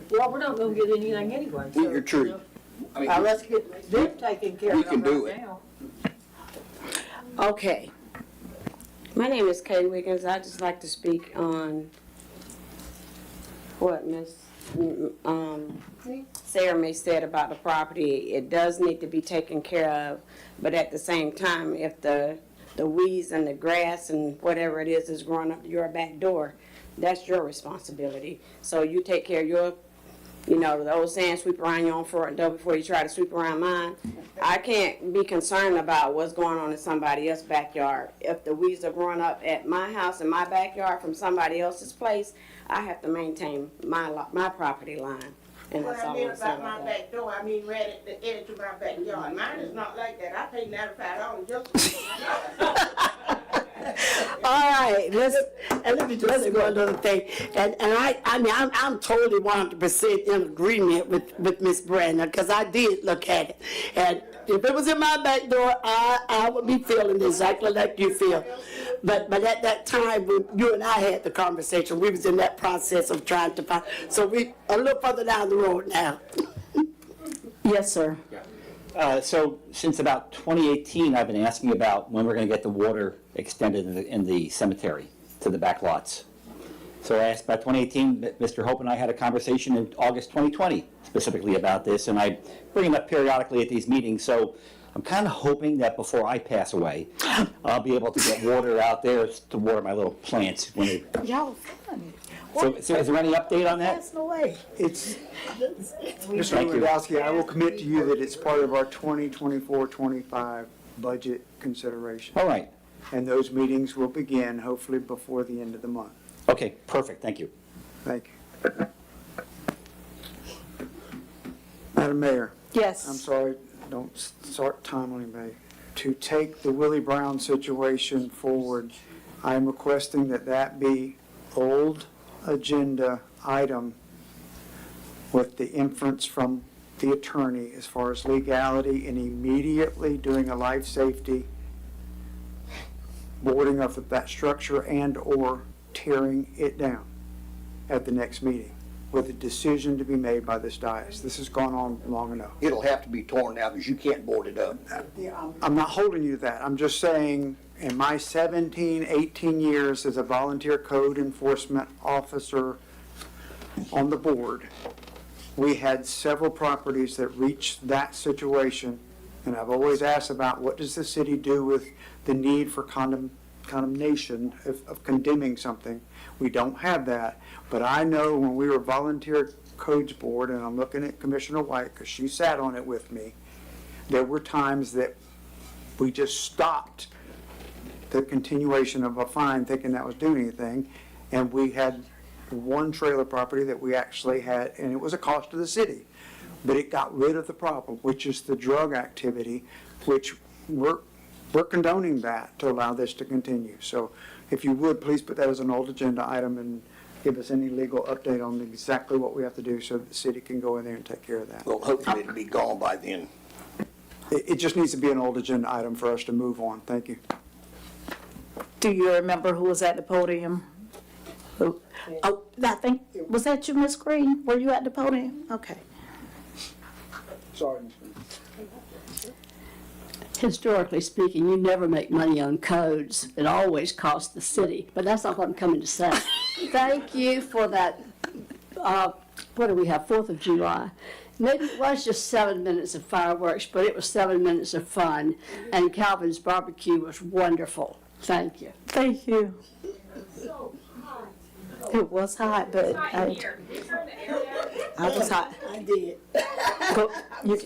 Well, we're not gonna get anything anyway. so, You're true. I mean, let's get them taken care of we can do right it. now. Okay. My name is Kay Wiggins. I'd just like to speak on what Ms. Sarah May said about the property. It does need to be taken care of, but at the same time, if the weeds and the grass and whatever it is growing up your back door, that's your responsibility. So you take care of your, the old saying, sweep around your own front door before you try to sweep around mine. I can't be concerned about what's going on in somebody else's backyard. If the weeds are growing up at my house in my backyard from somebody else's place, I have to maintain my property line. And What that's I all mean I'm saying about my about that. back door, I mean right at the edge of my backyard. Mine is not like that. I pay $95 just. All right, let's go another thing. And I'm totally 100% in agreement with Ms. Brandon, because I did look at it. And if it was in my back door, I would be feeling exactly like you feel. But at that time, when you and I had the conversation, we was in that process of trying to find, so we a little further down the road now. Yes, sir. So since about 2018, I've been asking about when we're going to get the water extended in the cemetery to the back lots. So I asked about 2018, Mr. Hope and I had a conversation in August 2020 specifically about this, and I bring it up periodically at these meetings. So I'm kind of hoping that before I pass away, I'll be able to get water out there to water my little plants. When they... Y'all funny. So is there any update on that? Passing away. It's, Mr. Thank you. Lewandowski, I will commit to you that it's part of our 2024-25 budget consideration. All right. And those meetings will begin hopefully before the end of the month. Okay, perfect. Thank you. Thank you. Madam Mayor. Yes. I'm sorry, don't start time on anybody. To take the Willie Brown situation forward, I am requesting that be old agenda item with the inference from the attorney as far as legality and immediately doing a life safety boarding of that structure and/or tearing it down at the next meeting with a decision to be made by this dais. This has gone on long enough. It'll have to be torn down because you can't board it up. I'm not holding you to that. I'm just saying, in my 17, 18 years as a volunteer code enforcement officer on the board, we had several properties that reached that situation, and I've always asked about what does the city do with the need for condemnation of condemning something. We don't have that, but I know when we were volunteer codes board, and I'm looking at Commissioner White because she sat on it with me, there were times that we just stopped the continuation of a fine thinking that was doing anything, and we had one trailer property that we actually had, and it was a cost to the city, but it got rid of the problem, which is the drug activity, which we're condoning that to allow this to continue. So if you would, please put that as an old agenda item and give us any legal update on exactly what we have to do so that the city can go in there and take care of that. Well, hopefully it'll be gone by then. It just needs to be an old agenda item for us to move on. Thank you. Do you remember who was at the podium? Who? Oh, I think, was that you, Ms. Green? Were you at the podium? Okay. Sorry. Historically speaking, you never make money on codes. It always costs the city, but that's not what I'm coming to say. Thank you for that, what do we have, 4th of July? Maybe it was just 7 minutes of fireworks, but it was 7 minutes of fun, and Calvin's barbecue was wonderful. Thank you. Thank you. It was hot, but I was hot. I did. Go, you,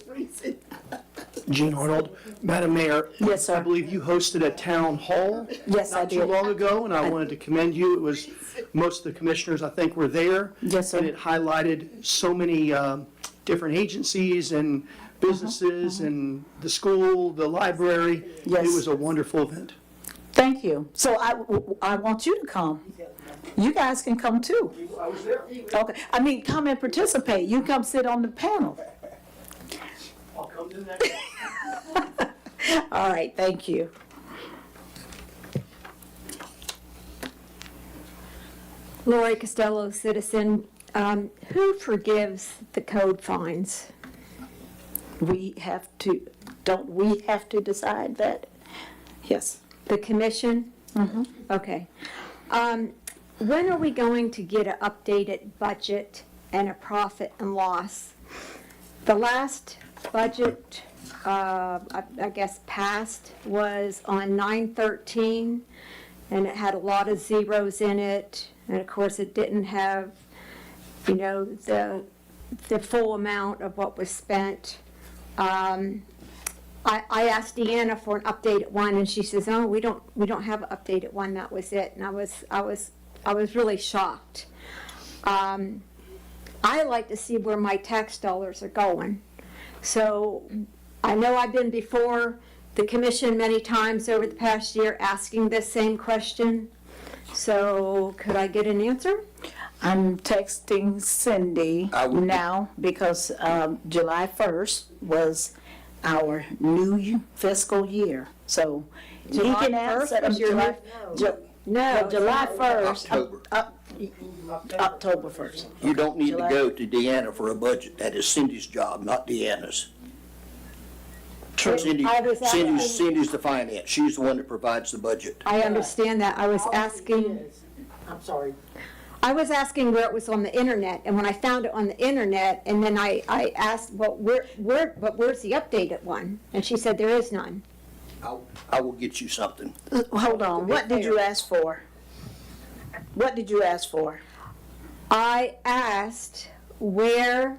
Gene Arnold. Madam Mayor. Yes, sir. I believe you hosted a town hall. Yes, I Not too did. long ago, and I wanted to commend you. It was, most of the commissioners, I think, were there. Yes, sir. And it highlighted so many different agencies and businesses and the school, the library. Yes. It was a wonderful event. Thank you. So I want you to come. You guys can come too. I was there. Okay, I mean, come and participate. You come sit on the panel. I'll come to the next one. All right, thank you. Lori Costello, citizen. Who forgives the code fines? We have to, don't we have to decide that? Yes. The commission? Mm-hmm. Okay. When are we going to get an updated budget and a profit and loss? The last budget, I guess passed, was on 9/13, and it had a lot of zeros in it. And of course, it didn't have, you know, the full amount of what was spent. I asked Deanna for an updated one, and she says, "Oh, we don't have an updated one. That was it." And I was really shocked. I like to see where my tax dollars are going. So I know I've been before the commission many times over the past year asking this same question. So could I get an answer? I'm texting Cindy now because July 1st was our new fiscal year. So he July can 1st answer was your July, No, July 1st. October. October 1st. You don't need to July. go to Deanna for a budget. That is Cindy's job, not Deanna's. Cindy, I was asking- Cindy's the finance. She's the one that provides the budget. I understand that. I was asking. I'm sorry. I was asking where it was on the internet, and when I found it on the internet, and then I asked, well, where's the updated one? And she said there is none. I will get you something. Hold on, what did you ask for? What did you ask for? I asked where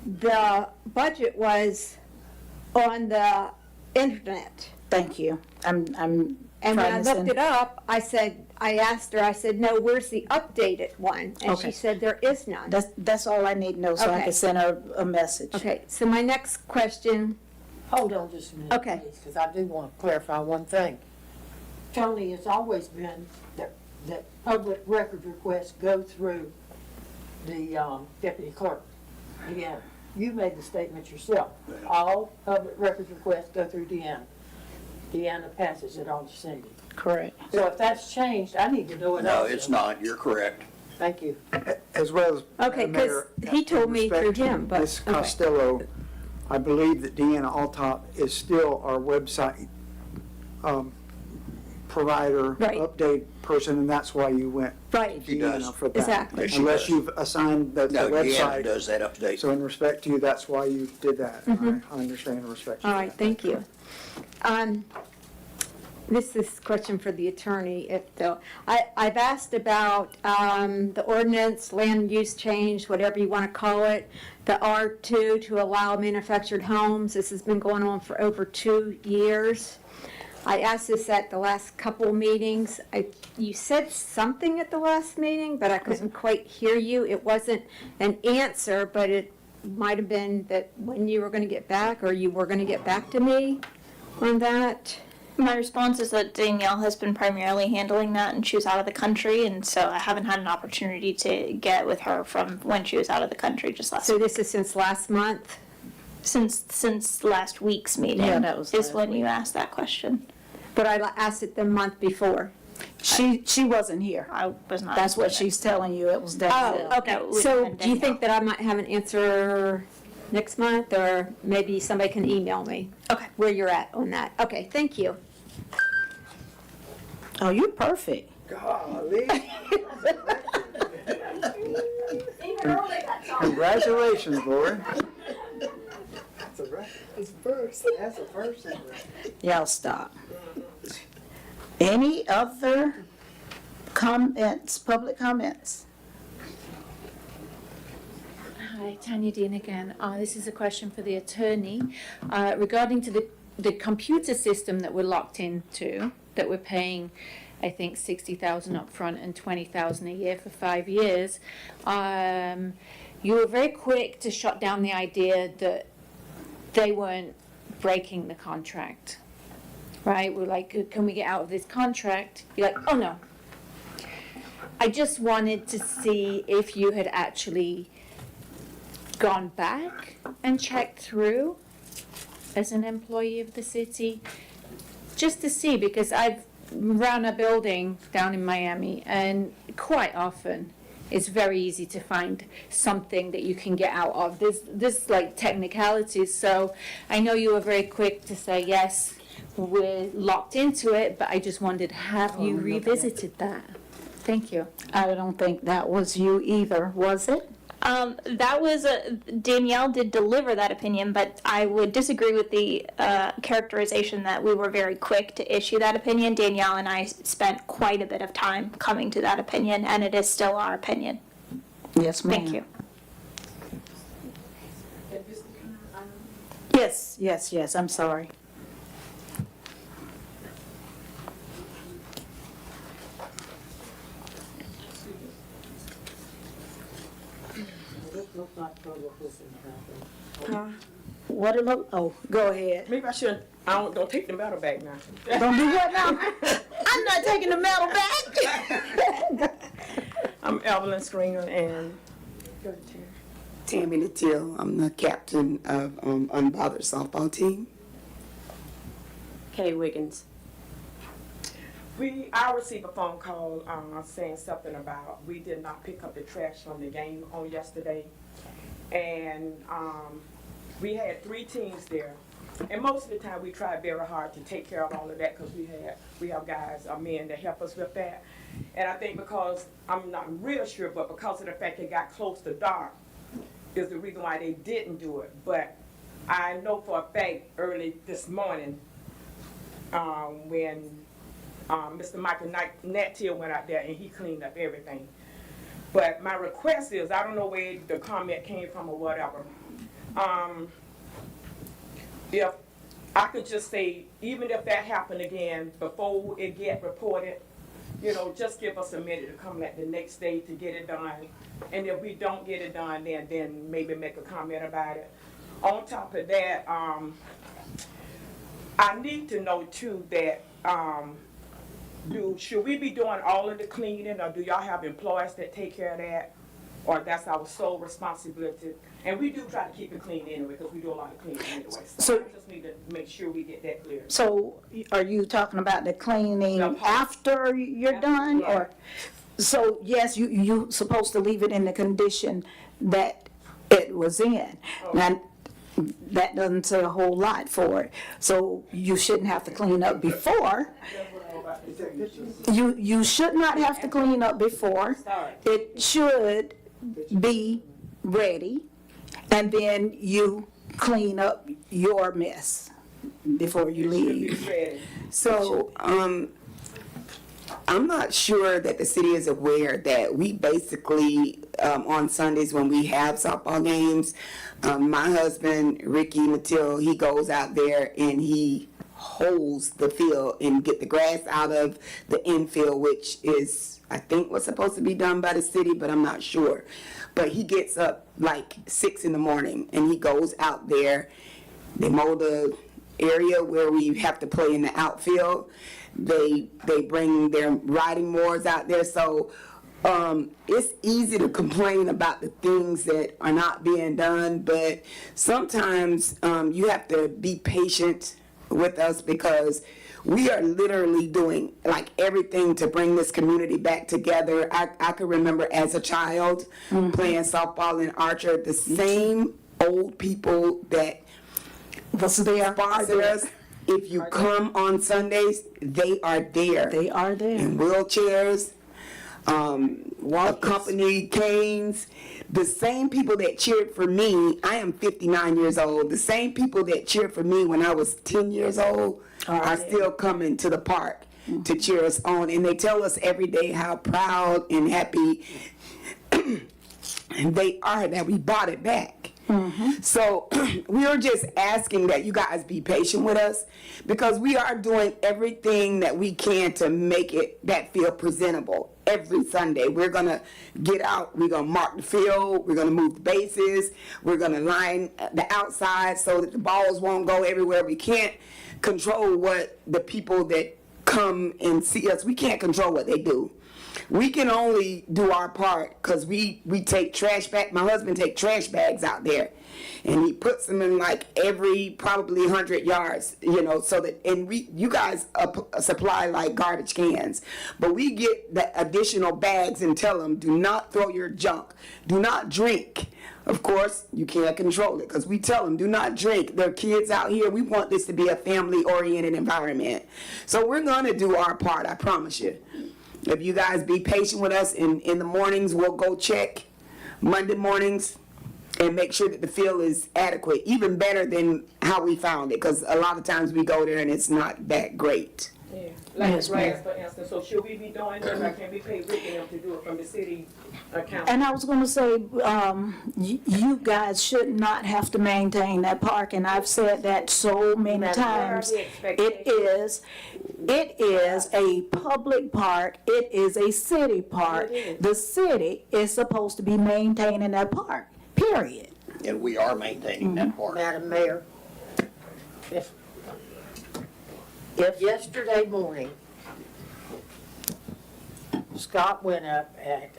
the budget was on the internet. Thank you. I'm And when I trying to looked send. it up, I asked her, I said, no, where's the updated one? And she Okay. said there is none. That's all I need to know so I Okay. can send her a message. Okay, so my next question, Hold on just a minute, Okay. please, because I do want to clarify one thing. Tony, it's always been that public record requests go through the deputy clerk. Deanna, you made the statement yourself. All public records requests go through Deanna. Deanna passes it on to Cindy. Correct. So if that's changed, I need to know it No, also. it's not. You're correct. Thank you. As well as. Okay, 'cause Mayor, he told me through respect to him, but- Ms. okay. Costello, I believe that Deanna Altop is still our website provider, Right. update person, and that's why you went Right. She does. Deanna for that. Exactly. Yes, she Unless does. you've assigned the No, Deanna website. does that update. So in respect to you, that's why you did that. I understand and respect you. All right, thank you. This is a question for the attorney. I've asked about the ordinance, land use change, whatever you want to call it, the R2 to allow manufactured homes. This has been going on for over 2 years. I asked this at the last couple meetings. You said something at the last meeting, but I couldn't quite hear you. It wasn't an answer, but it might have been that when you were going to get back, or you were going to get back to me on that. My response is that Danielle has been primarily handling that, and she was out of the country, and so I haven't had an opportunity to get with her from when she was out of the country just last So this is since last month? since last week's meeting. Yeah, that was is last when week. you asked that question. But I asked it the month before. She wasn't here. I was not. That's what she's telling you. It was Danielle. Oh, okay. That would have So been do you think that I might have an answer next month, or maybe somebody can email me? Okay. Where you're at on that. Okay, thank you. Oh, you're perfect. Golly. Congratulations, boy. That's a record. That's a first. That's a first. Y'all stop. Any other comments, public comments? Hi, Tanya Dean again. This is a question for the attorney regarding to the computer system that we're locked into, that we're paying, I think, $60,000 up front and $20,000 a year for 5 years. You were very quick to shut down the idea that they weren't breaking the contract, right? We're like, can we get out of this contract? You're like, oh no. I just wanted to see if you had actually gone back and checked through as an employee of the city, just to see, because I've run a building down in Miami, and quite often it's very easy to find something that you can get out of. There's like technicalities, so I know you were very quick to say, yes, we're locked into it, but I just wondered, have you revisited that? Thank you. I don't think that was you either, was it? That was Danielle did deliver that opinion, but I would disagree with the characterization that we were very quick to issue that opinion. Danielle and I spent quite a bit of time coming to that opinion, and it is still our opinion. Yes, ma'am. Thank you. Yes, I'm sorry. What it look, oh, go ahead. Maybe I shouldn't, don't take the medal back now. Don't do what now? I'm not taking the medal back. I'm Evelyn Stringer and Tammy Nattil, I'm the captain of Unbothered softball team. Kay Wiggins. I received a phone call saying something about we did not pick up the trash from the game on yesterday. And we had 3 teams there. And most of the time we try very hard to take care of all of that because we have guys, men that help us with that. And I think because, I'm not real sure, but because of the fact it got close to dark is the reason why they didn't do it. But I know for a fact early this morning when Mr. Michael Nattil went out there and he cleaned up everything. But my request is, I don't know where the comment came from or whatever. If I could just say, even if that happened again, before it get reported, just give us a minute to come back the next day to get it done. And if we don't get it done, then maybe make a comment about it. On top of that, I need to know too that, should we be doing all of the cleaning, or do y'all have employees that take care of that? or that's our sole responsibility. And we do try to keep it clean anyway, because we do a lot of cleaning anyway. So I just need to make sure we get that clear. So are you talking about the cleaning after you're done, yeah. or? So yes, you supposed to leave it in the condition that it was in. Now, that doesn't say a whole lot for it. So you shouldn't have to clean up before. You should not have to clean up before. It should be ready, and then you clean up your mess before you leave. So, I'm not sure that the city is aware that we basically, on Sundays when we have softball games, my husband, Ricky Mattil, he goes out there and he holes the field and get the grass out of the infield, which is, I think, was supposed to be done by the city, but I'm not sure. But he gets up like 6 in the morning and he goes out there. They mow the area where we have to play in the outfield. They bring their riding mowers out there. So it's easy to complain about the things that are not being done, but sometimes you have to be patient with us because we are literally doing like everything to bring this community back together. I can remember as a child playing softball in Archer, the same old people that sponsored us. If you come on Sundays, they are there. They are there. In wheelchairs, company canes. The same people that cheered for me, I am 59 years old, the same people that cheered for me when I was 10 years old are still coming to the park to cheer us on. And they tell us every day how proud and happy they are that we brought it back. So we are just asking that you guys be patient with us because we are doing everything that we can to make it that field presentable. Every Sunday we're gonna get out, we're gonna mark the field, we're gonna move the bases, we're gonna line the outside so that the balls won't go everywhere. We can't control what the people that come and see us, we can't control what they do. We can only do our part because we take trash bags. My husband take trash bags out there and he puts them in like every probably 100 yards, so that, and you guys supply like garbage cans, but we get the additional bags and tell them, do not throw your junk, do not drink. Of course, you can't control it because we tell them, do not drink. There are kids out here. We want this to be a family-oriented environment. So we're going to do our part, I promise you. If you guys be patient with us, in the mornings, we'll go check Monday mornings and make sure that the field is adequate, even better than how we found it, because a lot of times we go there and it's not that great. Yeah. Like the grass, for instance, so should we be doing this, or can we pay Rick and them to do it from the city account? And I was gonna say, you guys should not have to maintain that park, and I've said that so many times. It is a public park, it is a city park. The city is supposed to be maintaining that park, period. And we are maintaining that park. Madam Mayor, if yesterday morning, Scott went up at,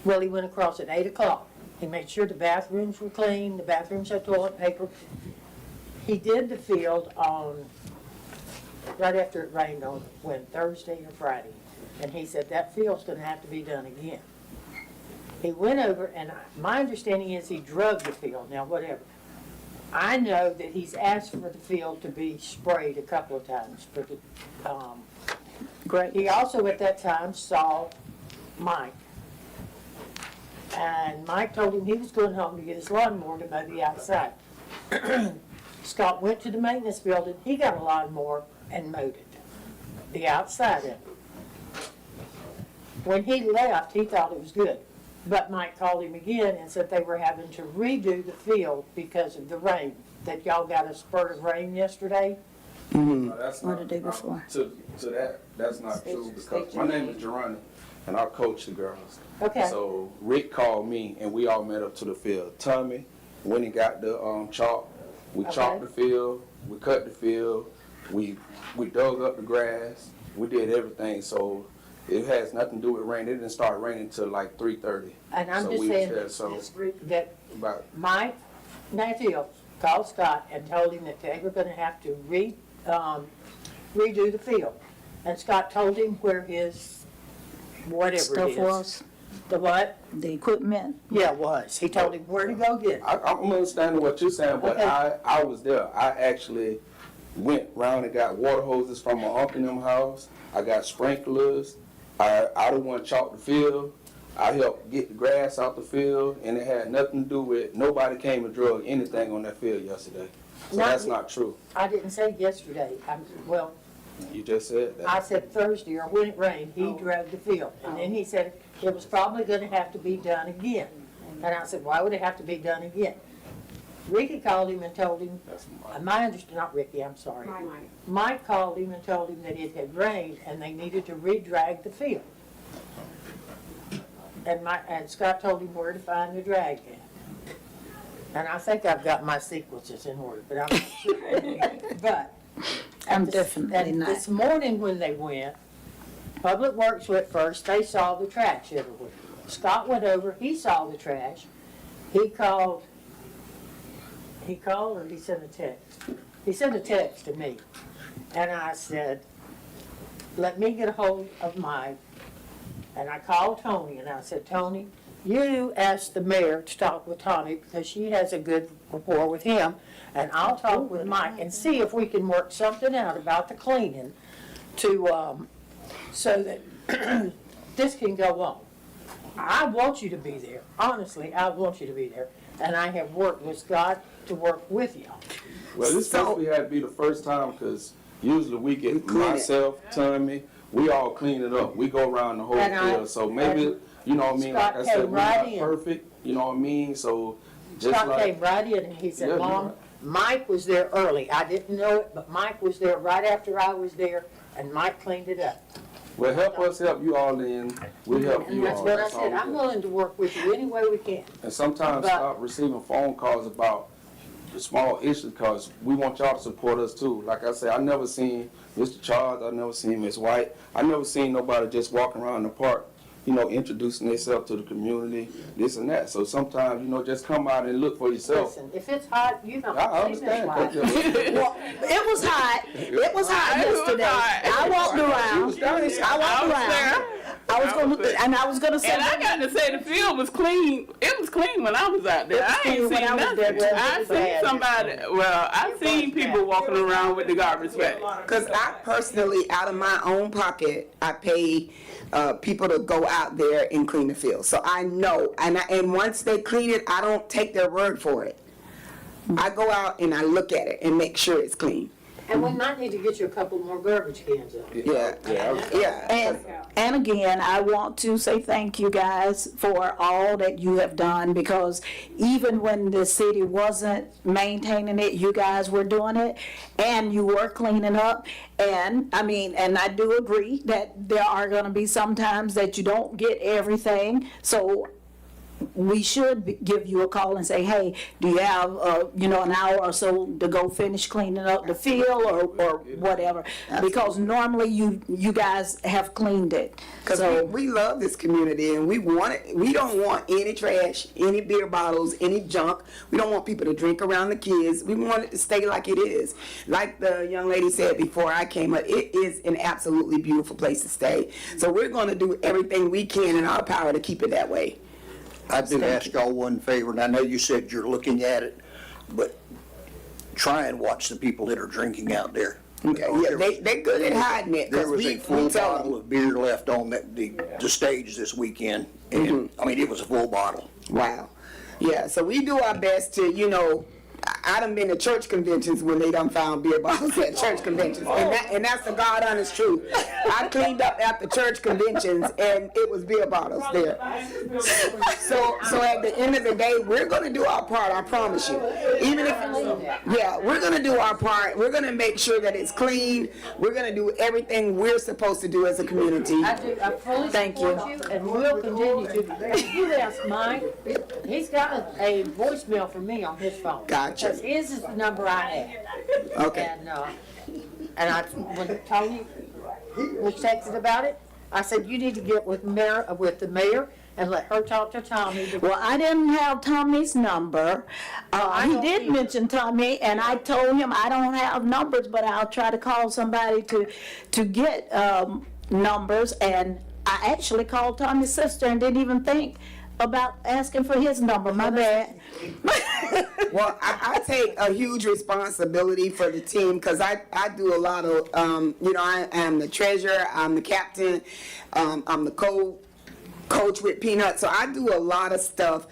he went across at 8 o'clock. He made sure the bathrooms were clean, the bathrooms had toilet paper. He did the field on, right after it rained on, Thursday or Friday. And he said that field's gonna have to be done again. He went over, and my understanding is he drug the field, now whatever. I know that he's asked for the field to be sprayed a couple of times for the, Great. He also at that time saw Mike. And Mike told him he was going home to get his lawnmower to mow the outside. Scott went to the maintenance building, he got a lawnmower and mowed it, the outside of it. When he left, he thought it was good. But Mike called him again and said they were having to redo the field because of the rain, that y'all got a spurt of rain yesterday. No, that's Or not, the day before. to that's not true, because my name is Geronimo, and I coach the girls. Okay. So Rick called me, and we all met up to the field. Tommy went and got the chalk. We chalked the field, we cut the field, we dug up the grass, we did everything. So It has nothing to do with rain. It didn't start raining till like 3:30. And I'm So just we was saying there, so that about Mike Natfield called Scott and told him that they were gonna have to redo the field. And Scott told him where his, whatever Stuff it is. was, The what? the equipment. Yeah, it was. He told him where to go get it. I'm understanding what you're saying, but Okay. I was there. I actually went round and got water hoses from my uncle in them house. I got sprinklers. I the one chalked the field. I helped get the grass out the field, and it had nothing to do with, nobody came and drug anything on that field yesterday. So Not that's ye- not true. I didn't say yesterday. Well, You just said that. I said Thursday or when it rained, he dragged the field. And then he said it was probably gonna have to be done again. And I said, why would it have to be done again? Ricky called him and told him, not Ricky, I'm sorry. Mike called him and told him that it had rained and they needed to re-drag the field. And Scott told him where to find the drag at. And I think I've got my sequences in order, but I'm not sure. But I'm definitely not. this morning when they went, Public Works went first, they saw the trash everywhere. Scott went over, he saw the trash. He called or he sent a text? He sent a text to me. And I said, let me get a hold of Mike. And I called Tony and I said, Tony, you ask the mayor to talk with Tony because she has a good rapport with him. And I'll talk with Mike and see if we can work something out about the cleaning to, so that this can go on. I want you to be there. Honestly, I want you to be there. And I have worked with Scott to work with y'all. Well, this probably had to be the first time, because usually we get clean it. myself, Tommy, we all clean it up. We go around the whole And I- field. So maybe, you know what I mean, like I Scott said, came we're right not in. perfect, you know what I mean? So just Scott like, came right in and he Yeah, said, you're Mom, right. Mike was there early. I didn't know it, but Mike was there right after I was there and Mike cleaned it up. well, help us help you all then, we'll help And you that's all. what I That's all said. we I'm do. willing to work with you any way we can. And sometimes But- stop receiving phone calls about the small issues, because we want y'all to support us too. Like I said, I never seen Mr. Charles, I never seen Ms. White, I never seen nobody just walking around the park, you know, introducing themselves to the community, this and that. So sometimes, you know, just come out and look for yourself. Listen, if it's hot, you don't I see Miss understand. White. Well, it was hot. It was hot yesterday. I walked around. I walked around. I was gonna say. And I got to say, the field was clean. It was clean when I was out there. I ain't when seen I was nothing. there, well, I it was seen bad. somebody, I seen people walking around with the garbage bag. Because I personally, out of my own pocket, I pay people to go out there and clean the field. So I know, and once they clean it, I don't take their word for it. I go out and I look at it and make sure it's clean. And we might need to get you a couple more garbage cans up. Yeah, yeah. And again, I want to say thank you guys for all that you have done, because even when the city wasn't maintaining it, you guys were doing it and you were cleaning up. And I mean, and I do agree that there are gonna be some times that you don't get everything. So we should give you a call and say, hey, do you have, an hour or so to go finish cleaning up the field or whatever? Because normally you guys have cleaned it. Because So, we love this community and we want it. We don't want any trash, any beer bottles, any junk. We don't want people to drink around the kids. We want it to stay like it is. Like the young lady said before I came up, it is an absolutely beautiful place to stay. So we're going to do everything we can in our power to keep it that way. I do ask y'all one favor, and I know you said you're looking at it, but try and watch the people that are drinking out there. Okay, yeah, they're good at hiding it. There 'cause was a we full tell bottle of beer left on the stage this weekend, and, I mean, it was a full bottle. Wow. Yeah, so we do our best to, I done been to church conventions when they done found beer bottles at church conventions, and that's the God honest truth. I cleaned up after church conventions, and it was beer bottles there. So at the end of the day, we're gonna do our part, I promise you. Even if, we're gonna do our part. We're gonna make sure that it's clean. We're gonna do everything we're supposed to do as a community. I fully Thank support you and will continue to. You ask Mike, he's got a voicemail from me on his phone. Gotcha. Because his is the number I have. Okay. And when Tony was texted about it, I said, you need to get with the mayor and let her talk to Tommy. Well, I didn't have Tommy's number. He did mention Tommy, and I told him I don't have numbers, but I'll try to call somebody to get numbers. And I actually called Tommy's sister and didn't even think about asking for his number. My bad. Well, I take a huge responsibility for the team because I do a lot of, I am the treasurer, I'm the captain, I'm the coach with Peanut, so I do a lot of stuff.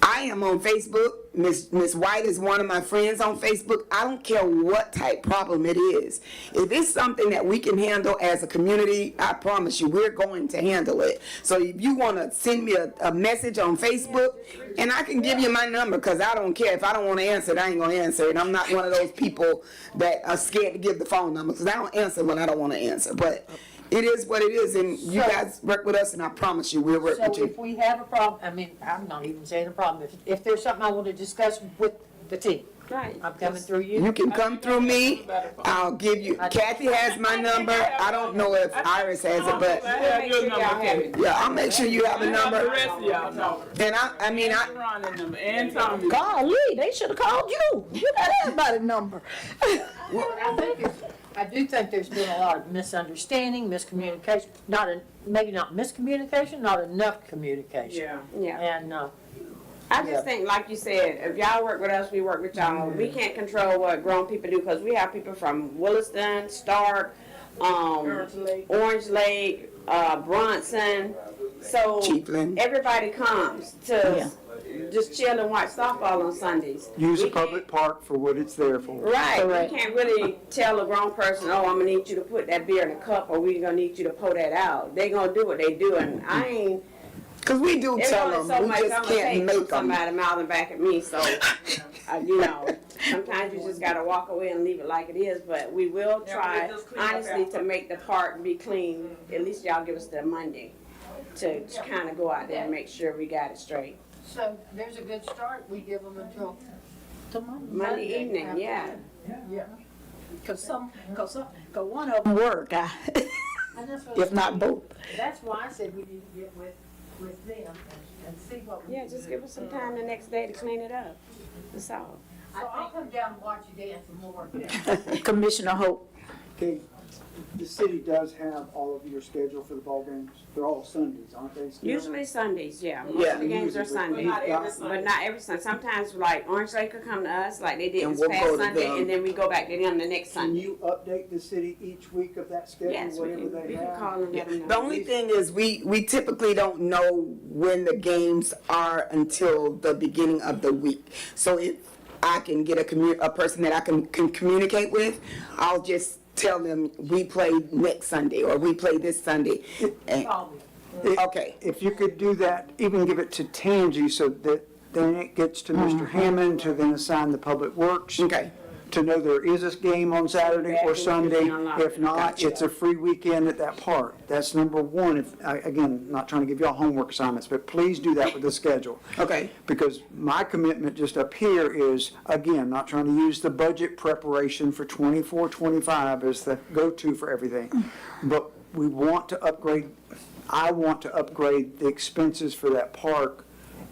I am on Facebook. Miss White is one of my friends on Facebook. I don't care what type problem it is. If it's something that we can handle as a community, I promise you, we're going to handle it. So if you want to send me a message on Facebook, and I can give you my number, because I don't care. If I don't want to answer it, I ain't going to answer it. I'm not one of those people that are scared to give the phone number, because I don't answer when I don't want to answer. But it is what it is, and you guys work with us, and I promise you, we'll work with So you. if we have a problem, I mean, I'm not even saying a problem, if there's something I want to discuss with the team, Right. I'm coming through you. You can come through me. I'll give you, Kathy has my number. I don't know if Iris has it, but yeah, I'll make sure you have a number. The rest of y'all know. And I mean, Ron's number and Tommy. Golly, they should have called you. You got everybody's number. I do think there's been a lot of misunderstanding, miscommunication, maybe not miscommunication, not enough communication. Yeah. And, I just think, like you said, if y'all work with us, we work with y'all. We can't control what grown people do because we have people from Williston, Stark, Orange Lake, Bronson. So everybody comes to just chill and watch softball on Sundays. Use a public park for what it's there for. Right. You can't really tell a grown person, oh, I'm gonna need you to put that beer in a cup, or we're gonna need you to pour that out. They gonna do what they do, and I ain't. Cause we do There's tell only them, so we much just I'm gonna can't take make from them. somebody mouthing back at me, so, sometimes you just gotta walk away and leave it like it is, but we will try, honestly, to make the park be clean. At least y'all give us the Monday to kinda go out there and make sure we got it straight. so there's a good start, we give them until Monday evening, yeah. Yeah. Cause one of them work, if not both. That's why I said we need to get with them and see what we Yeah, can just do. give us some time the next day to clean it up. That's all. So I'll come down and watch you dance some more. Commissioner Hope. Okay, the city does have all of your schedule for the ball games. They're all Sundays, aren't they? still? Usually Sundays, yeah. Most of the games are Sundays. But not every Sunday. Sometimes like Orange Lake will come to us, like they did And this we'll past go to Sunday, them. and then we go back to them the next Can Sunday. you update the city each week of that schedule, Yes, we whatever can, they we can have? call and let them know. The only thing is, we typically don't know when the games are until the beginning of the week. So if I can get a person that I can communicate with, I'll just tell them, we play next Sunday, or we play this Sunday. And- Okay. If you could do that, even give it to Tangi so that then it gets to Mr. Hammond to then assign the public works. Okay. To know there is a game on Saturday or Sunday. online. If not, Gotcha. it's a free weekend at that park. That's number one. Again, not trying to give y'all homework assignments, but please do that with the schedule. Okay. Because my commitment just up here is, again, not trying to use the budget preparation for 24, 25 as the go-to for everything. But we want to upgrade, I want to upgrade the expenses for that park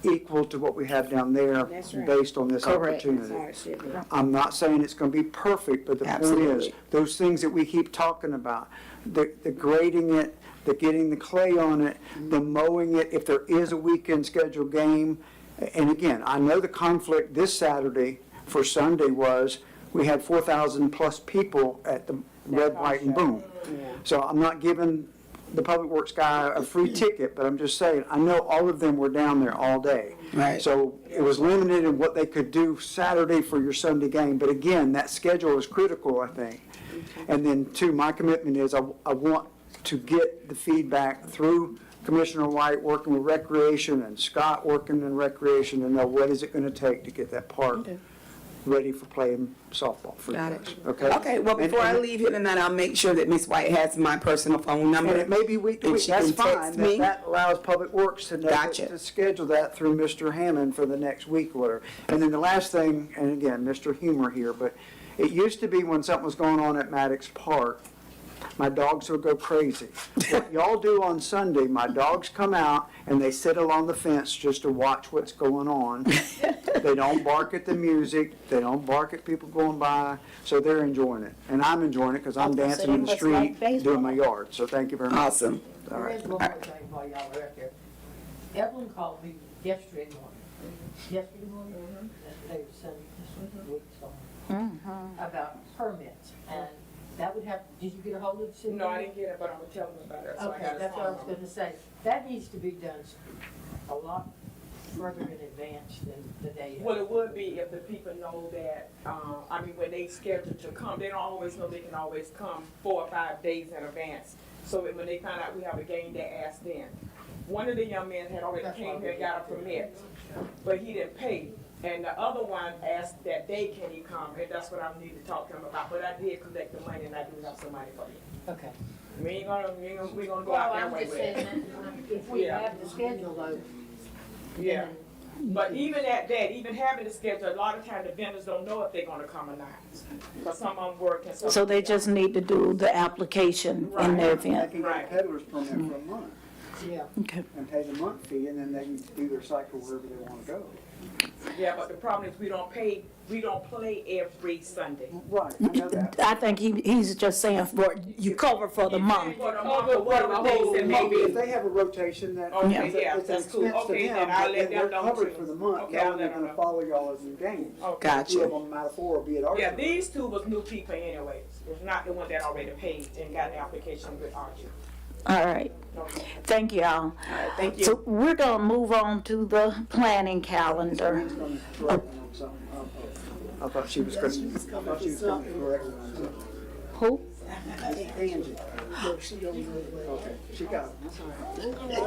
equal to what we have down there That's right. based on this Correct. opportunity. That's how it should be. I'm not saying it's going to be perfect, but the point is, Absolutely. those things that we keep talking about, the grading it, the getting the clay on it, the mowing it, if there is a weekend scheduled game. And again, I know the conflict this Saturday for Sunday was, we had 4,000 plus people at the Red, White, and Boom. So I'm not giving the Public Works guy a free ticket, but I'm just saying, I know all of them were down there all day. Right. So it was limited in what they could do Saturday for your Sunday game, but again, that schedule is critical, I think. And then two, my commitment is I want to get the feedback through Commissioner White working with Recreation and Scott working in Recreation to know what is it gonna take to get that park ready for playing softball for you Got guys, it. okay? Okay, well, And- before I and- leave here tonight, I'll make sure that Miss White has my personal phone number. And it may be week to And week, she that's can fine, text me. that allows Public Works to know Gotcha. to schedule that through Mr. Hammond for the next week or whatever. And then the last thing, and again, Mr. Humor here, but it used to be when something was going on at Maddox Park, My dogs will go crazy. What y'all do on Sunday, my dogs come out and they sit along the fence just to watch what's going on. They don't bark at the music, they don't bark at people going by, so they're enjoying it. And I'm enjoying it because I'm dancing in the street, doing my yard, so thank you very much. Awesome. All right. There's one more thing while y'all are up there. Evelyn called me yesterday morning. They were sending weeks on about permits, and that would have, did you get a hold of the city? No, I didn't get it, but I'm gonna tell them about it, so I Okay, got a that's what I was phone. gonna say. That needs to be done a lot further in advance than the day. Well, it would be if the people know that, I mean, when they scheduled to come, they don't always know they can always come 4 or 5 days in advance. So that when they find out we have a game, they ask them. One of the young men had already came here and got a permit, but he didn't pay. And the other one asked that day, can he come, and that's what I need to talk to him about. But I did collect the money, and I do have some money for you. Okay. We gonna go Well, out that I'm way just with saying it. that if we Yeah. have the schedule though. Yeah. But even at that, even having the schedule, a lot of times the vendors don't know if they're gonna come or not. Because some of them work and some. So they just need to do the application in their They event. can get a peddler's permit for a month Yeah. Okay. and pay the month fee, and then they can do their cycle wherever they want to go. Yeah, but the problem is we don't play every Sunday. Right, I know that. I think he's just saying for, you cover for the month. For the month or whatever days it may If be. they have a rotation, that Okay, it's yeah, it's an that's cool. expense to Okay, them, then I'll but let they're them know covered too. for the month. Okay, Y'all I'll are let them gonna know. follow y'all as in games. Okay. Two Gotcha. of them out of 4 will be at Archer. Yeah, these two was new people anyways. It's not the one that already paid and got the application with Archer. All right. Okay. Thank you all. All right, thank you. So we're gonna move on to the planning calendar. Ryan's gonna correct me on something. I thought she was gonna, correct me on something. Who? Angie. Okay, she got it. That's all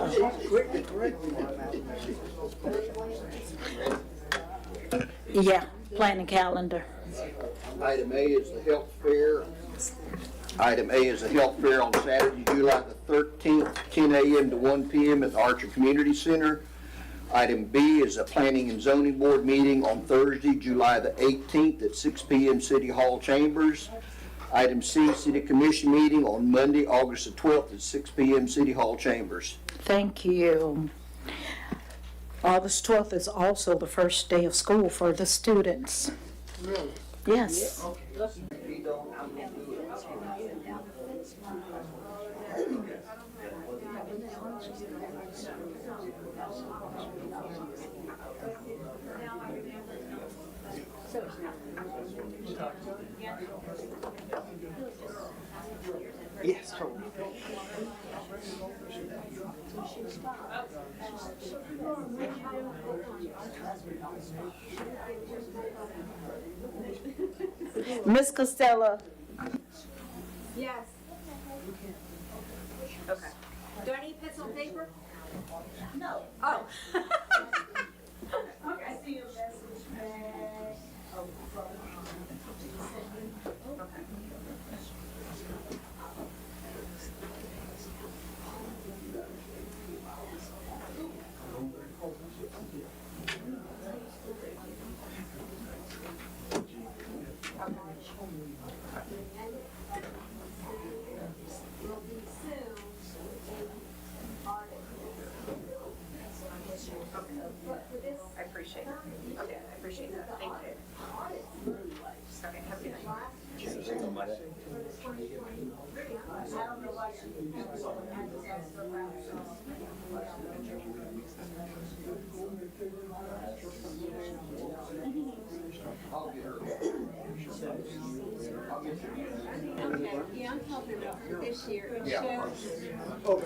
right. She's quick to correct me on that. Yeah, planning calendar. Item A is the health fair. Item A is the health fair on Saturday, July the 13th, 10 a.m. to 1 p.m. at the Archer Community Center. Item B is a planning and zoning board meeting on Thursday, July the 18th at 6 p.m. City Hall Chambers. Item C, city commission meeting on Monday, August the 12th at 6 p.m. City Hall Chambers. Thank you. August 12th is also the first day of school for the students. Really? Yes. Yes, totally. Ms. Costello. Yes. Okay. Do I need pencil and paper? No. Oh. Okay. I see your message back. I appreciate it. Okay, I appreciate that. Thank you. Okay, have a good night. Okay, yeah, I'm talking about for this year.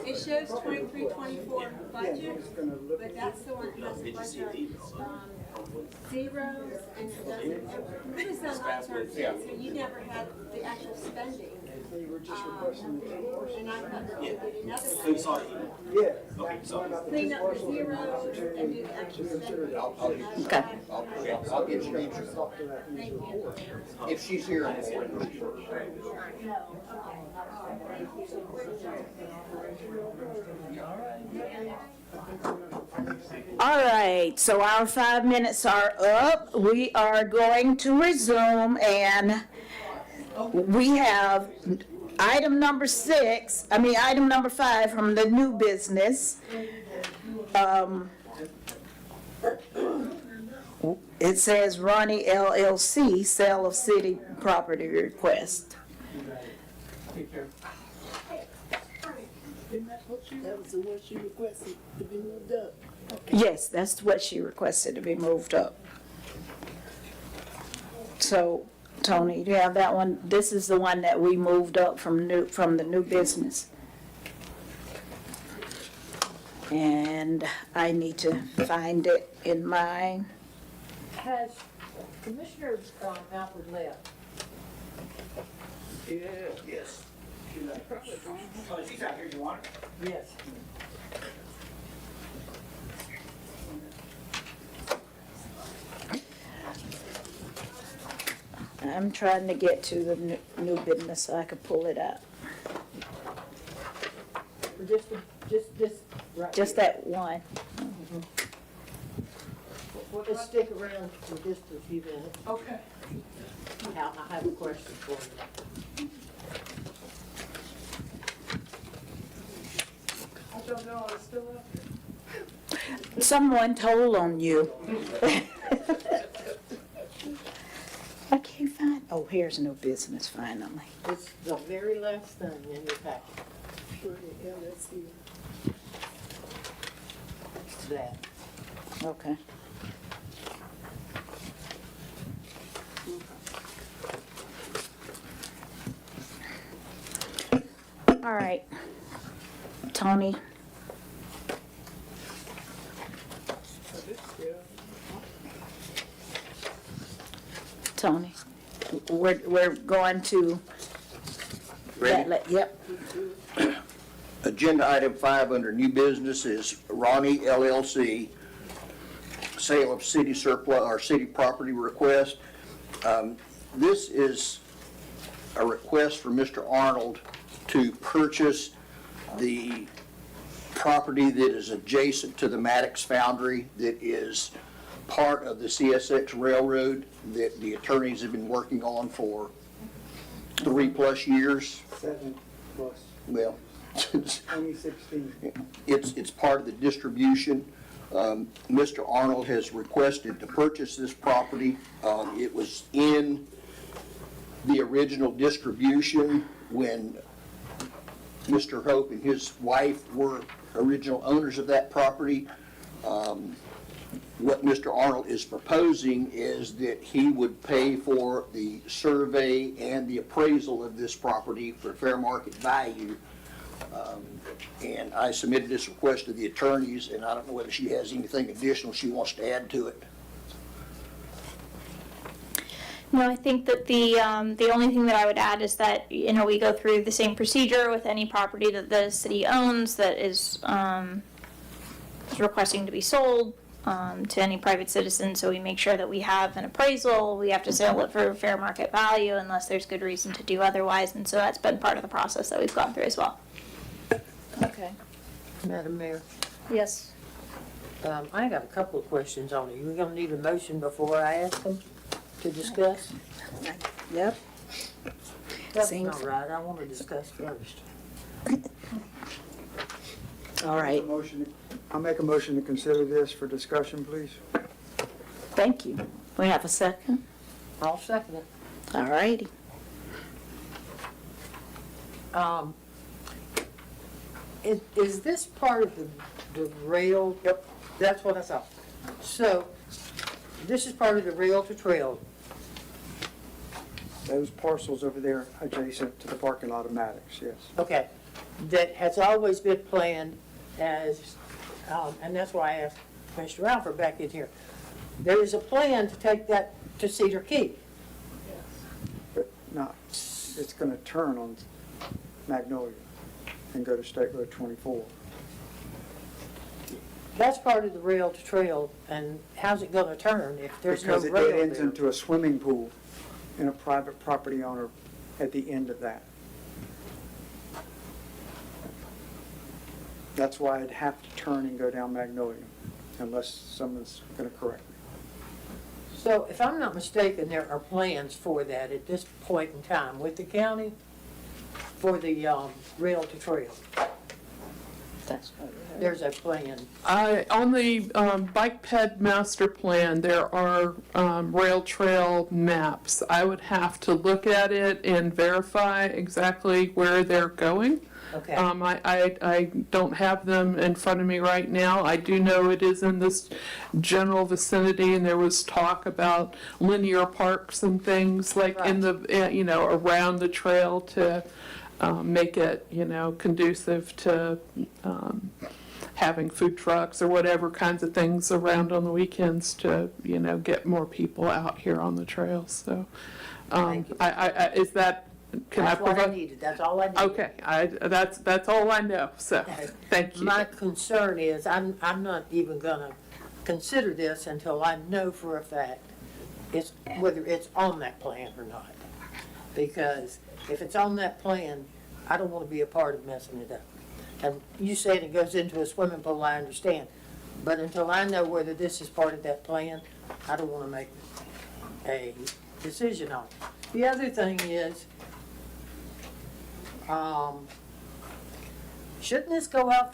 It shows 23, 24 budget, but that's the one that has a bunch of zeros and it doesn't. What is that line term? So you never had the actual spending. They were just requesting the And I thought that we did another So you saw it? Yeah. Okay, clean up the zeros and do the actual spending. Okay. I'll get you answers. If she's here. All right, so our 5 minutes are up. We are going to resume, and we have Item number 5 from the new business. It says Ronnie LLC, sale of city property request. That was the one she requested to be moved up. Yes, that's what she requested to be moved up. So, Tony, do you have that one? This is the one that we moved up from the new business. And I need to find it in mine. Has Commissioner Alfred left? Yes. Oh, she's out here, you want her? Yes. I'm trying to get to the new business so I could pull it up. Just this, right Just here. that one. Well, let's stick around for just a few minutes. Okay. Now, I have a question for you. I don't know, it's still up here. Someone told on you. I can't find, oh, here's new business finally. It's the very last thing in your packet. That. Okay. All right. Tony. Tony, we're going to. Ready? Yep. Agenda item 5 under new business is Ronnie LLC, sale of city surplus or city property request. This is a request for Mr. Arnold to purchase the property that is adjacent to the Maddox Foundry that is part of the CSX Railroad that the attorneys have been working on for 3+ years. 7+, Well, 2016. it's part of the distribution. Mr. Arnold has requested to purchase this property. It was in the original distribution when Mr. Hope and his wife were original owners of that property. What Mr. Arnold is proposing is that he would pay for the survey and the appraisal of this property for fair market value. And I submitted this request to the attorneys, and I don't know whether she has anything additional she wants to add to it. No, I think that the only thing that I would add is that, you know, we go through the same procedure with any property that the city owns that is requesting to be sold to any private citizen. So we make sure that we have an appraisal. We have to sell it for fair market value unless there's good reason to do otherwise. And so that's been part of the process that we've gone through as well. Okay. Madam Mayor, Yes. I got a couple of questions on it. You're gonna need a motion before I ask them to discuss? Yep. That's Seems- not right. I want to discuss first. All right. I'll make a motion to consider this for discussion, please. Thank you. We have a second? I'll second it. All righty. Is this part of the rail? Yep. That's what I saw. So, this is part of the rail to trail. Those parcels over there adjacent to the parking lot of Maddox, yes. Okay. That has always been planned as, and that's why I asked Mr. Alford back in here. There is a plan to take that to Cedar Key. But not, it's gonna turn on Magnolia and go to State Road 24. That's part of the rail to trail, and how's it gonna turn if there's no Because rail it dead ends there? into a swimming pool and a private property owner at the end of that. That's why I'd have to turn and go down Magnolia, unless someone's gonna correct me. So if I'm not mistaken, there are plans for that at this point in time with the county? for the, rail to trail? There's a plan. On the bike ped master plan, there are rail trail maps. I would have to look at it and verify exactly where they're going. Okay. I don't have them in front of me right now. I do know it is in this general vicinity, and there was talk about linear parks and things like in the, around the trail to make it, conducive to having food trucks or whatever kinds of things around on the weekends to, get more people out here on the trails. So, is that, can I That's what provide? I needed, that's all I needed. Okay, that's all I know, so, thank you. My concern is, I'm not even gonna consider this until I know for a fact whether it's on that plan or not. Because if it's on that plan, I don't wanna be a part of messing it up. And you said it goes into a swimming pool, I understand. But until I know whether this is part of that plan, I don't wanna make a decision on it. The other thing is, shouldn't this go out